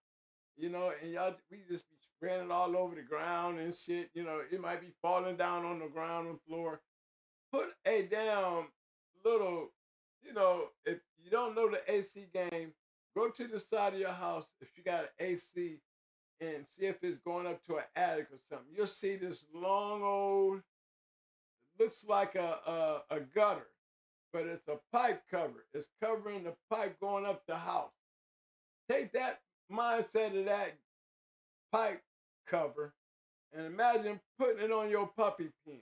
you know, and we just be spraying it all over the ground and shit. You know, it might be falling down on the ground and floor. Put a damn little, you know, if you don't know the AC game, go to the side of your house if you got an AC and see if it's going up to an attic or something. You'll see this long old, looks like a gutter, but it's a pipe cover. It's covering the pipe going up the house. Take that mindset of that pipe cover and imagine putting it on your puppy pen.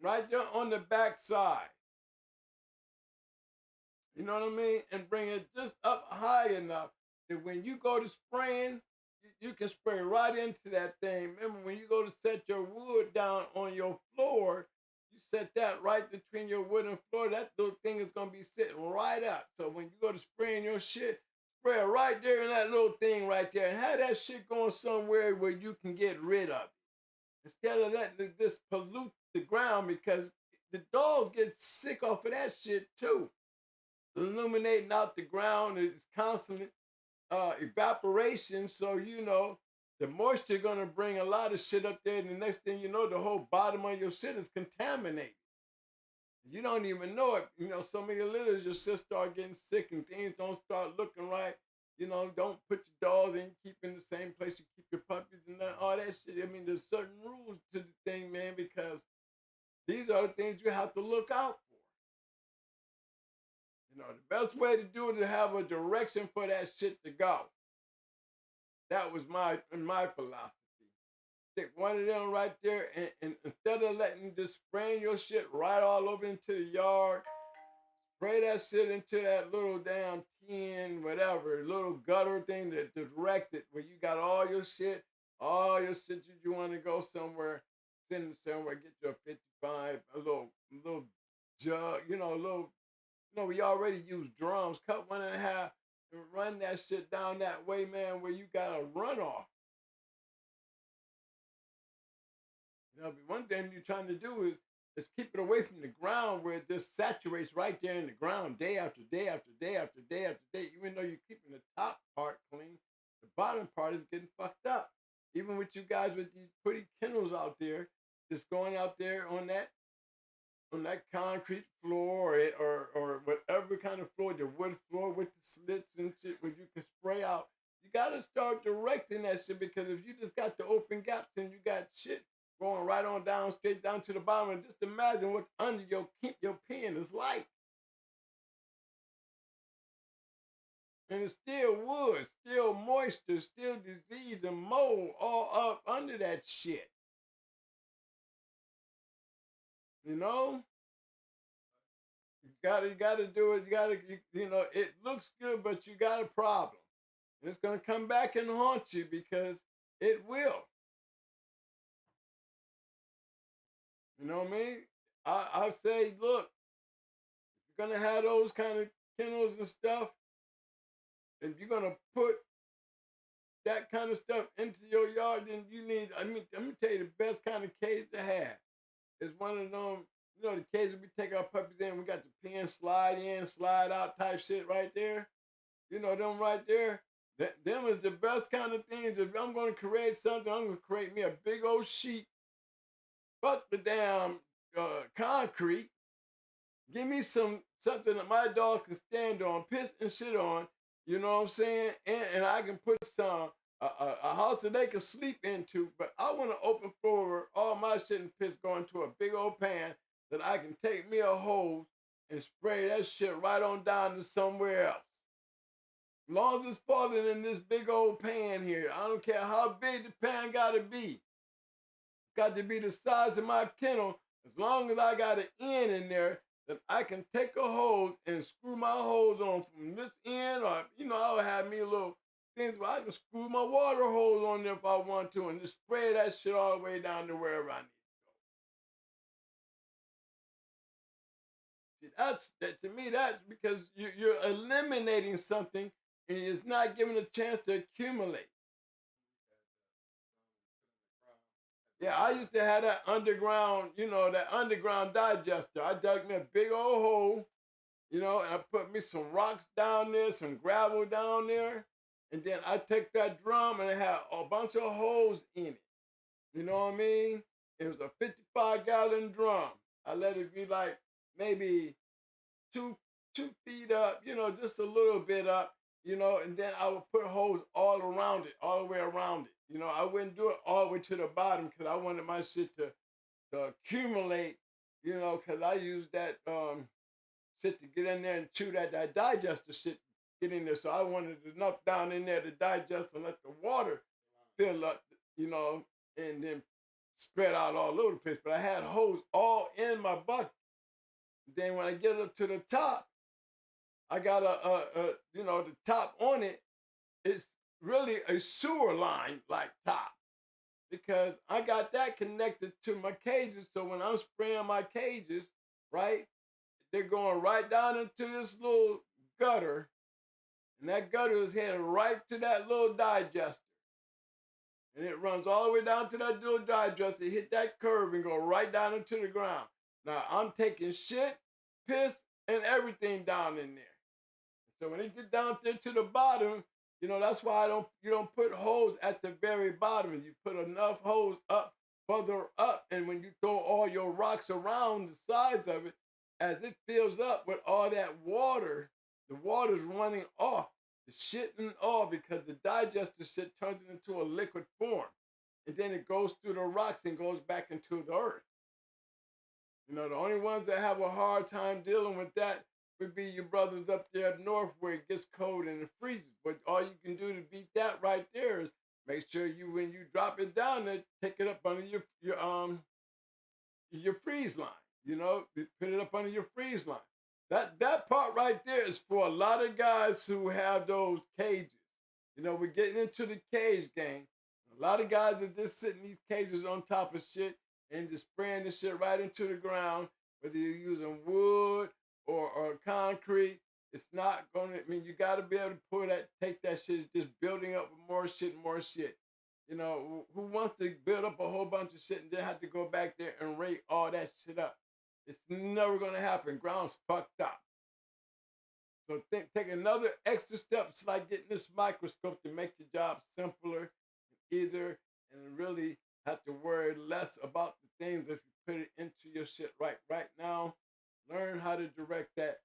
Right there on the back side. You know what I mean? And bring it just up high enough that when you go to spraying, you can spray right into that thing. Remember, when you go to set your wood down on your floor, you set that right between your wood and floor. That little thing is going to be sitting right up. So when you go to spraying your shit, sprayer right there in that little thing right there and have that shit going somewhere where you can get rid of it. Instead of letting this pollute the ground, because the dogs get sick off of that shit too. Illuminating out the ground is constant evaporation. So, you know, the moisture gonna bring a lot of shit up there. And the next thing you know, the whole bottom of your shit is contaminated. You don't even know it. You know, so many litters, your shit start getting sick and things don't start looking right. You know, don't put your dogs in, keep in the same place you keep your puppies and all that shit. I mean, there's certain rules to the thing, man, because these are the things you have to look out for. You know, the best way to do it is to have a direction for that shit to go. That was my philosophy. Stick one of them right there, and instead of letting just spraying your shit right all over into the yard, spray that shit into that little damn tin, whatever, little gutter thing that directed where you got all your shit you want to go somewhere, send it somewhere, get your 55, a little jug, you know, we already use drums, cut 1 in half and run that shit down that way, man, where you got a runoff. You know, but one thing you're trying to do is keep it away from the ground where it just saturates right there in the ground day after day after day after day after day. Even though you're keeping the top part clean, the bottom part is getting fucked up. Even with you guys with these pretty kennels out there, just going out there on that concrete floor or whatever kind of floor, the wood floor with the slits and shit where you can spray out. You got to start directing that shit, because if you just got the open gaps and you got shit going right on down, straight down to the bottom, and just imagine what's under your pen is like. And it's still wood, still moisture, still disease and mold all up under that shit. You know? You gotta do it. You know, it looks good, but you got a problem. And it's gonna come back and haunt you, because it will. You know what I mean? I say, look, if you're gonna have those kind of kennels and stuff, if you're gonna put that kind of stuff into your yard, then you need, let me tell you, the best kind of cage to have is one of them, you know, the cages we take our puppies in, we got the pen slide in, slide out type shit right there. You know, them right there, them is the best kind of things. If I'm gonna create something, I'm gonna create me a big old sheet. Fuck the damn concrete. Give me something that my dog can stand on, piss and shit on. You know what I'm saying? And I can put some a house that they can sleep into. But I want to open floor where all my shit and piss go into a big old pan that I can take me a hose and spray that shit right on down to somewhere else. As long as it's falling in this big old pan here, I don't care how big the pan gotta be. Got to be the size of my kennel. As long as I got an end in there, then I can take a hose and screw my hose on from this end, or, you know, I'll have me a little things where I can screw my water hose on there if I want to, and just spray that shit all the way down to wherever I need to go. See, to me, that's because you're eliminating something and it's not given a chance to accumulate. Yeah, I used to have that underground, you know, that underground digester. I dug me a big old hole, you know, and I put me some rocks down there, some gravel down there. And then I take that drum and it had a bunch of holes in it. You know what I mean? It was a 55-gallon drum. I let it be like maybe two feet up, you know, just a little bit up, you know, and then I would put holes all around it, all the way around it. You know, I wouldn't do it all the way to the bottom because I wanted my shit to accumulate, you know, because I used that shit to get in there and chew that digester shit, get in there. So I wanted enough down in there to digest and let the water fill up, you know, and then spread out all over the place. But I had holes all in my bucket. Then when I get up to the top, I got you know, the top on it, it's really a sewer line like top, because I got that connected to my cages. So when I'm spraying my cages, right, they're going right down into this little gutter And that gutter is headed right to that little digester. And it runs all the way down to that little digester, hit that curve and go right down into the ground. Now I'm taking shit, piss, and everything down in there. So when it get down there to the bottom, you know, that's why you don't put holes at the very bottom. You put enough holes up, further up, and when you throw all your rocks around the sides of it, as it fills up with all that water, the water's running off, the shitting off, because the digester shit turns it into a liquid form. And then it goes through the rocks and goes back into the earth. You know, the only ones that have a hard time dealing with that would be your brothers up there up north where it gets cold and it freezes. But all you can do to beat that right there is make sure you, when you drop it down there, take it up under your freeze line. You know, put it up under your freeze line. That part right there is for a lot of guys who have those cages. You know, we're getting into the cage game. A lot of guys are just sitting these cages on top of shit and just spraying the shit right into the ground, whether you're using wood or concrete. It's not gonna, I mean, you gotta be able to take that shit, it's just building up with more shit and more shit. You know, who wants to build up a whole bunch of shit and then have to go back there and rake all that shit up? It's never gonna happen. Ground's fucked up. So take another extra step. It's like getting this microscope to make your job simpler and easier, and really have to worry less about the things if you put it into your shit right now. Learn how to direct that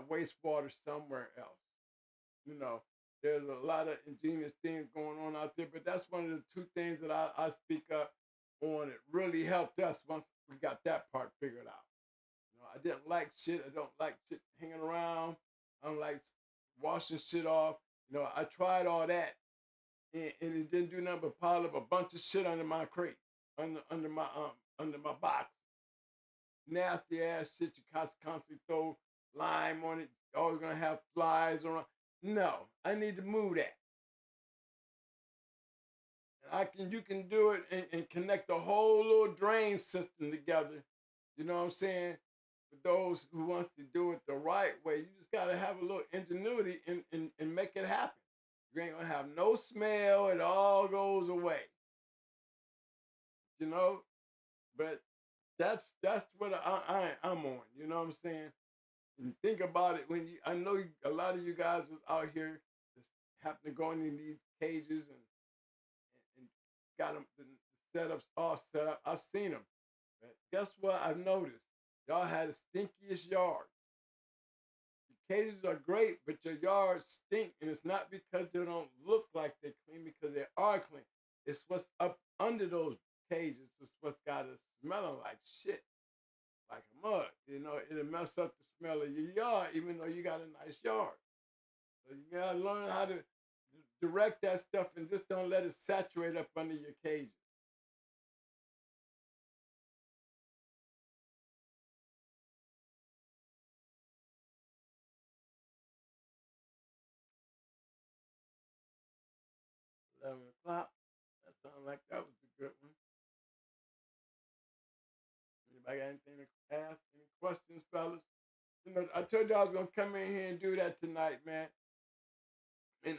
wastewater somewhere else. You know, there's a lot of ingenious things going on out there, but that's one of the two things that I speak up on. It really helped us once we got that part figured out. You know, I didn't like shit. I don't like shit hanging around. I don't like washing shit off. You know, I tried all that, and it didn't do nothing but pile up a bunch of shit under my crate, under my box. Nasty ass shit. You constantly throw lime on it. You're always gonna have flies around. No, I need to move that. And you can do it and connect the whole little drain system together. You know what I'm saying? For those who wants to do it the right way, you just gotta have a little ingenuity and make it happen. You ain't gonna have no smell. It all goes away. You know, but that's what I'm on. You know what I'm saying? And think about it I know a lot of you guys was out here just happen to go in these cages and got them the setups all set up. I've seen them. But guess what? I've noticed y'all had the stinkiest yard. Your cages are great, but your yards stink, and it's not because they don't look like they're clean, because they are clean. It's what's up under those cages. It's what's got us smelling like shit. Like a mud, you know, it'll mess up the smell of your yard, even though you got a nice yard. So you gotta learn how to direct that stuff and just don't let it saturate up under your cages. $11. That sounded like that was a good one. Anybody got anything to ask? Any questions, fellas? You know, I told you I was gonna come in here and do that tonight, man. And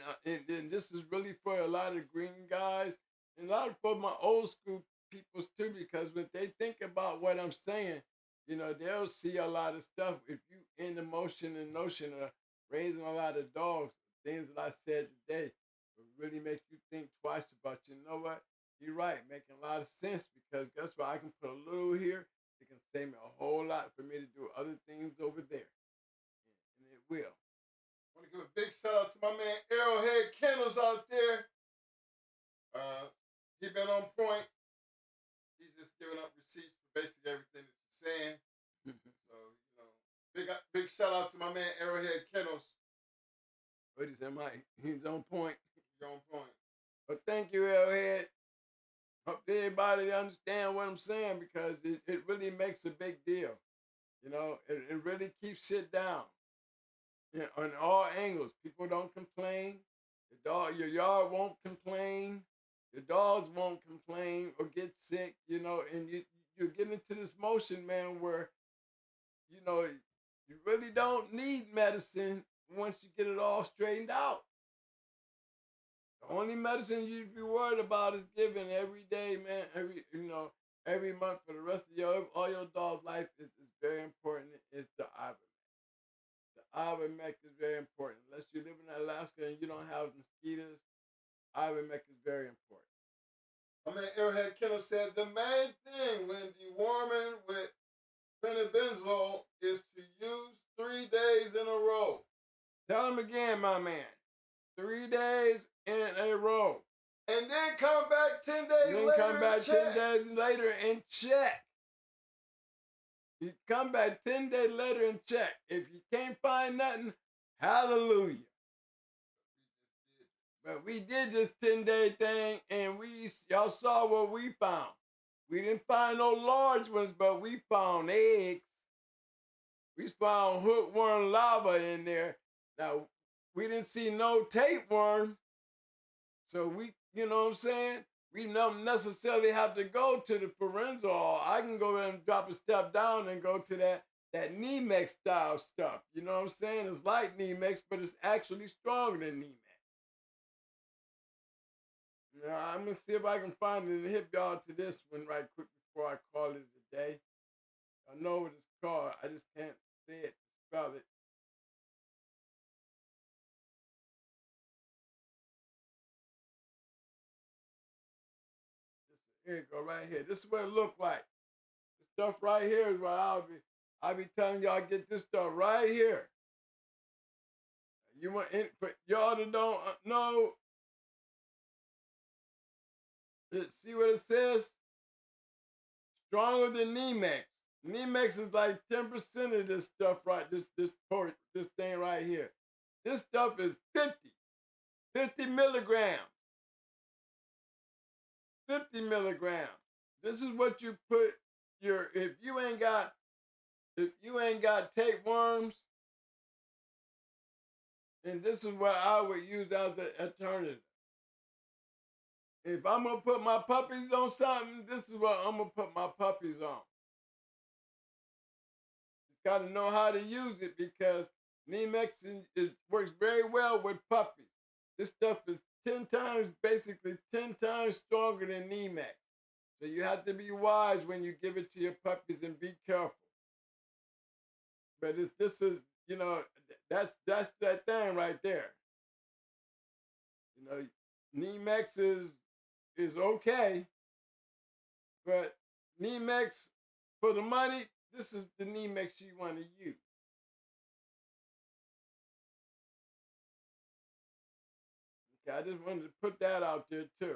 this is really for a lot of green guys and a lot of for my old school peoples too, because when they think about what I'm saying, you know, they'll see a lot of stuff. If you in the motion and notion of raising a lot of dogs, things that I said today will really make you think twice about, you know what? You're right, making a lot of sense, because guess what? I can put a little here. It can save me a whole lot for me to do other things over there. And it will. I want to give a big shout out to my man Arrowhead Kennels out there. He been on point. He's just giving up receipts for basically everything that you're saying. So, you know, big shout out to my man Arrowhead Kennels. What is that, Mike? He's on point. He's on point. But thank you, Arrowhead. Hope everybody understand what I'm saying, because it really makes a big deal. You know, it really keeps shit down. Yeah, on all angles. People don't complain. Your yard won't complain. Your dogs won't complain or get sick, you know, and you get into this motion, man, where, you know, you really don't need medicine once you get it all straightened out. The only medicine you should be worried about is giving every day, man. Every month for the rest of all your dog's life is very important. It's the ivermectin. The ivermectin is very important. Unless you live in Alaska and you don't have mosquitoes, ivermectin is very important. I mean, Airhead Kennel said the main thing when deworming with phenobenzole is to use 3 days in a row. Tell him again, my man. 3 days in a row. And then come back 10 days later. Then come back 10 days later and check. You come back 10 days later and check. If you can't find nothing, hallelujah. But we did this 10-day thing, and y'all saw what we found. We didn't find no large ones, but we found eggs. We found hookworm larvae in there. Now, we didn't see no tapeworm. So you know what I'm saying? We don't necessarily have to go to the parental. I can go and drop a step down and go to that Nemex style stuff. You know what I'm saying? It's like Nemex, but it's actually stronger than Nemex. Now, I'm going to see if I can find it and hit y'all to this one right quick before I call it a day. I know what it's called. I just can't say it, spell it. Here you go, right here. This is what it look like. This stuff right here is what I'll be telling y'all, get this stuff right here. You want for y'all that don't know, see what it says? Stronger than Nemex. Nemex is like 10% of this stuff right, this thing right here. This stuff is 50 milligrams. 50 milligrams. This is what you put if you ain't got tapeworms, and this is what I would use as an alternative. If I'm gonna put my puppies on something, this is what I'm gonna put my puppies on. Just gotta know how to use it because Nemex works very well with puppies. This stuff is 10 times stronger than Nemex. So you have to be wise when you give it to your puppies and be careful. But this is, that's that thing right there. Nemex is okay, but Nemex, for the money, this is the Nemex you want to use. Okay, I just wanted to put that out there too.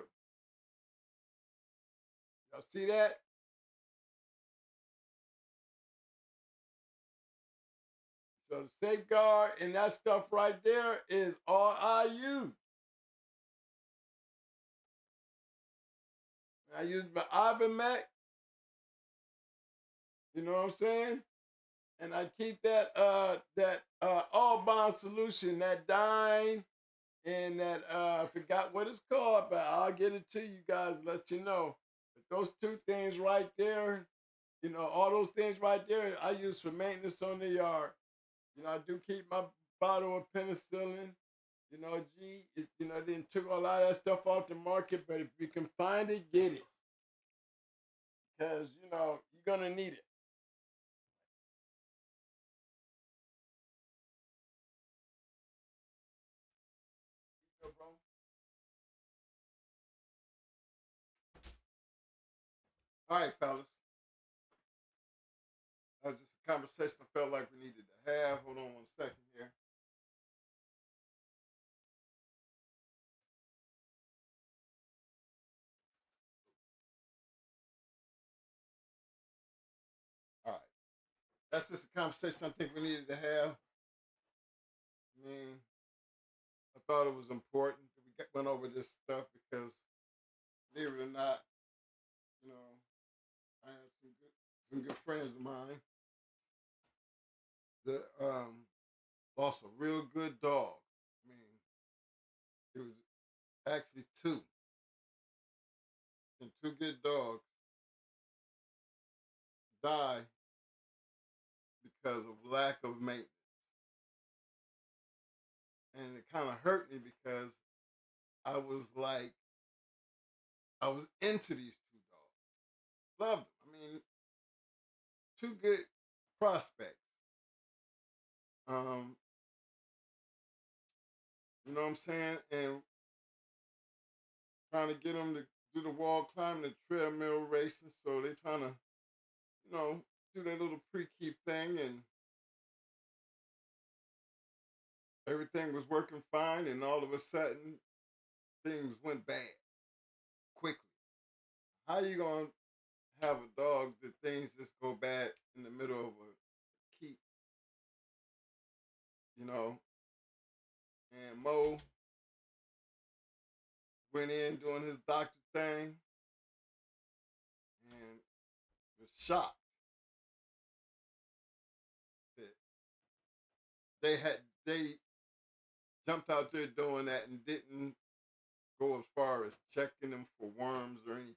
Y'all see that? So the safeguard and that stuff right there is all I use. I use my ivermectin. You know what I'm saying? And I keep that all bond solution, that Dine, and that I forgot what it's called, but I'll get it to you guys, let you know. But those two things right there, all those things right there, I use for maintenance on the yard. I do keep my bottle of penicillin. They took a lot of that stuff off the market, but if you can find it, get it. Because, you're going to need it. All right, fellas. That was just a conversation I felt like we needed to have. Hold on 1 second here. All right. That's just a conversation I think we needed to have. I mean, I thought it was important that we went over this stuff because, believe it or not, I had some good friends of mine that lost a real good dog. I mean, it was actually two. And two good dogs died because of lack of maintenance. it kind of hurt me because I was like, I was into these two dogs. Loved them. I mean, two good prospects. You know what I'm saying? And trying to get them to do the wall climbing, the treadmill racing. So they trying to, do their little pre-keep thing, and everything was working fine. And all of a sudden, things went bad quickly. How you gonna have a dog that things just go bad in the middle of a keep? And Mo went in doing his doctor thing and was shocked that they jumped out there doing that and didn't go as far as checking them for worms or anything.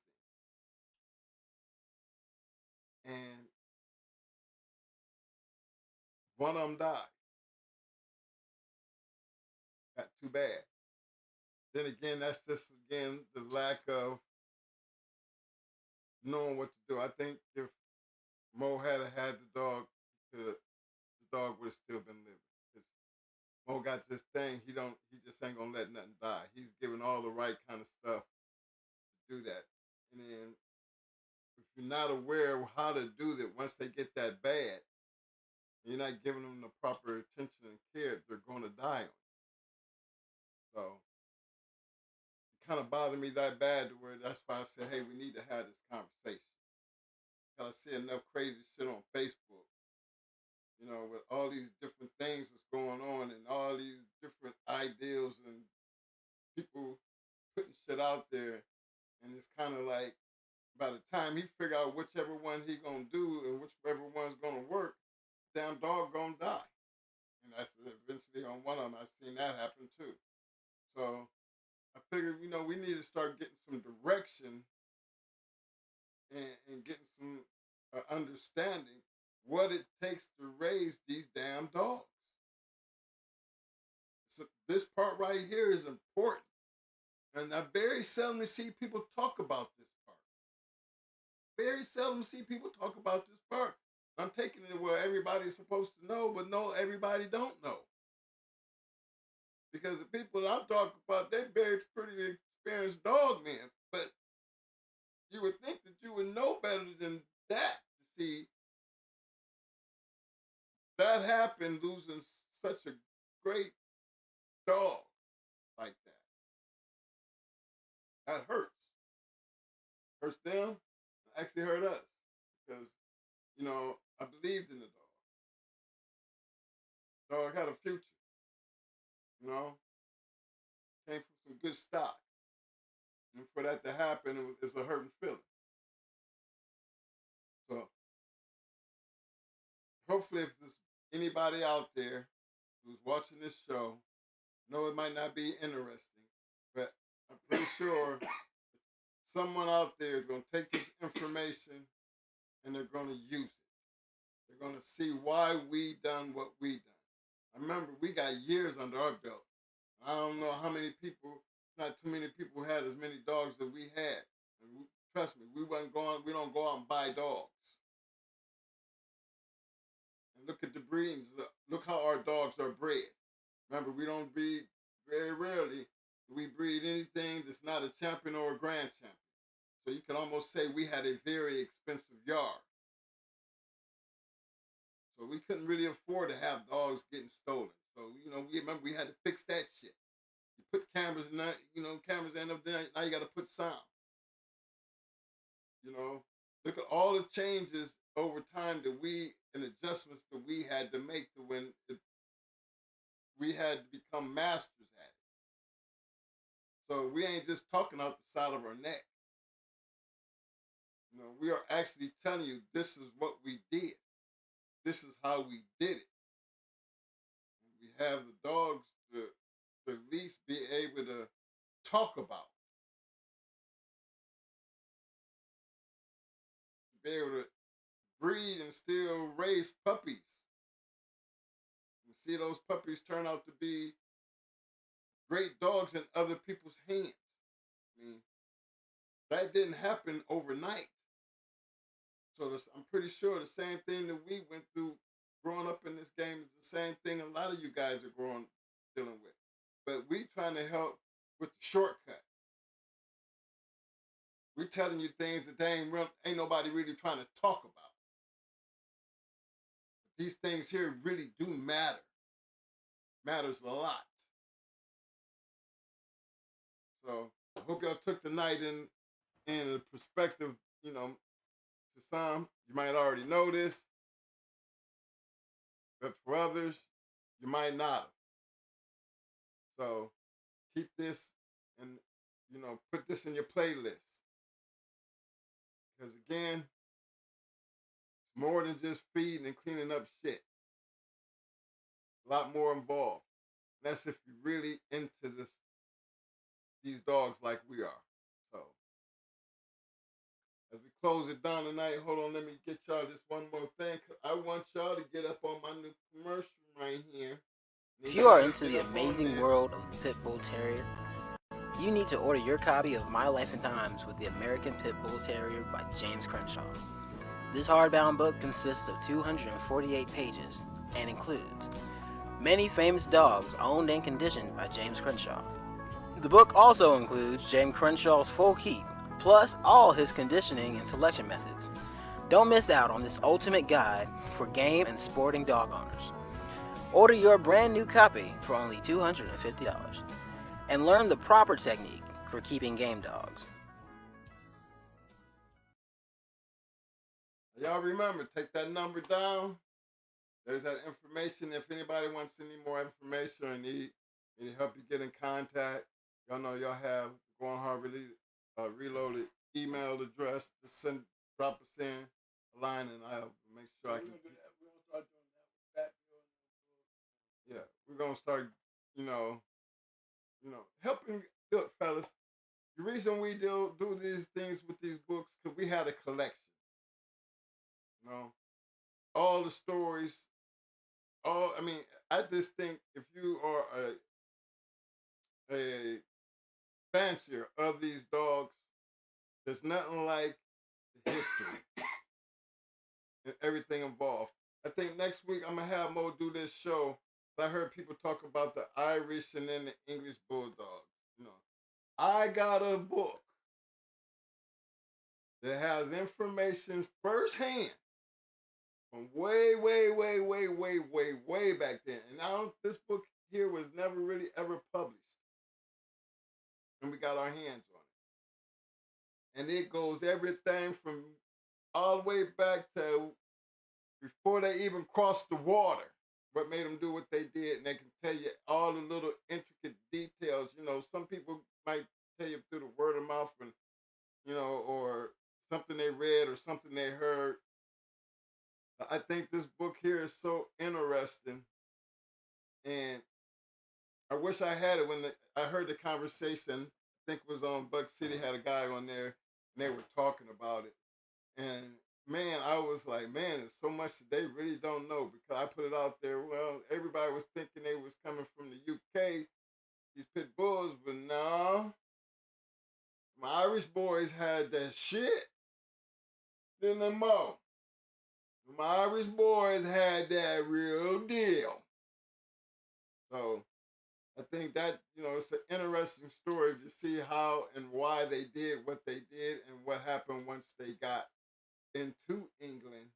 And one of them died. Got too bad. Then again, that's just again the lack of knowing what to do. I think if Mo had had the dog, the dog would have still been living. Mo got this thing. He just ain't gonna let nothing die. He's giving all the right kind of stuff to do that. And then if you're not aware of how to do that, once they get that bad, and you're not giving them the proper attention and care, they're gonna die on you. So it kind of bothered me that bad to where that's why I said, hey, we need to have this conversation. I see enough crazy shit on Facebook, with all these different things that's going on and all these different ideals and people putting shit out there. And it's kind of like, by the time he figure out whichever one he gonna do and whichever one's gonna work, damn dog gonna die. And that's eventually on one of them. I've seen that happen too. So I figured, we need to start getting some direction and getting some understanding what it takes to raise these damn dogs. So this part right here is important. And I very seldom see people talk about this part. Very seldom see people talk about this part. I'm taking it where everybody's supposed to know, but no, everybody don't know. Because the people I'm talking about, they're very pretty experienced dog men. But you would think that you would know better than that to see that happen, losing such a great dog like that. That hurts. Hurts them, actually hurt us. Because, I believed in the dog. Dog had a future. Came from some good stock. And for that to happen, it's a hurting feeling. So, hopefully, if there's anybody out there who's watching this show, know it might not be interesting, but I'm pretty sure someone out there is going to take this information and they're going to use it. They're going to see why we done what we done. I remember we got years under our belt. I don't know how many people, not too many people had as many dogs that we had. And trust me, we don't go out and buy dogs. And look at the breedings. Look how our dogs are bred. Remember, we don't breed, very rarely do we breed anything that's not a champion or a grand champion. So you can almost say we had a very expensive yard. So we couldn't really afford to have dogs getting stolen. So, we had to fix that shit. You put cameras in that, cameras end up there, now you got to put sound. Look at all the changes over time and adjustments that we had to make to when we had to become masters at it. So we ain't just talking out the side of our neck. We are actually telling you this is what we did. This is how we did it. And we have the dogs to at least be able to talk about. Be able to breed and still raise puppies. You see those puppies turn out to be great dogs in other people's hands. I mean, that didn't happen overnight. So I'm pretty sure the same thing that we went through growing up in this game is the same thing a lot of you guys are dealing with. But we trying to help with the shortcut. We telling you things that ain't nobody really trying to talk about. These things here really do matter. Matters a lot. So I hope y'all took the night in a perspective, you know, to some, you might already know this, but for others, you might not. So keep this and, you know, put this in your playlist. Because again, it's more than just feeding and cleaning up shit. A lot more involved. And that's if you're really into these dogs like we are. So as we close it down tonight, hold on, let me get y'all this one more thing. Cause I want y'all to get up on my new commercial right here. If you are into the amazing world of the Pit Bull Terrier, you need to order your copy of My Life and Times with the American Pit Bull Terrier by James Crenshaw. This hardbound book consists of 248 pages and includes many famous dogs owned and conditioned by James Crenshaw. The book also includes James Crenshaw's full keep, plus all his conditioning and selection methods. Don't miss out on this ultimate guide for game and sporting dog owners. Order your brand new copy for only $250 and learn the proper technique for keeping game dogs. Y'all remember, take that number down. There's that information. If anybody wants any more information or need any help you get in contact, y'all know y'all have Going Hard Reloaded email address to drop us in a line, and I'll make sure I can. We're gonna start doing that with yeah, we're gonna start, you know, helping. Look, fellas, the reason we do these things with these books because we had a collection. You know, all the stories. I mean, I just think if you are a fancier of these dogs, there's nothing like the history and everything involved. I think next week I'm gonna have Mo do this show. I heard people talk about the Irish and then the English Bulldog. You know, I got a book that has information firsthand from way back then. And this book here was never really ever published. And we got our hands on it. And it goes everything from all the way back to before they even crossed the water. What made them do what they did, and they can tell you all the little intricate details. You know, some people might tell you through the word of mouth, and you know, or something they read or something they heard. I think this book here is so interesting, and I wish I had it when I heard the conversation. I think it was on Buck City, had a guy on there, and they were talking about it, and man, I was like, man, there's so much that they really don't know because I put it out there. Well, everybody was thinking they was coming from the UK, these pit bulls, but no. My Irish boys had that shit. Then the mo. My Irish boys had that real deal. So I think that, you know, it's an interesting story to see how and why they did what they did and what happened once they got into England.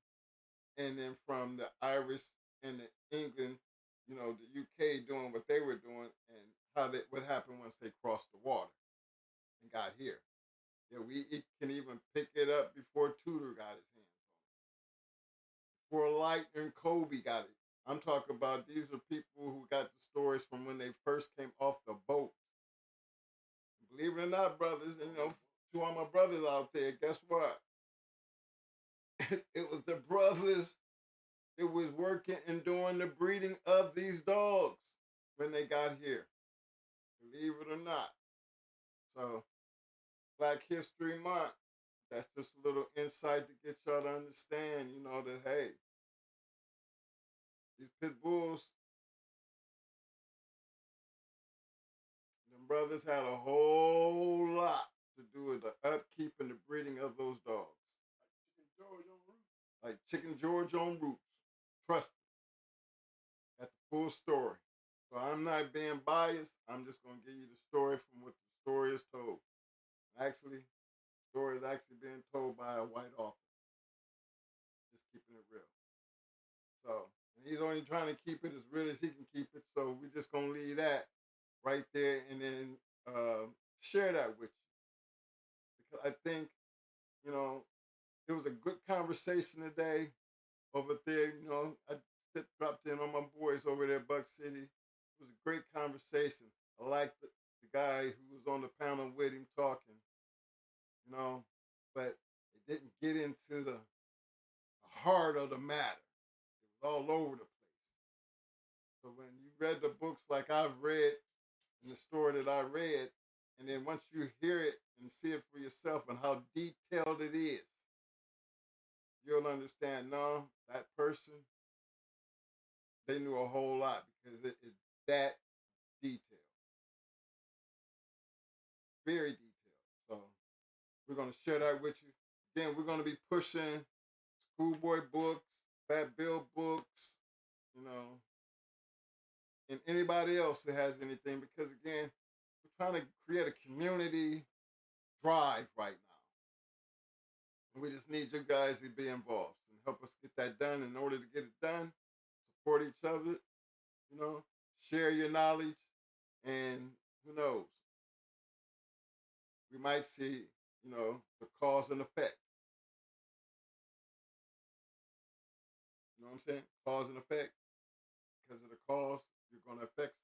And then from the Irish and the England, you know, the UK doing what they were doing and what happened once they crossed the water and got here. Yeah, we can even pick it up before Tudor got his hands on it. Before Light and Kobe got it. I'm talking about these are people who got the stories from when they first came off the boat. Believe it or not, brothers, and you know, to all my brothers out there, guess what? It was the brothers that was working and doing the breeding of these dogs when they got here. Believe it or not. So, Black History Month, that's just a little insight to get y'all to understand, you know, that, hey, these pit bulls Them brothers had a whole lot to do with the upkeep and the breeding of those dogs. Like Chicken George on Roots. Trust me. Got the full story. So I'm not being biased. I'm just going to give you the story from what the story is told. Actually, the story is actually being told by a white author. Just keeping it real. So he's only trying to keep it as real as he can keep it. So we're just going to leave that right there and then share that with you. Because I think, you know, it was a good conversation today over there. You know, I dropped in on my boys over there, Buck City. It was a great conversation. I liked the guy who was on the panel with him talking, you know, but it didn't get into the heart of the matter. It was all over the place. So when you read the books like I've read in the story that I read, and then once you hear it and see it for yourself and how detailed it is, you'll understand, no, that person, they knew a whole lot because it's that detailed. Very detailed. So we're going to share that with you. Again, we're going to be pushing Schoolboy books, Fat Bill books, you know, and anybody else that has anything, because again, we're trying to create a community drive right now. And we just need you guys to be involved and help us get that done. In order to get it done, support each other, you know, share your knowledge, and who knows, we might see, you know, the cause and effect. You know what I'm saying? Cause and effect. Because of the cause, you're going to affect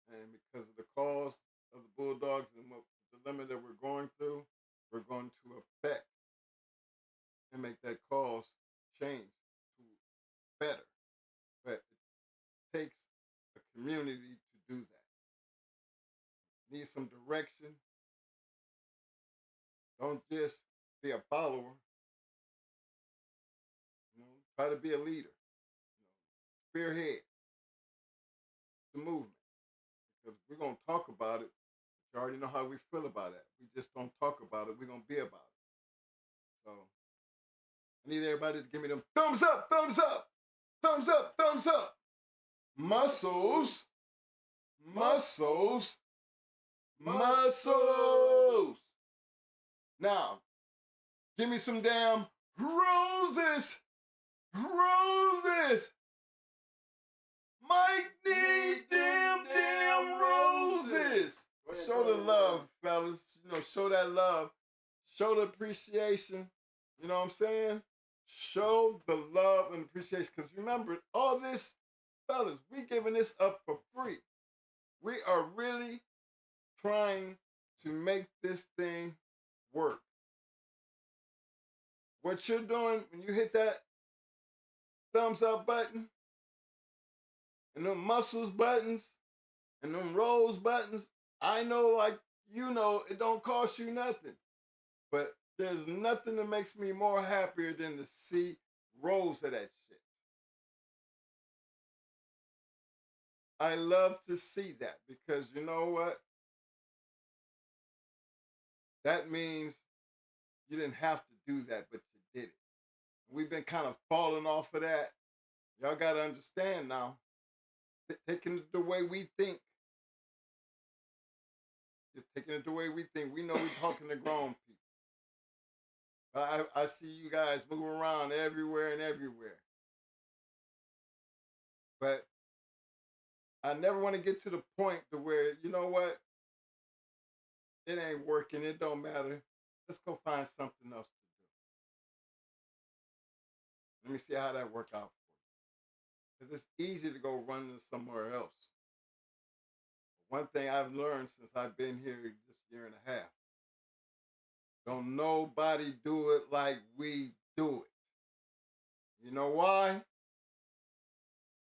something. And because of the cause of the Bulldogs and what the dilemma that we're going through, we're going to affect and make that cause change to better. But it takes a community to do that. Need some direction. Don't just be a follower. You know, try to be a leader. You know, spearhead the movement. Because we're going to talk about it. But you already know how we feel about it. We just don't talk about it. We're going to be about it. So I need everybody to give me them thumbs up, thumbs up, thumbs up, thumbs up. Muscles, muscles, muscles. Now, give me some damn roses, roses. Mike need them damn roses. Show the love, fellas. You know, show that love. Show the appreciation. You know what I'm saying? Show the love and appreciation. Because remember, all this, fellas, we giving this up for free. We are really trying to make this thing work. What you're doing when you hit that thumbs up button and them muscles buttons and them rose buttons, I know, like, you know, it don't cost you nothing. But there's nothing that makes me more happier than to see rows of that shit. I love to see that because you know what? That means you didn't have to do that, but you did it. We've been kind of falling off of that. Y'all got to understand now, taking it the way we think. Just taking it the way we think. We know we're talking to grown people. I see you guys moving around everywhere and everywhere. But I never want to get to the point to where, you know what? It ain't working. It don't matter. Let's go find something else to do. Let me see how that works out for you. Because it's easy to go running somewhere else. One thing I've learned since I've been here this year and a half, don't nobody do it like we do it. You know why?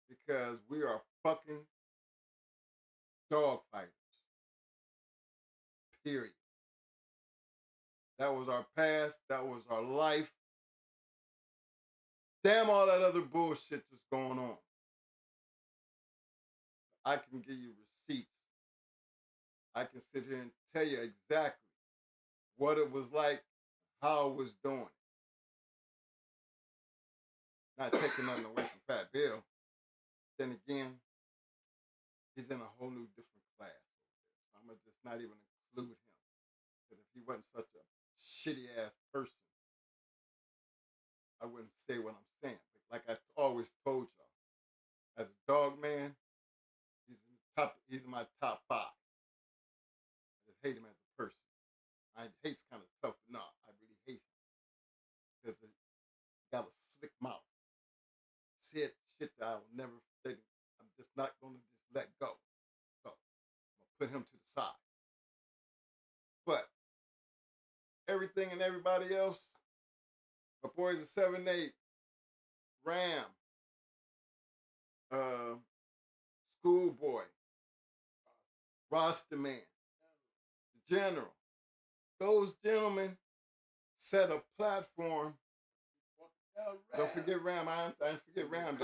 Because we are fucking dog fighters. Period. That was our past. That was our life. Damn all that other bullshit that's going on. I can give you receipts. I can sit here and tell you exactly what it was like, how I was doing it. Not taking nothing away from Fat Bill. Then again, he's in a whole new different class over there. So I'm going to just not even include him. Because if he wasn't such a shitty ass person, I wouldn't say what I'm saying. But like I always told y'all, as a dog man, he's in my top 5. I just hate him as a person. Hate's kind of tough, but no, I really hate him. Because he got a slick mouth. Said shit that I will never say. I'm just not going to just let go. So I'm going to put him to the side. But everything and everybody else, my boys are 7'8", Ram, Schoolboy, Roster Man, the General. Those gentlemen set a platform. Don't forget Ram. I didn't forget Ram.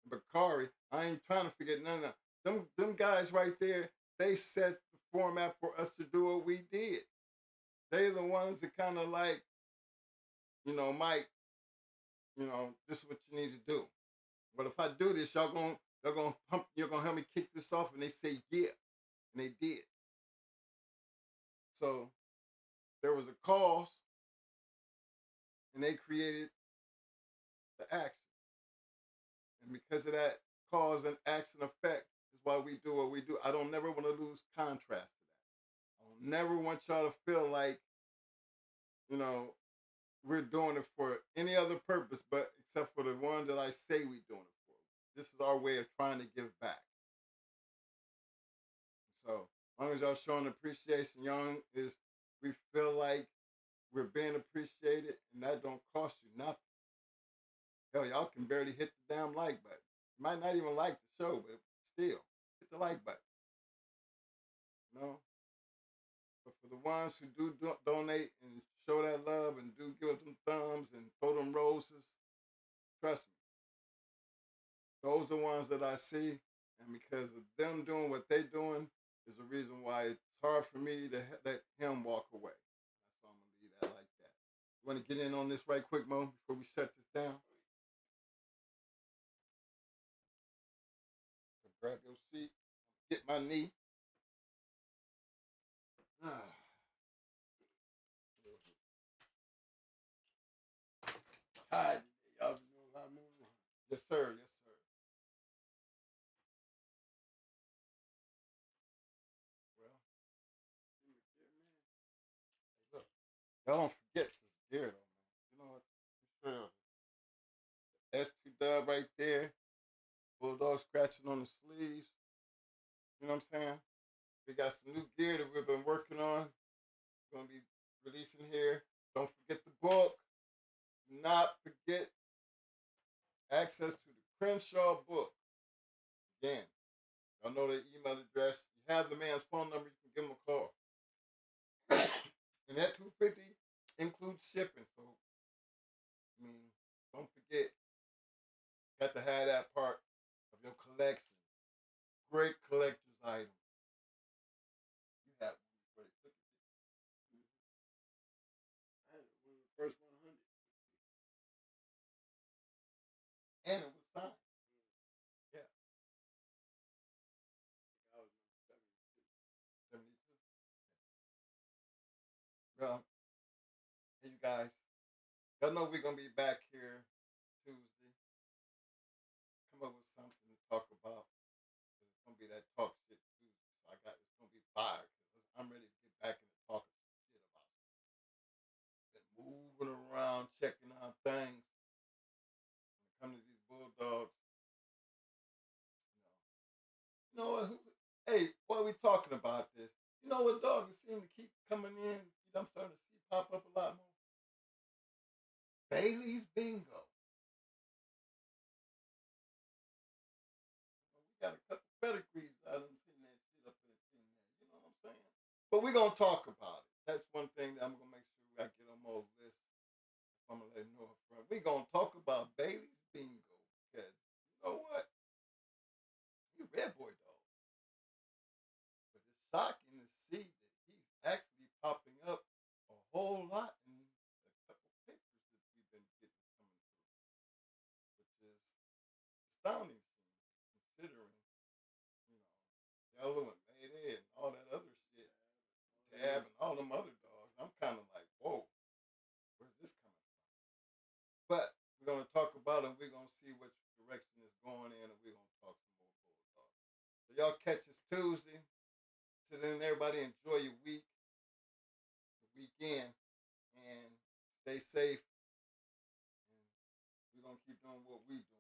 Bakari. I ain't trying to forget none of them. Them guys right there, they set the format for us to do what we did. They're the ones that kind of like, Mike, this is what you need to do. But if I do this, you're gonna help me kick this off, and they say yeah, and they did. So there was a cause, and they created the action. And because of that cause and action effect is why we do what we do. I don't never want to lose contrast to that. I don't never want y'all to feel like, we're doing it for any other purpose, but except for the one that I say we're doing it for. This is our way of trying to give back. So as long as y'all showing appreciation, we feel like we're being appreciated, and that don't cost you nothing. Hell, y'all can barely hit the damn like button. You might not even like the show, but still, hit the like button. But for the ones who do donate and show that love and do give them thumbs and throw them roses, trust me, those are the ones that I see. And because of them doing what they're doing is the reason why it's hard for me to let him walk away. That's why I'm going to leave that like that. You want to get in on this right quick, Mo, before we shut this down? Grab your seat. Get my knee. Tired. Y'all been doing a lot more. Yes, sir. Yes, sir. Well, look, y'all don't forget this gear, though, man. You know what? Sure. S2 dub right there. Bulldog scratching on the sleeves. You know what I'm saying? We got some new gear that we've been working on. We're going to be releasing here. Don't forget the book. Do not forget access to the Crenshaw book. Again, y'all know the email address. You have the man's phone number. You can give him a call. And that $250 includes shipping. So, don't forget. Got to have that part of your collection. Great collector's item. You have one before they took it. I had one of the first 100. And it was signed. Yeah. I was 72. Well, hey, you guys. Y'all know we're going to be back here Tuesday. Come up with something to talk about. It's going to be that talk shit Tuesday. So it's going to be fire. Because I'm ready to get back into talking shit about it. Been moving around, checking out things. When it comes to these Bulldogs, you know what? Hey, while we talking about this, you know what dogs seem to keep coming in? I'm starting to see pop up a lot more. Bailey's Bingo. We got a couple pedigrees out of them that shit up in there. You know what I'm saying? But we're going to talk about it. That's one thing that I'm going to make sure I get on Mo's list. I'm going to let him know up front. We're going to talk about Bailey's Bingo. Because, you know what? He's a red boy dog. But it's shocking to Yellow and Mayday and all that other shit. Tab and all them other dogs. I'm kind of like, whoa, where's this coming from? But we're going to talk about it. And we're going to see which direction it's going in, and we're going to talk some more bulldogs. So y'all catch us Tuesday. So then everybody enjoy your week, the weekend, and stay safe. And we're going to keep doing what we doing.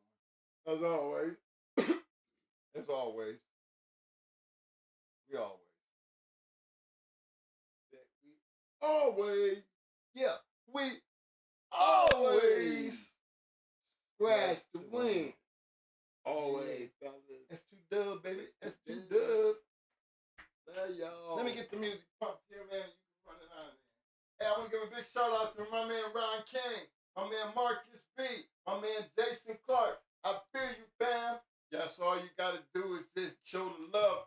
As always. As always. We always. Yeah, we always scratch the wing. Always, fellas. That's 2 dub, baby. That's 2 dub. Love y'all. Let me get the music pumped here, man. You can run it on there. Hey, I want to give a big shout out to my man Ron King, my man Marcus B, my man Jason Clark. I feel you, fam. Yes, all you got to do is just show the love